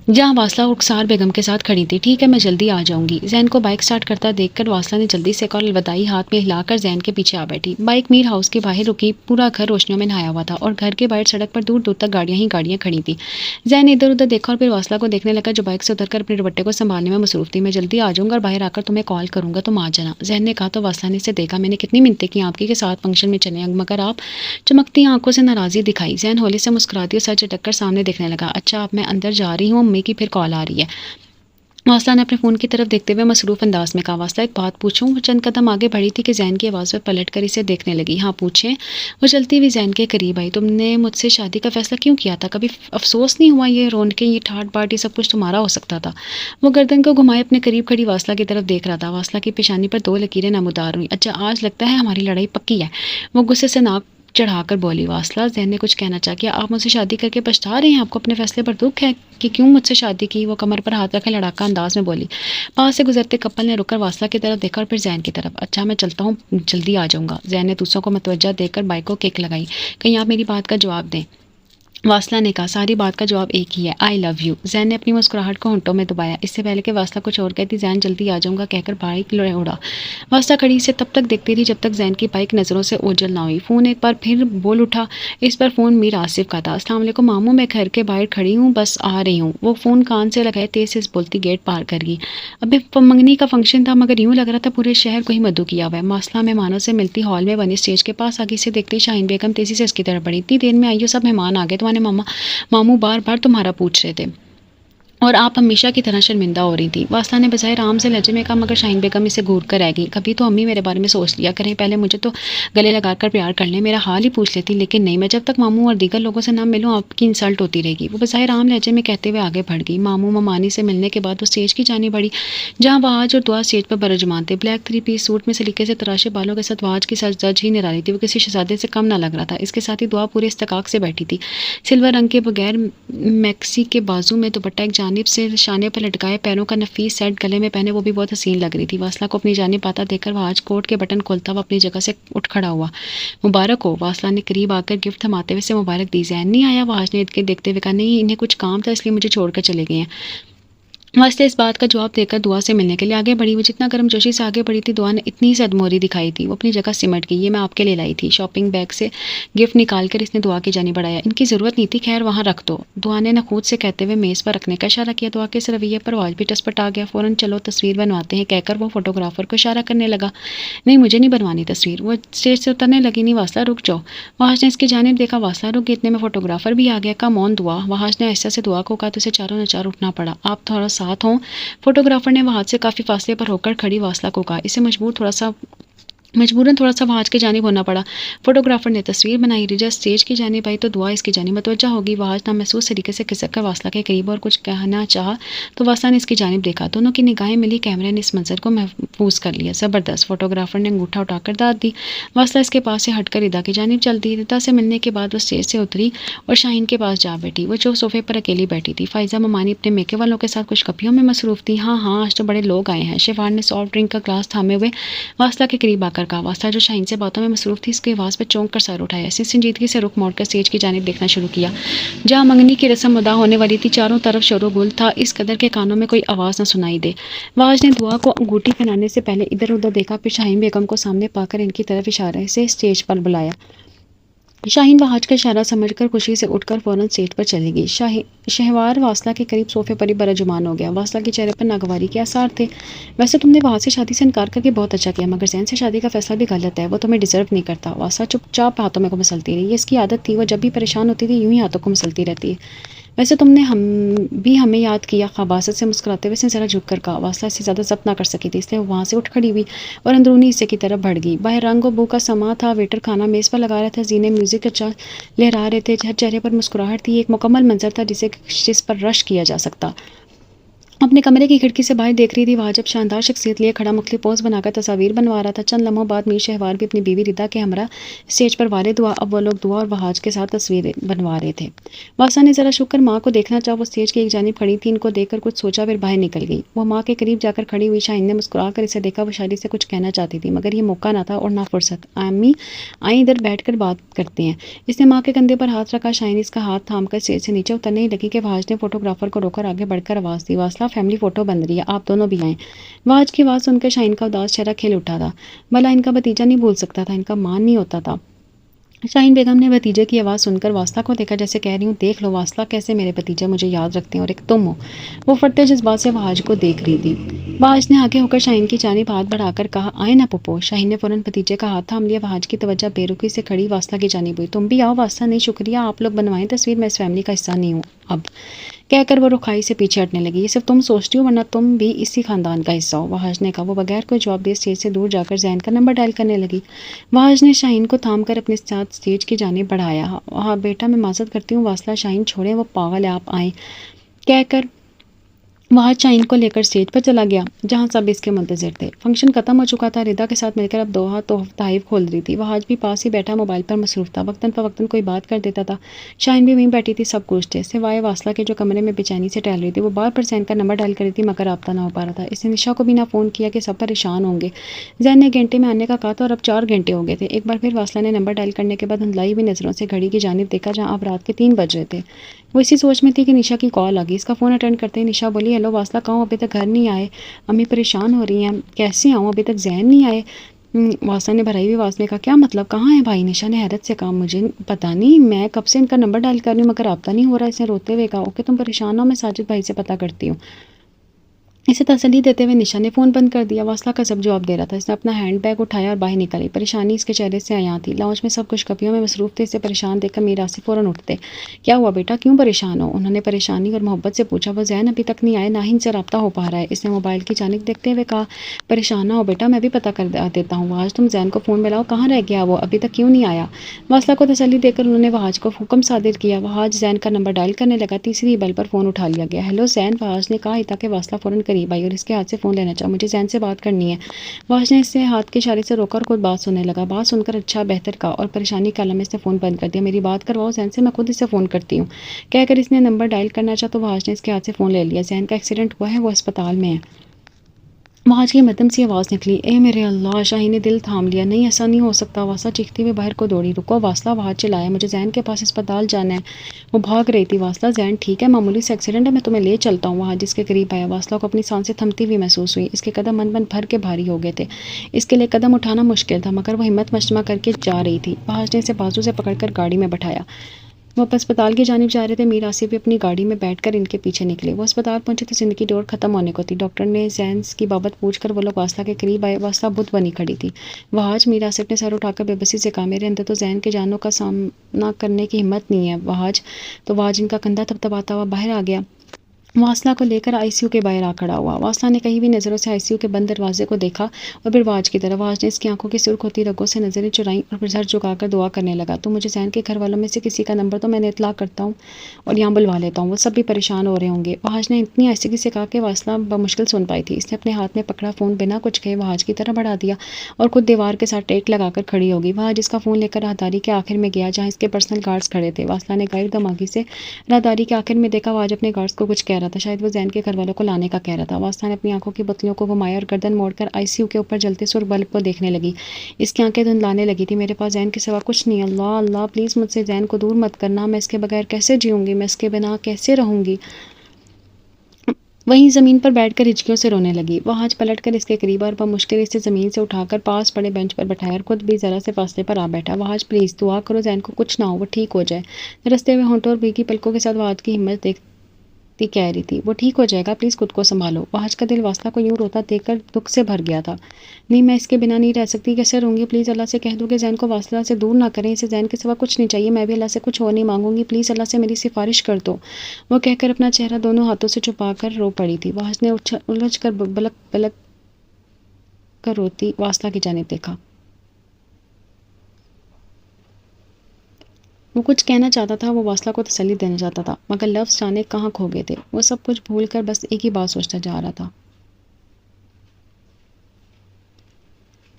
جہاں واصلہ رخسار بیگم کے ساتھ کھڑی تھی۔ ٹھیک ہے، میں جلدی آ جاؤں گی۔ زین کو بائک سٹارٹ کرتا دیکھ کر واصلہ نے جلدی سے کال الوداعی ہاتھ میں ہلا کر زین کے پیچھے آ بیٹھی۔ بائک میر ہاؤس کے باہر رکی، پورا گھر روشنیوں میں نہایا ہوا تھا اور گھر کے باہر سڑک پر دور دور تک گاڑیاں ہی گاڑیاں کھڑی تھیں۔ زین نے ادھر ادھر دیکھا اور پھر واصلہ کو دیکھنے لگا جو بائک سے اتر کر اپنے دوپٹے کو سنبھالنے میں مصروف تھی۔ میں جلدی آ جاؤں گا اور باہر آ کر تمہیں کال کروں گا، تم آ جانا، زین نے کہا تو واصلہ نے اسے دیکھا۔ میں نے کتنی منتیں کی آپ کی کہ ساتھ فنکشن میں چلیں، مگر آپ چمکتی آنکھوں سے ناراضی دکھائی۔ زین ہولے سے مسکرا دی اور سر جھٹک کر سامنے دیکھنے لگا۔ اچھا، اب میں اندر جا رہی ہوں، امی کی پھر کال آ رہی ہے۔ واصلہ نے اپنے فون کی طرف دیکھتے ہوئے مصروف انداز میں کہا۔ واصلہ، ایک بات پوچھوں؟ وہ چند قدم آگے بڑھی تھی کہ زین کی آواز پر پلٹ کر اسے دیکھنے لگی۔ ہاں پوچھیں۔ وہ چلتی ہوئی زین کے قریب آئی۔ تم نے مجھ سے شادی کا فیصلہ کیوں کیا تھا؟ کبھی افسوس نہیں ہوا؟ یہ رونقیں، یہ ٹھاٹ باٹ، یہ سب کچھ تمہارا ہو سکتا تھا۔ وہ گردن کو گھمائے اپنے قریب کھڑی واصلہ کی طرف دیکھ رہا تھا۔ واصلہ کی پیشانی پر 2 لکیریں نمودار ہوئیں۔ اچھا، آج لگتا ہے ہماری لڑائی پکی ہے، وہ غصے سے ناک چڑھا کر بولی۔ واصلہ، زین نے کچھ کہنا چاہا۔ کیا آپ مجھ سے شادی کر کے پچھتا رہے ہیں؟ آپ کو اپنے فیصلے پر دکھ ہے کہ کیوں مجھ سے شادی کی؟ وہ کمر پر ہاتھ رکھے لڑاکا انداز میں بولی۔ پاس سے گزرتے کپل نے رک کر واصلہ کی طرف دیکھا اور پھر زین کی طرف۔ اچھا، میں چلتا ہوں، جلدی آ جاؤں گا، زین نے دوسروں کو متوجہ دیکھ کر بائک کو کک لگائی۔ کہیں آپ میری بات کا جواب دیں، واصلہ نے کہا۔ ساری بات کا جواب ایک ہی ہے، آئی لو یو، زین نے اپنی مسکراہٹ کو ہونٹوں میں دبایا۔ اس سے پہلے کہ واصلہ کچھ اور کہتی، زین جلدی آ جاؤں گا کہہ کر بائک اڑا۔ واصلہ کھڑی سے تب تک دیکھتی رہی جب تک زین کی بائک نظروں سے اوجھل نہ ہوئی۔ فون ایک بار پھر بول اٹھا۔ اس پر فون میر آصف کا تھا۔ السلام علیکم ماموں، میں گھر کے باہر کھڑی ہوں، بس آ رہی ہوں۔ وہ فون کان سے لگائے تیز تیز بولتی گیٹ پار کر گئی۔ ابھی منگنی کا فنکشن تھا، مگر یوں لگ رہا تھا پورے شہر کو ہی مدعو کیا ہوا ہے۔ واصلہ مہمانوں سے ملتی ہال میں بنی اسٹیج کے پاس آگے سے دیکھتی شاہین بیگم تیزی سے اس کی طرف بڑھی۔ اتنی دیر میں آئی ہو، سب مہمان آ گئے، تمہارے ماموں بار بار تمہارا پوچھ رہے تھے اور آپ ہمیشہ کی طرح شرمندہ ہو رہی تھی۔ واصلہ نے بظاہر عام سے لہجے میں کہا، مگر شاہین بیگم اسے گھور کر رہ گئی۔ کبھی تو امی میرے بارے میں سوچ لیا کریں، پہلے مجھے تو گلے لگا کر پیار کر لیں، میرا حال ہی پوچھ لیتی، لیکن نہیں، میں جب تک ماموں اور دیگر لوگوں سے نہ ملوں آپ کی انسلٹ ہوتی رہے گی۔ وہ بظاہر عام لہجے میں کہتے ہوئے آگے بڑھ گئی۔ ماموں ممانی سے ملنے کے بعد وہ اسٹیج کی جانب بڑھی جہاں وہاج اور دعا اسٹیج پر برجمان تھے۔ بلیک 3 پیس سوٹ میں سلیقے سے تراشے بالوں کے ساتھ وہاج کی سج دج ہی نرالی تھی، وہ کسی شہزادے سے کم نہ لگ رہا تھا۔ اس کے ساتھ ہی دعا پورے استحقاق سے بیٹھی تھی، سلور رنگ کے بغیر میکسی کے بازو میں دوپٹہ ایک جانب جانب سے شانے پر لٹکائے پیروں کا نفیس سیٹ گلے میں پہنے وہ بھی بہت حسین لگ رہی تھی۔ واصلہ کو اپنی جانب آتا دیکھ کر وہاج کوٹ کے بٹن کھولتا ہوا اپنی جگہ سے اٹھ کھڑا ہوا۔ مبارک ہو، واصلہ نے قریب آ کر گفٹ تھماتے ہوئے سے مبارک دی۔ زین نہیں آیا؟ وہاج نے ارد گرد دیکھتے ہوئے کہا۔ نہیں، انہیں کچھ کام تھا اس لیے مجھے چھوڑ کر چلے گئے ہیں۔ واسطے اس بات کا جواب دے کر دعا سے ملنے کے لیے آگے بڑھی۔ وہ جتنا گرم جوشی سے آگے بڑھی تھی دعا نے اتنی صدموری دکھائی تھی، وہ اپنی جگہ سمٹ گئی۔ یہ میں آپ کے لیے لائی تھی۔ شاپنگ بیگ سے گفٹ نکال کر اس نے دعا کی جانب بڑھایا۔ ان کی ضرورت نہیں تھی، خیر وہاں رکھ دو، دعا نے نخوت سے کہتے ہوئے میز پر رکھنے کا اشارہ کیا۔ دعا کے اس رویے پر واج بھی ٹس پٹا گیا۔ فوراً چلو تصویر بنواتے ہیں کہہ کر وہ فوٹوگرافر کو اشارہ کرنے لگا۔ نہیں، مجھے نہیں بنوانی تصویر۔ وہ اسٹیج سے اترنے لگی۔ نہیں واصلہ رک جاؤ۔ وہاج نے اس کی جانب دیکھا۔ واصلہ رک گئی، اتنے میں فوٹوگرافر بھی آ گیا۔ کم آن دعا، وہاج نے آہستہ سے دعا کو کہا تو اسے چاروں ناچار اٹھنا پڑا۔ آپ تھوڑا ساتھ ہوں۔ فوٹوگرافر نے وہاج سے کافی فاصلے پر ہو کر کھڑی واصلہ کو کہا۔ اسے مجبوراً تھوڑا سا وہاج کی جانب ہونا پڑا۔ فوٹوگرافر نے تصویر بنائی۔ رجا اسٹیج کی جانب آئی تو دعا اس کی جانب متوجہ ہوگی۔ وہاج نامحسوس طریقے سے کھسک کر واصلہ کے قریب اور کچھ کہنا چاہا تو واصلہ نے اس کی جانب دیکھا۔ دونوں کی نگاہیں ملی۔ کیمرے نے اس منظر کو محفوظ کر لیا۔ زبردست، فوٹوگرافر نے انگوٹھا اٹھا کر داد دی۔ واصلہ اس کے پاس سے ہٹ کر ردا کی جانب چل دی۔ ردا سے ملنے کے بعد وہ اسٹیج سے اتری اور شاہین کے پاس جا بیٹھی۔ وہ جو صوفے پر اکیلی بیٹھی تھی۔ فائزہ ممانی اپنے میکے والوں کے ساتھ کچھ گپیوں میں مصروف تھی۔ ہاں ہاں، آج تو بڑے لوگ آئے ہیں، شیوان نے سافٹ ڈرنک کا گلاس تھامے ہوئے واصلہ کے قریب آ کر کہا۔ واصلہ جو شاہین سے باتوں میں مصروف تھی اس کی آواز پر چونک کر سر اٹھایا۔ اس نے سنجیدگی سے رخ موڑ کر اسٹیج کی جانب دیکھنا شروع کیا جہاں منگنی کی رسم ادا ہونے والی تھی۔ چاروں طرف شور و گل تھا، اس قدر کے کانوں میں کوئی آواز نہ سنائی دے۔ وہاج نے دعا کو انگوٹھی پہنانے سے پہلے ادھر ادھر دیکھا، پھر شاہین بیگم کو سامنے پا کر ان کی طرف اشارے سے اسٹیج پر بلایا۔ شاہین وہاج کا اشارہ سمجھ کر خوشی سے اٹھ کر فوراً اسٹیج پر چلی گئی۔ شہوار واصلہ کے قریب صوفے پر ہی برجمان ہو گیا۔ واصلہ کے چہرے پر ناگواری کے آثار تھے۔ ویسے تم نے وہاج سے شادی سے انکار کر کے بہت اچھا کیا، مگر زین سے شادی کا فیصلہ بھی غلط ہے، وہ تمہیں ڈیزرو نہیں کرتا۔ واصلہ چپ چاپ ہاتھوں میں کو مسلتی رہی۔ یہ اس کی عادت تھی، وہ جب بھی پریشان ہوتی تھی یوں ہی ہاتھوں کو مسلتی رہتی ہے۔ ویسے تم نے ہمیں یاد کیا، خباثت سے مسکراتے ہوئے اس نے ذرا جھک کر کہا۔ واصلہ اس سے زیادہ ضبط نہ کر سکی تھی، اس لیے وہاں سے اٹھ کھڑی ہوئی اور اندرونی حصے کی طرف بڑھ گئی۔ باہر رنگ و بو کا سما تھا، ویٹر کھانا میز پر لگا رہا تھا، زینے میوزک اچھا لہرا رہے تھے، ہر چہرے پر مسکراہٹ تھی۔ ایک مکمل منظر تھا جس پر رش کیا جا سکتا۔ اپنے کمرے کی کھڑکی سے باہر دیکھ رہی تھی۔ وہاں جب شاندار شخصیت لیے کھڑا مختلف پوز بنا کر تصاویر بنوا رہا تھا۔ چند لمحوں بعد میر شہوار بھی اپنی بیوی ردا کے ہمراہ اسٹیج پر والد ہوا۔ اب وہ لوگ دعا اور وہاج کے ساتھ تصویریں بنوا رہے تھے۔ واصلہ نے ذرا جھک کر ماں کو دیکھنا چاہا، وہ اسٹیج کی ایک جانب کھڑی تھی، ان کو دیکھ کر کچھ سوچا پھر باہر نکل گئی۔ وہ ماں کے قریب جا کر کھڑی ہوئی۔ شاہین نے مسکرا کر اسے دیکھا، وہ شاعری سے کچھ کہنا چاہتی تھی مگر یہ موقع نہ تھا اور نہ فرصت۔ امی آئیں ادھر بیٹھ کر بات کرتے ہیں۔ اس نے ماں کے کندھے پر ہاتھ رکھا۔ شاہین اس کا ہاتھ تھام کر اسٹیج سے نیچے اترنے ہی لگی کہ وہاج نے فوٹوگرافر کو روک کر آگے بڑھ کر آواز دی۔ واصلہ، فیملی فوٹو بن رہی ہے، آپ دونوں بھی آئیں۔ وہاج کی آواز سن کر شاہین کا اداس چہرہ کھل اٹھا تھا۔ بھلا ان کا بھتیجا نہیں بھول سکتا تھا، ان کا مان نہیں ہوتا تھا۔ شاہین بیگم نے بھتیجے کی آواز سن کر واصلہ کو دیکھا، جیسے کہہ رہی ہوں دیکھ لو واصلہ کیسے میرے بھتیجے مجھے یاد رکھتے ہیں اور ایک تم ہو۔ وہ پھٹتے جذبات سے وہاج کو دیکھ رہی تھی۔ وہاج نے آگے ہو کر شاہین کی جانب ہاتھ بڑھا کر کہا، آئے نا پپو۔ شاہین نے فوراً بھتیجے کا ہاتھ تھام لیا۔ وہاج کی توجہ بے رخی سے کھڑی واصلہ کی جانب ہوئی۔ تم بھی آؤ واصلہ۔ نہیں شکریہ، آپ لوگ بنوائیں تصویر، میں اس فیملی کا حصہ نہیں ہوں اب، کہہ کر وہ رکھائی سے پیچھے ہٹنے لگی۔ یہ صرف تم سوچتی ہو ورنہ تم بھی اسی خاندان کا حصہ ہو، وہاج نے کہا۔ وہ بغیر کوئی جواب دیے اسٹیج سے دور جا کر زین کا نمبر ڈائل کرنے لگی۔ وہاج نے شاہین کو تھام کر اپنے ساتھ اسٹیج کی جانب بڑھایا۔ ہاں بیٹا، میں معذرت کرتی ہوں واصلہ، شاہین چھوڑیں، وہ پاگل ہے، آپ آئیں، کہہ کر وہاج شاہین کو لے کر اسٹیج پر چلا گیا جہاں سب اس کے منتظر تھے۔ فنکشن ختم ہو چکا تھا۔ ردا کے ساتھ مل کر اب دوحہ تحائف کھول رہی تھی۔ وہاج بھی پاس ہی بیٹھا موبائل پر مصروف تھا، وقتاً فوقتاً کوئی بات کر دیتا تھا۔ شاہین بھی وہیں بیٹھی تھی، سب کچھ تھے سوائے واصلہ کے جو کمرے میں بے چینی سے ٹہل رہی تھی۔ وہ بار بار زین کا نمبر ڈائل کر رہی تھی مگر رابطہ نہ ہو پا رہا تھا۔ اس نے نشا کو بھی نہ فون کیا کہ سب پریشان ہوں گے۔ زین نے گھنٹے میں آنے کا کہا تھا اور اب 4 گھنٹے ہو گئے تھے۔ ایک بار پھر واصلہ نے نمبر ڈائل کرنے کے بعد دھندلائی ہوئی نظروں سے گھڑی کی جانب دیکھا جہاں اب رات کے 3 بج رہے تھے۔ وہ اسی سوچ میں تھی کہ نشا کی کال آ گئی۔ اس کا فون اٹینڈ کرتے ہی نشا بولی، ہیلو واصلہ، کہاں ابھی تک گھر نہیں آئے؟ امی پریشان ہو رہی ہیں، کیسے آؤں، ابھی تک زین نہیں آئے؟ واصلہ نے بھرائی ہوئی آواز میں کہا، کیا مطلب، کہاں ہے بھائی؟ نشا نے حیرت سے کہا، مجھے پتہ نہیں، میں کب سے ان کا نمبر ڈائل کر رہی ہوں مگر رابطہ نہیں ہو رہا۔ اس نے روتے ہوئے کہا، اوکے تم پریشان ہو، میں ساجد بھائی سے پتہ کرتی ہوں۔ اسے تسلی دیتے ہوئے نشا نے فون بند کر دیا۔ واصلہ کا سب جواب دے رہا تھا۔ اس نے اپنا ہینڈ بیگ اٹھایا اور باہر نکلی۔ پریشانی اس کے چہرے سے عیاں تھی۔ لاؤنج میں سب کچھ کپیوں میں مصروف تھے۔ اسے پریشان دیکھ کر میر آصف فوراً اٹھتے۔ کیا ہوا بیٹا، کیوں پریشان ہو؟ انہوں نے پریشانی اور محبت سے پوچھا۔ وہ زین ابھی تک نہیں آئے، نہ ہی ان سے رابطہ ہو پا رہا ہے۔ اس نے موبائل کی جانب دیکھتے ہوئے کہا، پریشان نہ ہو بیٹا، میں بھی پتہ کر دیتا ہوں۔ وہاج تم زین کو فون ملاؤ، کہاں رہ گیا وہ، ابھی تک کیوں نہیں آیا؟ واصلہ کو تسلی دے کر انہوں نے وہاج کو حکم صادر کیا۔ وہاج زین کا نمبر ڈائل کرنے لگا۔ تیسری بیل پر فون اٹھا لیا گیا۔ ہیلو زین، وہاج نے کہا، تاکہ واصلہ فوراً قریب آئی اور اس کے ہاتھ سے فون لینا چاہا. مجھے زین سے بات کرنی ہے. وحش نے اسے ہاتھ کے اشارے سے روکا اور خود بات سننے لگا. بات سن کر اچھا بہتر کہا اور پریشانی کے عالم میں اس نے فون بند کر دیا. میری بات کرواؤ زین سے, میں خود اس سے فون کرتی ہوں. کہہ کر اس نے نمبر ڈائل کرنا چاہا تو وحش نے اس کے ہاتھ سے فون لے لیا. زین کا ایکسیڈنٹ ہوا ہے, وہ ہسپتال میں ہے. وہاں کی مدھم سی آواز نکلی. اے میرے اللہ. شاہین نے دل تھام لیا. نہیں ایسا نہیں ہو سکتا. واصلہ چیختی ہوئی باہر کو دوڑی. رکو واصلہ, وہاں چلایا, مجھے زین کے پاس اسپتال جانا ہے. وہ بھاگ رہی تھی. واصلہ زین ٹھیک ہے, معمولی سے ایکسیڈنٹ ہے, میں تمہیں لے چلتا ہوں. وہاں جس کے قریب آیا. واصلہ کو اپنی سانسیں تھمتی ہوئی محسوس ہوئی. اس کے قدم من من بھر کے بھاری ہو گئے تھے. اس کے لیے قدم اٹھانا مشکل تھا مگر وہ ہمت مجتمع کر کے جا رہی تھی. وحش نے اسے بازو سے پکڑ کر گاڑی میں بٹھایا. وہ اسپتال کی جانب جا رہے تھے. میر آصف بھی اپنی گاڑی میں بیٹھ کر ان کے پیچھے نکلے. وہ اسپتال پہنچے تو زندگی ڈور ختم ہونے کو تھی. ڈاکٹر نے زین کی بابت پوچھ کر وہ لوگ واصلہ کے قریب آئے. واصلہ بت بنی کھڑی تھی. وحش, میر آصف نے سر اٹھا کر بے بسی سے کہا, میرے اندر تو زین کے جانوں کا سامنا کرنے کی ہمت نہیں ہے. وحش ان کا کندھا تھپتھپاتا ہوا باہر آ گیا. واصلہ کو لے کر آئی سی یو کے باہر آ کھڑا ہوا. واصلہ نے کہیں بھی نظروں سے آئی سی یو کے بند دروازے کو دیکھا اور پھر واج کی طرف. واج نے اس کی آنکھوں کی سرخ ہوتی رگوں سے نظریں چرائیں اور پھر سر جھکا کر دعا کرنے لگا. تو مجھے زین کے گھر والوں میں سے کسی کا نمبر تو میں نے اطلاع کرتا ہوں اور یہاں بلوا لیتا ہوں, وہ سب بھی پریشان ہو رہے ہوں گے. واج نے اتنی آہستگی سے کہا کہ واصلہ بمشکل سن پائی تھی. اس نے اپنے ہاتھ میں پکڑا فون بنا کچھ کہے واج کی طرف بڑھا دیا اور خود دیوار کے ساتھ ٹیک لگا کر کھڑی ہوگی. واج اس کا فون لے کر راہداری کے آخر میں گیا جہاں اس کے پرسنل گارڈز کھڑے تھے. واصلہ نے غیر دماغی سے راہداری کے آخر میں دیکھا. واج اپنے گارڈز کو کچھ کہہ رہا تھا, شاید وہ زین کے گھر والوں کو لانے کا کہہ رہا تھا. واصلہ نے اپنی آنکھوں کی بتلیوں کو گھمایا اور گردن موڑ کر آئی سی یو کے اوپر جلتے سرخ بلب کو دیکھنے لگی. اس کی آنکھیں دھندلانے لگی تھی. میرے پاس زین کے سوا کچھ نہیں. اللہ اللہ, پلیز مجھ سے زین کو دور مت کرنا. میں اس کے بغیر کیسے جیوں گی, میں اس کے بنا کیسے رہوں گی. وہیں زمین پر بیٹھ کر ہچکیوں سے رونے لگی. وہ آج پلٹ کر اس کے قریب اور بمشکل اسے زمین سے اٹھا کر پاس پڑے بینچ پر بٹھایا اور خود بھی ذرا سے فاصلے پر آ بیٹھا. وہ آج پلیز دعا کرو زین کو کچھ نہ ہو, وہ ٹھیک ہو جائے. رستے ہوئے ہونٹوں اور بھیگی پلکوں کے ساتھ وہ آج کی ہمت دیکھتی کہہ رہی تھی, وہ ٹھیک ہو جائے گا, پلیز خود کو سنبھالو. وحش کا دل واصلہ کو یوں روتا دیکھ کر دکھ سے بھر گیا تھا. نہیں, میں اس کے بنا نہیں رہ سکتی, کیسے رہوں گی. پلیز اللہ سے کہہ دو کہ زین کو واصلہ سے دور نہ کریں. اسے زین کے سوا کچھ نہیں چاہیے. میں بھی اللہ سے کچھ اور نہیں مانگوں گی. پلیز اللہ سے میری سفارش کر دو. وہ کہہ کر اپنا چہرہ دونوں ہاتھوں سے چھپا کر رو پڑی تھی. وحش نے الجھ کر بلک بلک کر روتی واصلہ کی جانب دیکھا. وہ کچھ کہنا چاہتا تھا, وہ واصلہ کو تسلی دینا چاہتا تھا, مگر لفظ جانے کہاں کھو گئے تھے. وہ سب کچھ بھول کر بس ایک ہی بات سوچتا جا رہا تھا,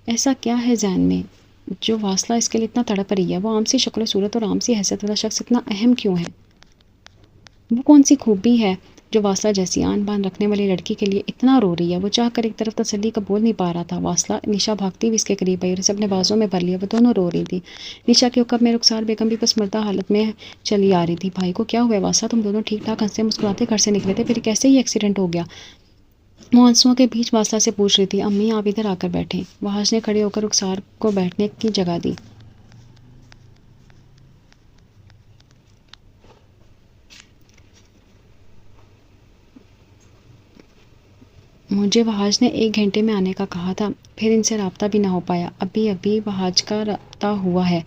ایسا کیا ہے زین میں جو واصلہ اس کے لیے اتنا تڑپ رہی ہے. وہ عام سی شکل و صورت اور عام سی حیثیت والا شخص اتنا اہم کیوں ہے. وہ کون سی خوبی ہے جو واصلہ جیسی آن بان رکھنے والی لڑکی کے لیے اتنا رو رہی ہے. وہ چاہ کر ایک طرف تسلی کا بول نہیں پا رہا تھا. واصلہ نشا بھاگتی ہوئی اس کے قریب آئی اور اسے اپنے بازوں میں بھر لیا. وہ دونوں رو رہی تھی. نشا کے عقب میں رخسار بیگم بھی بس مردہ حالت میں چلی آ رہی تھی. بھائی کو کیا ہوا واصلہ, تم دونوں ٹھیک ٹھاک ہنستے مسکراتے گھر سے نکلے تھے, پھر کیسے ہی ایکسیڈنٹ ہو گیا. وہ آنسوؤں کے بیچ واصلہ سے پوچھ رہی تھی. امی آپ ادھر آ کر بیٹھیں. وحش نے کھڑے ہو کر رخسار کو بیٹھنے کی جگہ دی. مجھے وحش نے 1 گھنٹے میں آنے کا کہا تھا, پھر ان سے رابطہ بھی نہ ہو پایا. ابھی وحش کا رابطہ ہوا ہے,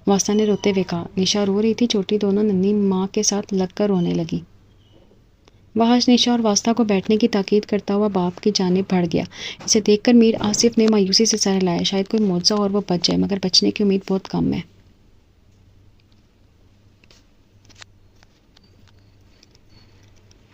واصلہ نے روتے ہوئے کہا. نشا رو رہی تھی. چھوٹی دونوں ننھی ماں کے ساتھ لگ کر رونے لگی. وحش نشا اور واصلہ کو بیٹھنے کی تاکید کرتا ہوا باپ کی جانب بڑھ گیا. اسے دیکھ کر میر آصف نے مایوسی سے سر ہلایا. شاید کوئی معجزہ اور وہ بچ جائے, مگر بچنے کی امید بہت کم ہے.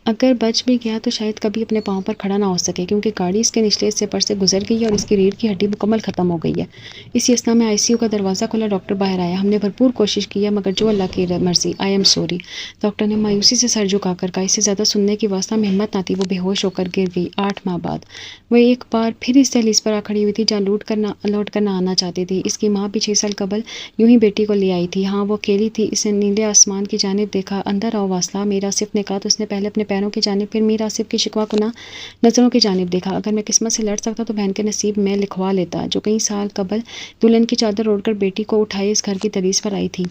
اگر بچ بھی گیا تو شاید کبھی اپنے پاؤں پر کھڑا نہ ہو سکے, کیونکہ گاڑی اس کے نچلے حصے پر سے گزر گئی ہے اور اس کی ریڑھ کی ہڈی مکمل ختم ہو گئی ہے. اسی اثنا میں آئی سی یو کا دروازہ کھلا. ڈاکٹر باہر آیا. ہم نے بھرپور کوشش کی ہے, مگر جو اللہ کی مرضی. I am sorry. ڈاکٹر نے مایوسی سے سر جھکا کر کہا. اس سے زیادہ سننے کی واصلہ میں ہمت نہ تھی. وہ بے ہوش ہو کر گر گئی. 8 ماہ بعد وہ ایک بار پھر اس دہلیز پر آ کھڑی ہوئی تھی جہاں لوٹ کر نہ آنا چاہتی تھی. اس کی ماں بھی 6 سال قبل یوں ہی بیٹی کو لے آئی تھی. ہاں, وہ اکیلی تھی. اس نے نیلے آسمان کی جانب دیکھا. اندر آؤ واصلہ, میر آصف نے کہا تو اس نے پہلے اپنے پیروں کی جانب پھر میر آصف کی شکوہ کناں نظروں کی جانب دیکھا. اگر میں قسمت سے لڑ سکتا تو بہن کے نصیب میں لکھوا لیتا, جو کئی سال قبل دلہن کی چادر اوڑھ کر بیٹی کو اٹھائے اس گھر کی دہلیز پر آئی تھی.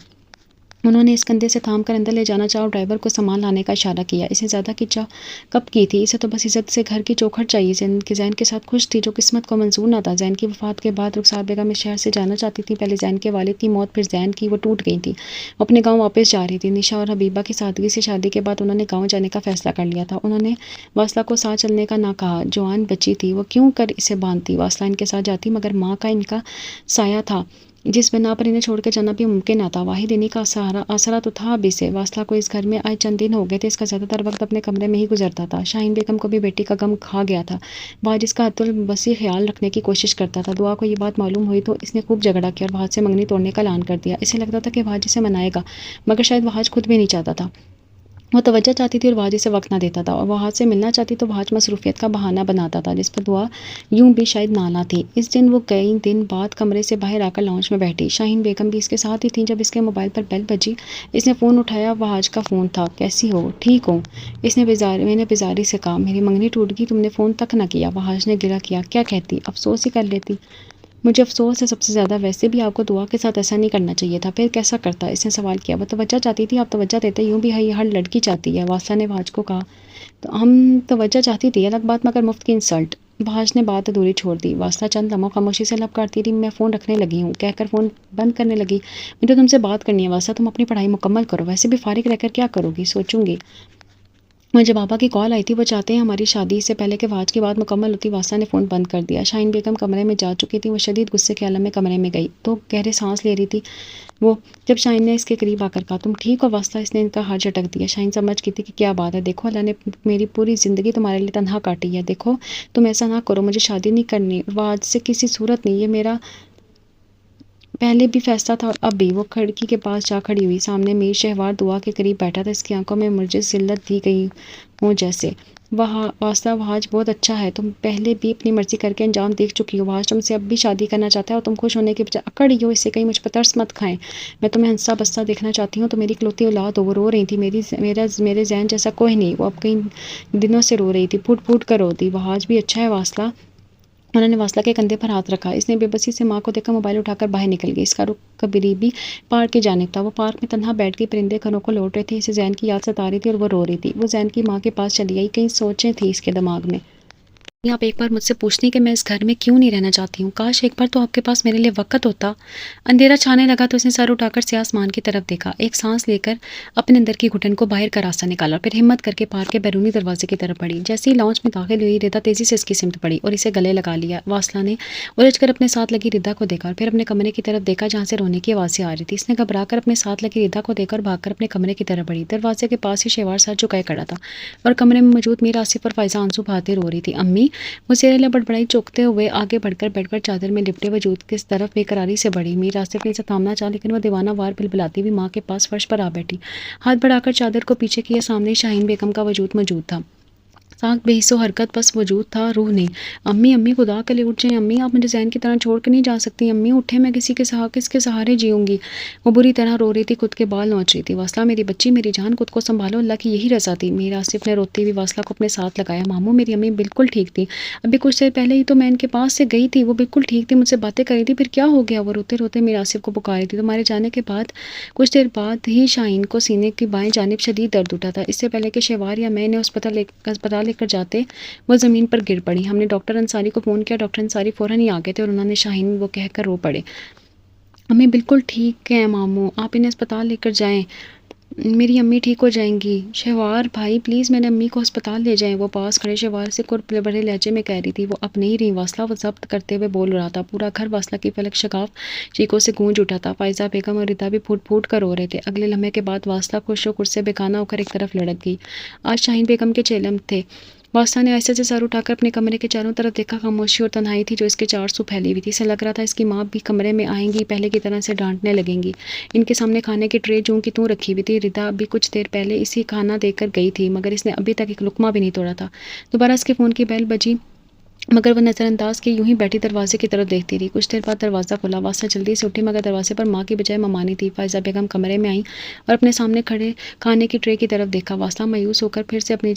انہوں نے اس کندھے سے تھام کر اندر لے جانا چاہا اور ڈرائیور کو سامان لانے کا اشارہ کیا. اسے زیادہ کی چاہ کب کی تھی. اسے تو بس عزت سے گھر کی چوکھٹ چاہیے. زین کے ساتھ خوش تھی, جو قسمت کو منظور نہ تھا. زین کی وفات کے بعد رخسار بیگم اس شہر سے جانا چاہتی تھی. پہلے زین کے والد کی موت, پھر زین کی. وہ ٹوٹ گئی تھی, وہ اپنے گاؤں واپس جا رہی تھی. نشا اور حبیبہ کی سادگی سے شادی کے بعد انہوں نے گاؤں جانے کا فیصلہ کر لیا تھا. انہوں نے واصلہ کو ساتھ چلنے کا نہ کہا. جوان بچی تھی, وہ کیوں کر اسے باندھتی. واصلہ ان کے ساتھ جاتی, مگر ماں کا ان کا سایہ تھا. جس بنا پر انہیں چھوڑ کے جانا بھی ممکن نہ تھا۔ واحد انہی کا آسرا تو تھا ابھی سے۔ واصلہ کو اس گھر میں آئے چند دن ہو گئے تھے، اس کا زیادہ تر وقت اپنے کمرے میں ہی گزرتا تھا۔ شاہین بیگم کو بھی بیٹی کا غم کھا گیا تھا، وہ جس کا حد الوسیع خیال رکھنے کی کوشش کرتا تھا۔ دعا کو یہ بات معلوم ہوئی تو اس نے خوب جھگڑا کیا اور وہاج سے منگنی توڑنے کا اعلان کر دیا۔ اسے لگتا تھا کہ وہاج اسے منائے گا، مگر شاید وہاج خود بھی نہیں چاہتا تھا۔ وہ توجہ چاہتی تھی اور وہاج اسے وقت نہ دیتا تھا، اور وہاج سے ملنا چاہتی تو وہاج مصروفیت کا بہانہ بناتا تھا، جس پر دعا یوں بھی شاید نالاں تھی۔ اس دن وہ کئی دن بعد کمرے سے باہر آ کر لاؤنج میں بیٹھی۔ شاہین بیگم بھی اس کے ساتھ ہی تھیں۔ جب اس کے موبائل پر بیل بجی، اس نے فون اٹھایا۔ وہاج کا فون تھا۔ کیسی ہو؟ ٹھیک ہوں، میں نے بیزاری سے کہا۔ میری منگنی ٹوٹ گئی، تم نے فون تک نہ کیا۔ وہاج نے گلہ کیا۔ کیا کہتی؟ افسوس ہی کر لیتی۔ مجھے افسوس ہے سب سے زیادہ، ویسے بھی آپ کو دعا کے ساتھ ایسا نہیں کرنا چاہیے تھا۔ پھر کیسا کرتا؟ اس نے سوال کیا۔ وہ توجہ چاہتی تھی، آپ توجہ دیتے، یوں بھی ہر لڑکی چاہتی ہے، واصلہ نے وہاج کو کہا۔ تو ہم توجہ چاہتی تھی، الگ بات، مگر مفت کی انسلٹ۔ وہاج نے بات ادھوری چھوڑ دی۔ واصلہ چند لمحوں خاموشی سے لب کاٹتی رہی۔ میں فون رکھنے لگی ہوں، کہہ کر فون بند کرنے لگی۔ مجھے تم سے بات کرنی ہے واصلہ، تم اپنی پڑھائی مکمل کرو، ویسے بھی فارغ رہ کر کیا کرو گی؟ سوچوں گی۔ مجھے بابا کی کال آئی تھی، وہ چاہتے ہیں ہماری شادی سے پہلے کہ وہاج کی بات مکمل ہوتی۔ واصلہ نے فون بند کر دیا۔ شاہین بیگم کمرے میں جا چکی تھی، وہ شدید غصے کے عالم میں کمرے میں گئی تو گہرے سانس لے رہی تھی وہ، جب شاہین نے اس کے قریب آ کر کہا، تم ٹھیک ہو واصلہ؟ اس نے ان کا ہاتھ جھٹک دیا۔ شاہین سمجھ گئی تھی کہ کیا بات ہے۔ دیکھو، اللہ نے میری پوری زندگی تمہارے لیے تنہا کاٹی ہے، دیکھو تم ایسا نہ کرو، مجھے شادی نہیں کرنی وہاج سے کسی صورت نہیں، یہ میرا پہلے بھی فیصلہ تھا اور اب بھی۔ وہ کھڑکی کے پاس جا کھڑی ہوئی، سامنے میر شہوار دعا کے قریب بیٹھا تھا، اس کی آنکھوں میں مرجس ذلت دی گئی ہوں جیسے۔ واصلہ، وہاج بہت اچھا ہے، تم پہلے بھی اپنی مرضی کر کے انجام دیکھ چکی ہو، وہاج تم سے اب بھی شادی کرنا چاہتا ہے اور تم خوش ہونے کے بجائے اکڑ رہی ہو، اس سے کہیں مجھ پر ترس مت کھائیں، میں تمہیں ہنسا بستا دیکھنا چاہتی ہوں، تو میری اکلوتی اولاد ہو۔ وہ رو رہی تھی، میرے ذہن جیسا کوئی نہیں، وہ اب کئی دنوں سے رو رہی تھی، پھوٹ پھوٹ کر روتی۔ وہاج بھی اچھا ہے واصلہ۔ انہوں نے واصلہ کے کندھے پر ہاتھ رکھا۔ اس نے بے بسی سے ماں کو دیکھ کر موبائل اٹھا کر باہر نکل گئی۔ اس کا رخ قریبی پارک کی جانب تھا۔ وہ پارک میں تنہا بیٹھ گئی، پرندے گھروں کو لوٹ رہے تھے، اسے زین کی یاد ستا رہی تھی اور وہ رو رہی تھی۔ وہ زین کی ماں کے پاس چلی آئی، کئی سوچیں تھیں اس کے دماغ میں۔ آپ ایک بار مجھ سے پوچھتی کہ میں اس گھر میں کیوں نہیں رہنا چاہتی ہوں، کاش ایک بار تو آپ کے پاس میرے لیے وقت ہوتا۔ اندھیرا چھانے لگا تو اس نے سر اٹھا کر سیاہ آسمان کی طرف دیکھا، ایک سانس لے کر اپنے اندر کی گھٹن کو باہر کا راستہ نکالا، پھر ہمت کر کے پارک کے بیرونی دروازے کی طرف بڑھی۔ جیسے ہی لاؤنج میں داخل ہوئی، ردا تیزی سے اس کی سمت بڑھی اور اسے گلے لگا لیا۔ واصلہ نے الجھ کر اپنے ساتھ لگی ردا کو دیکھا اور پھر اپنے کمرے کی طرف دیکھا جہاں سے رونے کی آوازیں آ رہی تھی۔ اس نے گھبرا کر اپنے ساتھ لگی ردا کو دیکھا اور بھاگ کر اپنے کمرے کی طرف بڑھی۔ دروازے کے پاس ہی شہوار سر جھکائے کھڑا تھا اور کمرے میں موجود میر آصف اور فائزہ آنسو بہاتے رو رہی تھی۔ امی! وہ زیر بڑبڑائی چونکتے ہوئے آگے بڑھ کر بیڈ پر چادر میں لپٹے وجود کی طرف بے قراری سے بڑھی۔ میر آصف نے اسے تھامنا چاہا لیکن وہ دیوانہ وار بلبلاتی ہوئی ماں کے پاس فرش پر آ بیٹھی، ہاتھ بڑھا کر چادر کو پیچھے کیا۔ سامنے شاہین بیگم کا وجود موجود تھا، ساکھ بے حس و حرکت، بس وجود تھا، روح نہیں۔ امی! امی! خدا کے لیے اٹھ جائیں امی، آپ مجھے زین کی طرح چھوڑ کے نہیں جا سکتی امی، اٹھیں، میں کس کے سہارے جیوں گی؟ وہ بری طرح رو رہی تھی، خود کے بال نوچ رہی تھی۔ واصلہ میری بچی، میری جان، خود کو سنبھالو، اللہ کی یہی رضا تھی۔ میر آصف نے روتے ہوئے واصلہ کو اپنے ساتھ لگایا۔ ماموں، میری امی بالکل ٹھیک تھی، ابھی کچھ دیر پہلے ہی تو میں ان کے پاس سے گئی تھی، وہ بالکل ٹھیک تھی، مجھ سے باتیں کر رہی تھی، پھر کیا ہو گیا؟ وہ روتے روتے میر آصف کو پکار رہی تھی۔ تمہارے جانے کے بعد کچھ دیر بعد ہی شاہین کو سینے کی بائیں جانب شدید درد اٹھا تھا۔ اس سے پہلے کہ شہوار یا میں انہیں ہسپتال لے کر جاتے، وہ زمین پر گر پڑی۔ ہم نے ڈاکٹر انصاری کو فون کیا، ڈاکٹر انصاری فوراً ہی آ گئے تھے اور انہوں نے شاہین وہ کہہ کر رو پڑے۔ امی بالکل ٹھیک ہیں ماموں، آپ انہیں ہسپتال لے کر جائیں، میری امی ٹھیک ہو جائیں گی۔ شہوار بھائی پلیز میرے امی کو ہسپتال لے جائیں، وہ پاس کھڑے شہوار سے بڑے لہجے میں کہہ رہی تھی۔ وہ اب نہیں رہی واصلہ، وہ ضبط کرتے ہوئے بول رہا تھا۔ پورا گھر واصلہ کی فلک شگاف چیخوں سے گونج اٹھا تھا۔ فائزہ بیگم اور ردا بھی پھوٹ پھوٹ کر رو رہے تھے۔ اگلے لمحے کے بعد واصلہ خوش و خرم سے بیگانہ ہو کر ایک طرف لڑک گئی۔ آج شاہین بیگم کے چیلم تھے۔ واصلہ نے آہستہ سے سر اٹھا کر اپنے کمرے کے چاروں طرف دیکھا، خاموشی اور تنہائی تھی جو اس کے چار سو پھیلی ہوئی تھی۔ اسے لگ رہا تھا اس کی ماں بھی کمرے میں آئیں گی، پہلے کی طرح سے ڈانٹنے لگیں گی۔ ان کے سامنے کھانے کی ٹرے جوں کی توں رکھی ہوئی تھی۔ ردا ابھی کچھ دیر پہلے اسی کھانا دے کر گئی تھی، مگر اس نے ابھی تک ایک لقمہ بھی نہیں توڑا تھا۔ دوبارہ اس کے فون کی بیل بجی، مگر وہ نظر انداز کی یوں ہی بیٹھی دروازے کی طرف دیکھتی رہی۔ کچھ دیر بعد دروازہ کھلا، واصلہ جلدی سے اٹھی، مگر دروازے پر ماں کی بجائے ممانی تھی۔ فائزہ بیگم کمرے میں آئیں اور اپنے سامنے کھڑے کھانے کی ٹرے کی طرف دیکھا۔ واصلہ مایوس ہو کر پھر سے اپنی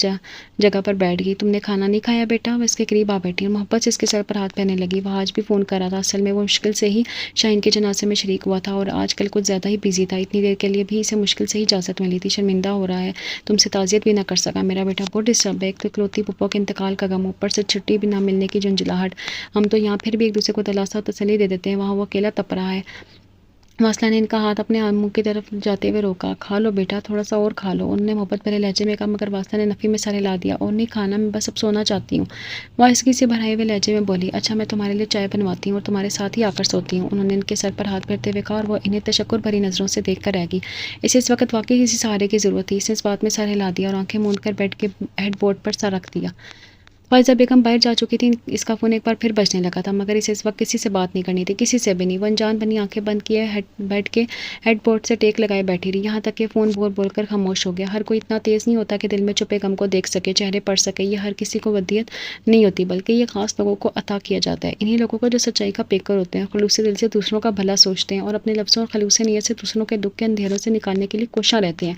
جگہ پر بیٹھ گئی۔ تم نے کھانا نہیں کھایا بیٹا؟ وہ اس کے قریب آ بیٹھی اور محبت سے اس کے سر پر ہاتھ پھیرنے لگی۔ وہ آج بھی فون کر رہا تھا، اصل میں وہ مشکل سے ہی شاہین کے جنازے میں شریک ہوا تھا اور آج کل کچھ زیادہ ہی بزی تھا، اتنی دیر کے لیے بھی اسے مشکل سے ہی اجازت ملی تھی۔ شرمندہ ہو رہا ہے، تم سے تعزیت بھی نہ کر سکا میرا بیٹا، بہت ڈسٹرب ہے، ایک تو اکلوتی پھپھو کے انتقال کا غم، اوپر سے چھٹی بھی نہ ملنے کی جھنجھلاہٹ، ہم تو یہاں پھر بھی ایک دوسرے کو دلاسا تسلی دے دیتے ہیں، وہاں وہ اکیلا تپ رہا ہے۔ واصلہ نے ان کا ہاتھ اپنے منہ کی طرف جاتے ہوئے روکا۔ کھا لو بیٹا، تھوڑا سا اور کھا لو، انہوں نے محبت بھرے لہجے میں کہا، مگر واصلہ نے نفی میں سر ہلا دیا۔ اور نہیں کھانا، میں بس اب سونا چاہتی ہوں۔ وہ آہستگی سے بھرائے ہوئے لہجے میں بولی، اچھا میں تمہارے لیے چائے بنواتی ہوں اور تمہارے ساتھ ہی آ کر سوتی ہوں۔ انہوں نے ان کے سر پر ہاتھ پھیرتے ہوئے کہا، اور وہ انہیں تشکر بھری نظروں سے دیکھ کر رہ گئی۔ اسے اس وقت واقعی کسی سہارے کی ضرورت تھی۔ اس نے اس بات میں سر ہلا دیا اور آنکھیں موند کر بیڈ کے ہیڈ بورڈ پر سر رکھ دیا۔ فائزہ بیگم باہر جا چکی تھی۔ اس کا فون ایک بار پھر بجنے لگا تھا، مگر اسے اس وقت کسی سے بات نہیں کرنی تھی، کسی سے بھی نہیں۔ وہ انجان بنی آنکھیں بند کیے بیڈ کے ہیڈ بورڈ سے ٹیک لگائے بیٹھی رہی، یہاں تک کہ فون بول بول کر خاموش ہو گیا۔ ہر کوئی اتنا تیز نہیں ہوتا کہ دل میں چھپے غم کو دیکھ سکے، چہرے پڑھ سکے۔ یہ ہر کسی کو ودیت نہیں ہوتی، بلکہ یہ خاص لوگوں کو عطا کیا جاتا ہے۔ انہی لوگوں کو جو سچائی کا پیکر ہوتے ہیں، خلوص دل سے دوسروں کا بھلا سوچتے ہیں اور اپنے لفظوں اور خلوص نیت سے دوسروں کے دکھ کے اندھیروں سے نکالنے کے لیے کوشاں رہتے ہیں۔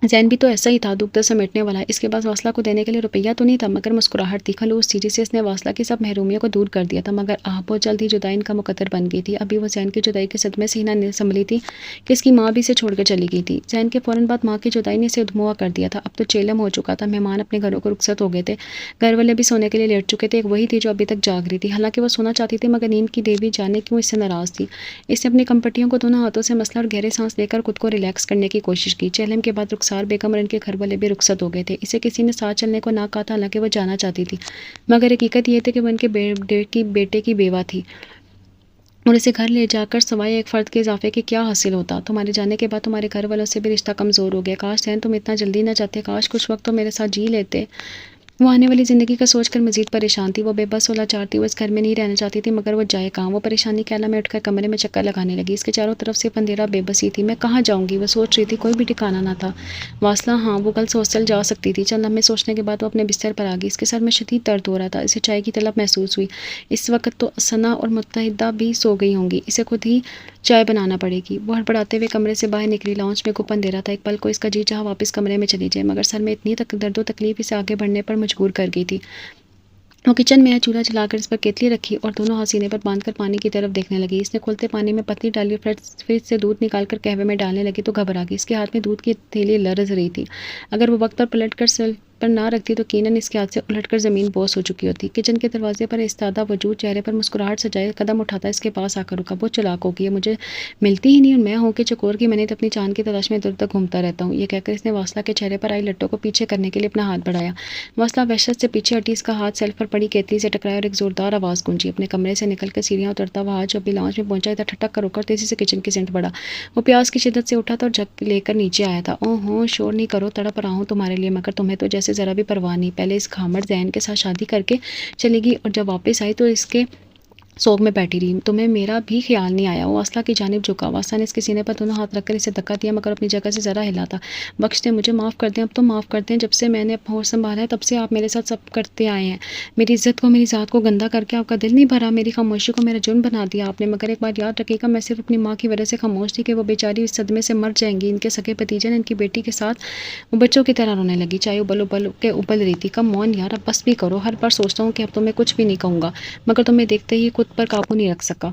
زین بھی تو ایسا ہی تھا، دکھ درد سمیٹنے والا۔ اس کے پاس واصلہ کو دینے کے لیے روپیہ تو نہیں تھا، مگر مسکراہٹ تھی، خلوص تھی، جس سے اس نے واصلہ کی سب محرومیوں کو دور کر دیا تھا۔ مگر بہت جلد ہی جدائی ان کا مقدر بن گئی تھی۔ ابھی وہ زین کی جدائی کے صدمے سے ہی نہ سنبھلی تھی کہ اس کی ماں بھی اسے چھوڑ کر چلی گئی تھی۔ زین کے فوراً بعد ماں کی جدائی نے اسے ادھموا کر دیا تھا۔ اب تو چیلم ہو چکا تھا، مہمان اپنے گھروں کو رخصت ہو گئے تھے، گھر والے بھی سونے کے لیے لیٹ چکے تھے، ایک وہی تھی جو ابھی تک جاگ رہی تھی۔ حالانکہ وہ سونا چاہتی تھی، مگر نیند کی دیوی جانے کیوں اس سے ناراض تھی۔ اس نے اپنی کمپٹیوں کو دونوں ہاتھوں سے مسلا اور گہرے سانس لے کر خود کو ریلیکس کرنے کی کوشش کی۔ چیلم کے بعد رخسار بیگم اور ان کے گھر والے بھی رخصت ہو گئے تھے۔ اسے کسی نے ساتھ چلنے کو نہ کہا تھا، حالانکہ وہ جانا چاہتی تھی، مگر حقیقت یہ تھی کہ وہ ان کے بیٹے کی بیوہ تھی اور اسے گھر لے جا کر سوائے ایک فرد کے اضافے کے کیا حاصل ہوتا۔ تمہارے جانے کے بعد تمہارے گھر والوں سے بھی رشتہ کمزور ہو گیا۔ کاش زین تم اتنا جلدی نہ جاتے، کاش کچھ وقت تو میرے ساتھ جی لیتے۔ وہ آنے والی زندگی کا سوچ کر مزید پریشان تھی۔ وہ بے بس و لاچار تھی، وہ اس گھر میں نہیں رہنا چاہتی تھی، مگر وہ جائے کہاں؟ وہ پریشانی کے عالم میں اٹھ کر کمرے میں چکر لگانے لگی۔ اس کے چاروں طرف صرف اندھیرا، بے بسی تھی۔ میں کہاں جاؤں گی؟ وہ سوچ رہی تھی، کوئی بھی ٹھکانا نہ تھا۔ واصلہ، ہاں وہ کل ہاسٹل جا سکتی تھی۔ چند لمحے سوچنے کے بعد وہ اپنے بستر پر آ گئی۔ اس کے سر میں شدید درد ہو رہا تھا، اسے چائے کی طلب محسوس ہوئی۔ اس وقت تو ثنا اور متحدہ بھی سو گئی ہوں گی، اسے خود ہی چائے بنانا پڑے گی۔ وہ ہڑبڑاتے ہوئے کمرے سے باہر نکلی۔ لاؤنج میں خوب اندھیرا تھا، ایک پل کو اس کا جی چاہا واپس کمرے میں چلی جائے، مگر سر میں اتنی درد و تکلیف اسے آگے بڑھنے پر مجبور کر گئی تھی۔ وہ کچن میں چولہا جلا کر اس پر کیتلی رکھی اور دونوں ہاتھ سینے پر باندھ کر پانی کی طرف دیکھنے لگی۔ اس نے کھولتے پانی میں پتلی ڈالی اور فریج سے دودھ نکال کر قہوے میں ڈالنے لگی تو گھبرا گئی۔ اس کے ہاتھ میں دودھ کی تھیلی لرز رہی تھی۔ اگر وہ وقت پر پلٹ کر سیلف پر نہ رکھتی تو یقیناً اس کے ہاتھ سے الٹ کر زمین بوس ہو چکی ہوتی۔ کچن کے دروازے پر ایستادہ وجود چہرے پر مسکراہٹ سجائے قدم اٹھاتا اس کے پاس آ کر رکا۔ بہت چلاک ہو گئی ہے، مجھے ملتی ہی نہیں اور میں ہوں کہ چکور کی منت اپنی چاند کی تلاش میں ادھر ادھر گھومتا رہتا ہوں۔ یہ کہہ کر اس نے واصلہ کے چہرے پر آئی لٹوں کو پیچھے کرنے کے لیے اپنا ہاتھ بڑھایا۔ واصلہ وحشت سے پیچھے ہٹی، اس کا ہاتھ سیلف پر پڑی کیتلی سے ٹکرایا اور ایک زوردار آواز گونجی۔ اپنے کمرے سے نکل کر سیڑھیاں اترتا ہوا جو ابھی لاؤنج میں پہنچا تھا، ٹھٹک کر رکا اور تیزی سے کچن کی سمت بڑھا۔ وہ پیاس کی شدت سے اٹھا تھا اور جھک لے کر نیچے آیا تھا۔ اوہ ہو، شور نہیں کرو، تڑپ رہا ہوں تمہارے لیے، مگر تمہیں تو جیسے ذرا بھی پرواہ نہیں۔ پہلے اس گھامڑ زین کے ساتھ شادی کر کے چلی گئی اور جب واپس آئی تو اس کے سوگ میں بیٹھی رہی، تمہیں میرا بھی خیال نہیں آیا۔ وہ واصلہ کی جانب جھکا۔ واصلہ نے اس کے سینے پر دونوں ہاتھ رکھ کر اسے دھکا دیا، مگر اپنی جگہ سے ذرا ہلا تھا۔ بخش دیں مجھے، معاف کر دیں، اب تو معاف کر دیں۔ جب سے میں نے ہوش سنبھالا ہے تب سے آپ میرے ساتھ سب کرتے آئے ہیں، میری عزت کو، میری ذات کو گندا کر کے آپ کا دل نہیں بھرا، میری خاموشی کو میرا جرم بنا دیا آپ نے۔ مگر ایک بات یاد رکھیے گا، میں صرف اپنی ماں کی وجہ سے خاموش تھی کہ وہ بیچاری اس صدمے سے مر جائیں گی۔ ان کے سگے بھتیجے نے ان کی بیٹی کے ساتھ وہ بچوں کی طرح رونے لگی، چائے ابل ابل کے ابل رہی تھی۔ کم آن یار، اب بس بھی کرو، ہر بار سوچتا ہوں کہ اب تمہیں کچھ بھی نہیں کہوں گا، مگر تمہیں دیکھتے ہی خود پر قابو نہیں رکھ سکا۔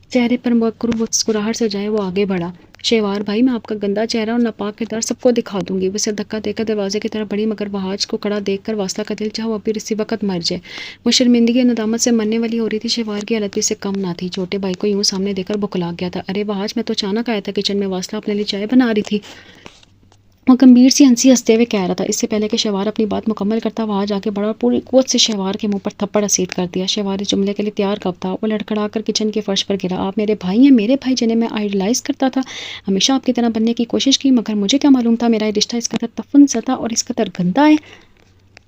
چہرے پر مسکراہٹ سجائے وہ آگے بڑھا، شیوار بھائی میں آپ کا گندا چہرہ اور ناپاک کردار سب کو دکھا دوں گی۔ وہ سر دھکا دے کر دروازے کی طرف بڑھی، مگر وہاج کو کڑا دیکھ کر واصلہ کا دل چاہا وہ ابھی اسی وقت مر جائے۔ وہ شرمندگی اور ندامت سے مرنے والی ہو رہی تھی، شیوار کی حالت بھی سے کم نہ تھی۔ چھوٹے بھائی کو یوں سامنے دیکھ کر بکلا گیا تھا۔ ارے وہاج، میں تو اچانک آیا تھا کچن میں، واصلہ اپنے لیے چائے بنا رہی تھی۔ وہ گمبھیر سی ہنسی ہنستے ہوئے کہہ رہا تھا۔ اس سے پہلے کہ شیوار اپنی بات مکمل کرتا، وہاج آگے بڑھا اور پوری قوت سے شیوار کے منہ پر تھپڑ رسید کر دیا۔ شیوار اس جملے کے لیے تیار کب تھا، وہ لڑکھڑا کر کچن کے فرش پر گرا۔ آپ میرے بھائی ہیں، میرے بھائی جنہیں میں آئیڈلائز کرتا تھا، ہمیشہ آپ کی طرح بننے کی کوشش کی، مگر مجھے کیا معلوم تھا میرا یہ رشتہ اس قدر تفن زدہ اور اس قدر گندا ہے۔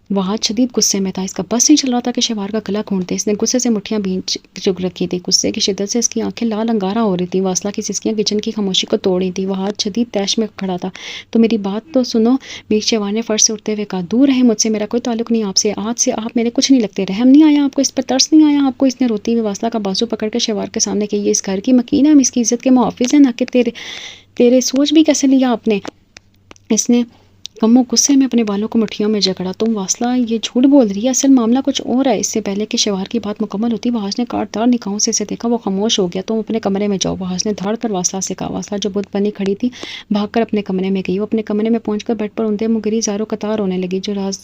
وہاج شدید غصے میں تھا، اس کا بس نہیں چل رہا تھا کہ شیوار کا گلا گھونٹے۔ اس نے غصے سے مٹھیاں بھینچ چک رکھی تھی، غصے کی شدت سے اس کی آنکھیں لال انگارہ ہو رہی تھی۔ واصلہ کی سسکیاں کچن کی خاموشی کو توڑ رہی تھی۔ وہاج شدید طیش میں کھڑا تھا۔ تو میری بات تو سنو، بیچ شیوار نے فرش سے اٹھتے ہوئے کہا۔ دور رہے مجھ سے، میرا کوئی تعلق نہیں آپ سے، آج سے آپ میرے کچھ نہیں لگتے۔ رحم نہیں آیا آپ کو، اس پر ترس نہیں آیا آپ کو؟ اس نے روتی ہوئی واصلہ کا بازو پکڑ کر شیوار کے سامنے کہ یہ اس گھر کی مکین ہے، ہم اس کی عزت کے محافظ ہیں، نہ کہ تیرے سوچ بھی کیسے لیا آپ نے؟ اس نے کمو غصے میں اپنے بالوں کو مٹھیوں میں جکڑا، تم واصلہ یہ جھوٹ بول رہی ہے، اصل معاملہ کچھ اور ہے۔ اس سے پہلے کہ شوہر کی بات مکمل ہوتی وحاش نے کاٹدار نگاہوں سے اسے دیکھا، وہ خاموش ہو گیا۔ تم اپنے کمرے میں جاؤ، وحاش نے دھاڑ کر واصلہ سے کہا۔ واصلہ جو بت بنی کھڑی تھی بھاگ کر اپنے کمرے میں گئی۔ وہ اپنے کمرے میں پہنچ کر بیڈ پر اوندھے منہ گری زاروں قطار رونے لگی۔ جو راز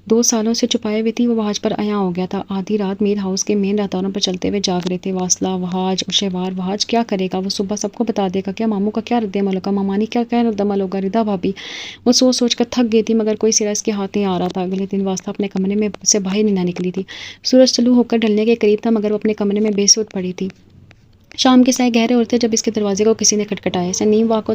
2 سالوں سے چھپائے ہوئے تھی وہ وحاش پر عیاں ہو گیا تھا۔ آدھی رات میر ہاؤس کے مین راہداروں پر چلتے ہوئے جاگ رہے تھے واصلہ، وحاش اور شہوار۔ وحاش کیا کرے گا؟ وہ صبح سب کو بتا دے گا کیا؟ ماموں کا کیا رد عمل ہوگا؟ مامانی کیا رد عمل ہوگا؟ ردا بھابی؟ وہ سوچ سوچ کر تھک گئی تھی مگر کوئی سرا اس کے ہاتھ نہیں آ رہا تھا۔ اگلے دن واصلہ اپنے کمرے میں سے باہر نہ نکلی تھی۔ سورج طلوع ہو کر ڈھلنے کے قریب تھا مگر وہ اپنے کمرے میں بے سود پڑی تھی۔ شام کے سائے گہرے ہوتے جب اس کے دروازے کو کسی نے کھٹکھٹایا۔ اسے نیم واہ کو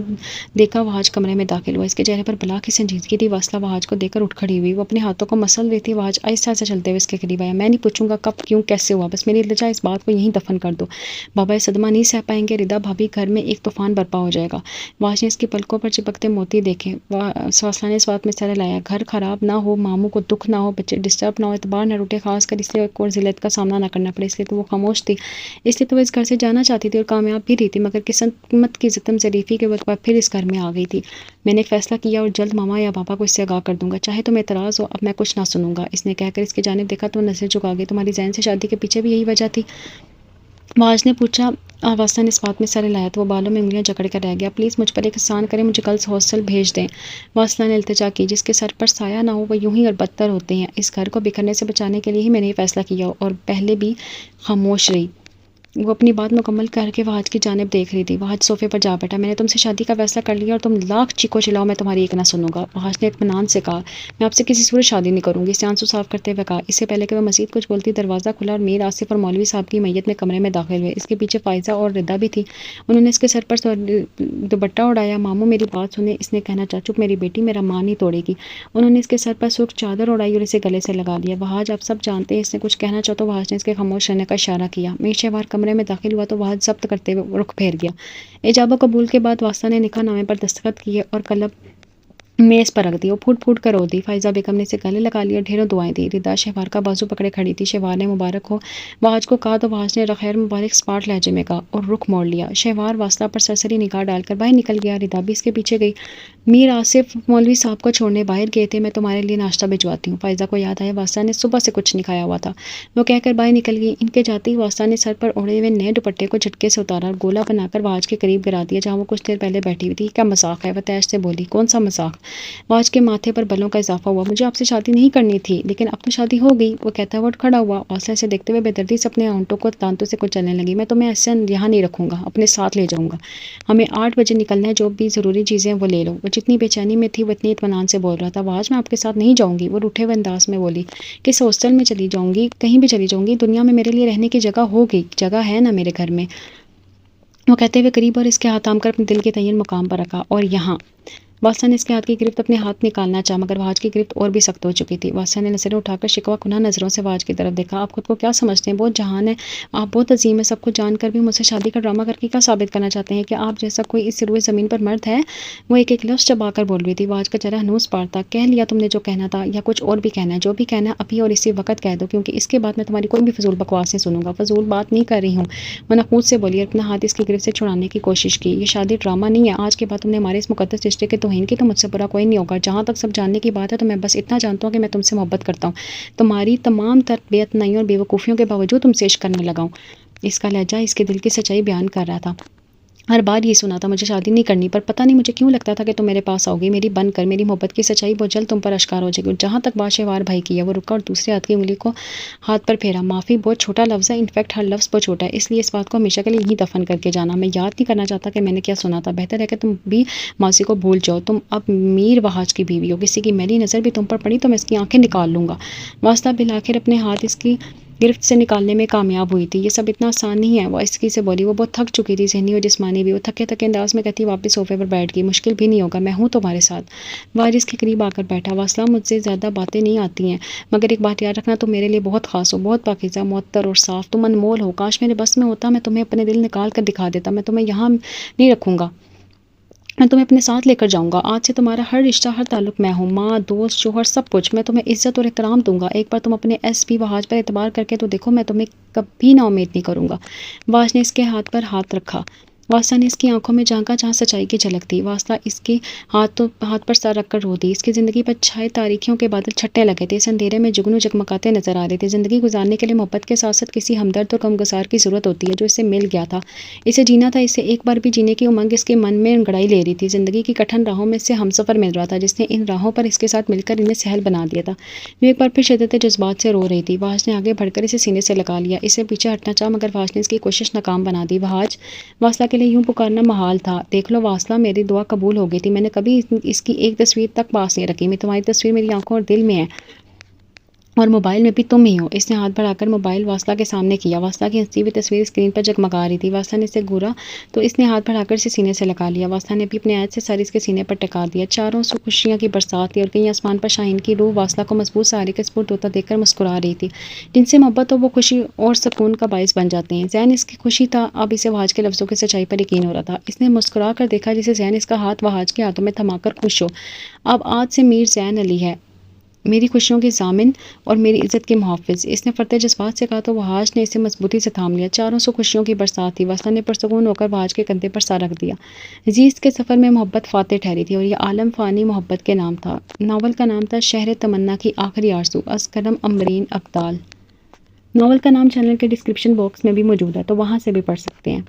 دیکھا، وحاش کمرے میں داخل ہوا۔ اس کے چہرے پر بلا کی سنجیدگی تھی۔ واصلہ وحاش کو دیکھ کر اٹھ کھڑی ہوئی، وہ اپنے ہاتھوں کو مسل رہی تھی۔ وحاش آہستہ آہستہ چلتے ہوئے اس کے قریب آیا۔ میں نہیں پوچھوں گا کب، کیوں، کیسے ہوا، بس میری التجا اس بات کو یہیں دفن کر دو۔ بابا یہ صدمہ نہیں سہ پائیں گے، ردا بھابی، گھر میں ایک طوفان برپا ہو جائے گا۔ وحاش نے اس کی پلکوں پر چپکتے موتی دیکھے۔ واصلہ نے اس بات میں سر ہلایا، گھر خراب نہ ہو، ماموں کو دکھ نہ ہو، بچے ڈسٹرب نہ ہو، اعتبار نہ ٹوٹے، خاص کر اس لیے ایک اور ذلت کا سامنا نہ کرنا پڑے۔ اس لیے تو وہ خاموش تھی، اس لیے تو وہ اس گھر سے جانا چاہتی تھی اور کامیاب بھی رہی تھی، مگر قسمت کی ستم ظریفی کے وقت بعد پھر اس گھر میں آ گئی تھی۔ میں نے ایک فیصلہ کیا اور جلد ماما یا پاپا کو اس سے آگاہ کر دوں گا، چاہے تمہیں اعتراض ہو، اب میں کچھ نہ سنوں گا۔ اس نے کہہ کر اس کی جانب دیکھا تو وہ نظر جھکا گئی۔ تمہاری ذہن سے شادی کے پیچھے بھی یہی وجہ تھی؟ وحاش نے پوچھا۔ واصلہ نے اس بات میں سر ہلایا تو وہ بالوں میں انگلیاں جکڑ کر رہ گیا۔ پلیز مجھ پر ایک احسان کریں، مجھے کل ہاسٹل بھیج دیں۔ واصلہ نے التجا کی، جس کے سر پر سایہ نہ ہو وہ یوں ہی اور بدتر ہوتے ہیں۔ اس گھر کو بکھرنے سے بچانے کے لیے ہی میں نے یہ فیصلہ کیا اور پہلے بھی خاموش رہی۔ وہ اپنی بات مکمل کر کے وحاش کی جانب دیکھ رہی تھی۔ وحاش صوفے پر جا بیٹھا۔ میں نے تم سے شادی کا فیصلہ کر لیا اور تم لاکھ چیخو چلاؤ میں تمہاری ایک نہ سنوں گا۔ وحاش نے اطمینان سے کہا، میں آپ سے کسی صورت شادی نہیں کروں گی۔ اس نے آنسو صاف کرتے ہوئے کہا۔ اس سے پہلے کہ وہ مزید کچھ بولتی دروازہ کھلا اور میر آصف اور مولوی صاحب کی میت میں کمرے میں داخل ہوئے۔ اس کے پیچھے فائزہ اور ردا بھی تھی۔ انہوں نے اس کے سر پر دوپٹہ اڑایا۔ ماموں میری بات سنیں، اس نے کہنا چاہ، چپ میری بیٹی، میرا ماں نہیں توڑے گی۔ انہوں نے اس کے سر پر سرخ چادر اڑائی اور اسے گلے سے لگا لیا۔ وحاش آپ سب جانتے ہیں، اس نے کچھ کہنا چاہ تو وحاش نے اس کے خاموش رہنے کا اشارہ کیا۔ میر شہوار کمرے میں داخل ہوا تو وحاش ضبط کرتے ہوئے رخ پھیر گیا۔ ایجاب و قبول کے بعد واصلہ نے نکاح نامے پر دستخط کیے اور قلم میز پر رکھ دی۔ وہ پھوٹ پھوٹ کر رو دی۔ فائزہ بیگم نے اسے گلے لگا لیا اور ڈھیروں دعائیں دی۔ ردا شہوار کا بازو پکڑے کھڑی تھی۔ شہوار نے مبارک ہو وحاش کو کہا تو وحاش نے خیر مبارک اسپاٹ لہجے میں کہا اور رخ موڑ لیا۔ شہوار واصلہ پر سرسری نگاہ ڈال کر باہر نکل گیا۔ ردا بھی اس کے پیچھے گئی۔ میر آصف مولوی صاحب کو چھوڑنے باہر گئے تھے، میں تمہارے لیے ناشتہ بھجواتی ہوں۔ فائزہ کو یاد آیا واصلہ نے صبح سے کچھ نہیں کھایا ہوا تھا۔ وہ کہہ کر باہر نکل گئی۔ ان کے جاتے ہی واصلہ نے سر پر اوڑھے ہوئے نئے دوپٹے کو جھٹکے سے اتارا اور گولا بنا کر وحاش کے قریب گرا دیا جہاں وہ کچھ دیر پہلے بیٹھی ہوئی تھی۔ کیا مذاق ہے؟ وہ تیش سے بولی۔ کون سا مذاق؟ وحاش کے ماتھے پر بلوں کا اضافہ ہوا۔ مجھے آپ سے شادی نہیں کرنی تھی لیکن اب تو شادی ہو گئی، وہ کہتا ہوا اٹھ کھڑا ہوا۔ واصلہ سے دیکھتے ہوئے بے دردی سے اپنے ہونٹوں کو دانتوں سے کچلنے لگی۔ میں تمہیں ایسے یہاں نہیں رکھوں گا، اپنے ساتھ لے جاؤں گا۔ ہمیں 8 بجے نکلنا ہے، جو بھی ضروری چیزیں وہ لے لو۔ وہ جتنی بے چینی میں تھی وہ اتنی اطمینان سے بول رہا تھا۔ وحاش میں آپ کے ساتھ نہیں جاؤں گی، وہ روٹھے ہوئے انداز میں بولی۔ کس ہاسٹل میں چلی جاؤں گی؟ کہیں بھی چلی جاؤں گی، دنیا میں میرے لیے رہنے کی جگہ ہوگی، جگہ ہے نا میرے گھر میں، وہ کہتے ہوئے قریب اور اس کے ہاتھ تھام کر اپنے دل کے تعین مقام پر رکھا۔ اور یہاں واصلہ نے اس کے ہاتھ کی گرفت اپنے ہاتھ نکالنا چاہا مگر وحاش کی گرفت اور بھی سخت ہو چکی تھی۔ واصلہ نے نظریں اٹھا کر شکوہ کناہ نظروں سے وحاش کی طرف دیکھا۔ آپ خود کو کیا سمجھتے ہیں؟ بہت جہان ہے، آپ بہت عظیم ہیں، سب کچھ جان کر بھی مجھ سے شادی کا ڈرامہ کر کے کیا ثابت کرنا چاہتے ہیں کہ آپ جیسا کوئی اس روئے زمین پر مرد ہے؟ وہ ایک ایک لفظ چبا کر بول رہی تھی۔ وحاش کا چہرہ ہنوس پار تھا۔ کہہ لیا تم نے جو کہنا تھا یا کچھ اور بھی کہنا ہے؟ جو بھی کہنا ہے ابھی اور اسی وقت کہہ دو، کیونکہ اس کے بعد میں تمہاری کوئی بھی فضول بکواس نہیں سنوں گا۔ فضول بات نہیں کر رہی ہوں، وہ نخوت سے بولی اور اپنا ہاتھ اس کی گرفت سے چھڑانے کی کوشش کی۔ یہ شادی ڈرامہ نہیں ہے، آج کے بعد تم نے ہمارے اس مقدس رشتے کے توہین کی تو مجھ سے برا کوئی نہیں ہوگا۔ جہاں تک سب جاننے کی بات ہے تو میں بس اتنا جانتا ہوں کہ میں تم سے محبت کرتا ہوں، تمہاری تمام تر بے اتنائیوں اور بے وقوفیوں کے باوجود تم سے عشق کرنے لگا ہوں۔ اس کا لہجہ اس کے دل کی سچائی بیان کر رہا تھا۔ ہر بار یہ سنا تھا مجھے شادی نہیں کرنی، پر پتہ نہیں مجھے کیوں لگتا تھا کہ تم میرے پاس آؤ گی، میری بن کر۔ میری محبت کی سچائی بہت جلد تم پر اشکار ہو جائے گی۔ اور جہاں تک بات شہوار بھائی کی ہے، وہ رکا اور دوسرے ہاتھ کی انگلی کو ہاتھ پر پھیرا۔ معافی بہت چھوٹا لفظ ہے، انفیکٹ ہر لفظ بہت چھوٹا ہے، اس لیے اس بات کو ہمیشہ کے لیے یہیں دفن کر کے جانا۔ میں یاد نہیں کرنا چاہتا کہ میں نے کیا سنا تھا، بہتر ہے کہ تم بھی ماضی کو بھول جاؤ۔ تم اب میر وحاش کی بیوی ہو، کسی کی میری نظر بھی تم پر پڑی تو میں اس کی آنکھیں نکال لوں گا۔ واصلہ بالآخر اپنے ہاتھ اس کی گرفت سے نکالنے میں کامیاب ہوئی تھی۔ یہ سب اتنا آسان نہیں ہے، وہ اسکی سے بولی۔ وہ بہت تھک چکی تھی، ذہنی اور جسمانی بھی۔ وہ تھکے تھکے انداز میں کہتی واپس صوفے پر بیٹھ گئی۔ مشکل بھی نہیں ہوگا، میں ہوں تمہارے ساتھ۔ وارث کے قریب آ کر بیٹھا۔ واصلہ مجھ سے زیادہ باتیں نہیں آتی ہیں مگر ایک بات یاد رکھنا، تم میرے لیے بہت خاص ہو، بہت پاکیزہ، معطر اور صاف، تم انمول ہو۔ کاش میرے بس میں ہوتا میں تمہیں اپنے دل نکال کر دکھا دیتا۔ میں تمہیں یہاں نہیں رکھوں گا، میں تمہیں اپنے ساتھ لے کر جاؤں گا۔ آج سے تمہارا ہر رشتہ، ہر تعلق میں ہوں، ماں، دوست، شوہر، سب کچھ۔ میں تمہیں عزت اور احترام دوں گا۔ ایک بار تم اپنے ایس پی وحاش پر اعتبار کر کے تو دیکھو، میں تمہیں کبھی نا امید نہیں کروں گا۔ وحاش نے اس کے ہاتھ پر ہاتھ رکھا واسطہ نے اس کی آنکھوں میں جھانکا جہاں سچائی کی جھلک تھی۔ واسطہ اس کے ہاتھ پر سر رکھ کر رو دی۔ اس کی زندگی پر چھائے تاریکیوں کے بادل چھٹنے لگے تھے، اس اندھیرے میں جگنو جگمگاتے نظر آ رہے تھے۔ زندگی گزارنے کے لیے محبت کے ساتھ ساتھ کسی ہمدرد اور غمگسار کی ضرورت ہوتی ہے جو اسے مل گیا تھا۔ اسے جینا تھا، اسے ایک بار بھی جینے کی امنگ اس کے من میں انگڑائی لے رہی تھی۔ زندگی کی کٹھن راہوں میں اسے ہمسفر مل رہا تھا جس نے ان راہوں پر اس کے ساتھ مل کر انہیں سہل بنا دیا تھا۔ وہ ایک بار پھر شدت جذبات سے رو رہی تھی۔ وحاج نے آگے بڑھ کر اسے سینے سے لگا لیا، اسے پیچھے ہٹنا چاہا مگر وحاج نے اس کی کوشش ناکام بنا دی۔ وحاج، واصلہ کے لیے یوں پکارنا محال تھا۔ دیکھ لو واصلہ، میری دعا قبول ہو گئی تھی، میں نے کبھی اس کی ایک تصویر تک پاس نہیں رکھی، میں تمہاری تصویر میری آنکھوں اور دل میں ہے، اور موبائل میں بھی تم ہی ہو۔ اس نے ہاتھ بڑھا کر موبائل واصلہ کے سامنے کیا۔ واصلہ کی ہنستی ہوئی تصویر اسکرین پر جگمگا رہی تھی۔ واصلہ نے اسے گھورا تو اس نے ہاتھ بڑھا کر اسے سینے سے لگا لیا۔ واصلہ نے بھی اپنے عہد سے سر اس کے سینے پر ٹکا دیا۔ چاروں سو خوشیاں کی برسات تھی اور کہیں آسمان پر شاہین کی روح واصلہ کو مضبوط سہارے کے سپرد ہوتا دیکھ کر مسکرا رہی تھی۔ جن سے محبت ہو وہ خوشی اور سکون کا باعث بن جاتے ہیں۔ ذہن اس کی خوشی تھا، اب اسے وحاج کے لفظوں کی سچائی پر یقین ہو رہا تھا۔ اس نے مسکرا کر دیکھا جسے ذہن اس کا ہاتھ وحاج کے ہاتھوں میں تھما کر خوش ہو۔ اب آج سے میر زین علی ہے میری خوشیوں کے ضامن اور میری عزت کے محافظ، اس نے فرتے جذبات سے کہا تو وحاج نے اسے مضبوطی سے تھام لیا۔ چاروں سو خوشیوں کی برسات تھی۔ واصلہ نے پرسکون ہو کر وحاج کے کندھے پر سر رکھ دیا۔ عزیز کے سفر میں محبت فاتح ٹھہری تھی اور یہ عالم فانی محبت کے نام تھا۔ ناول کا نام تھا شہر تمنا کی آخری آرزو، از قلم امبرین اقدال۔ ناول کا نام چینل کے ڈسکرپشن باکس میں بھی موجود ہے، تو وہاں سے بھی پڑھ سکتے ہیں۔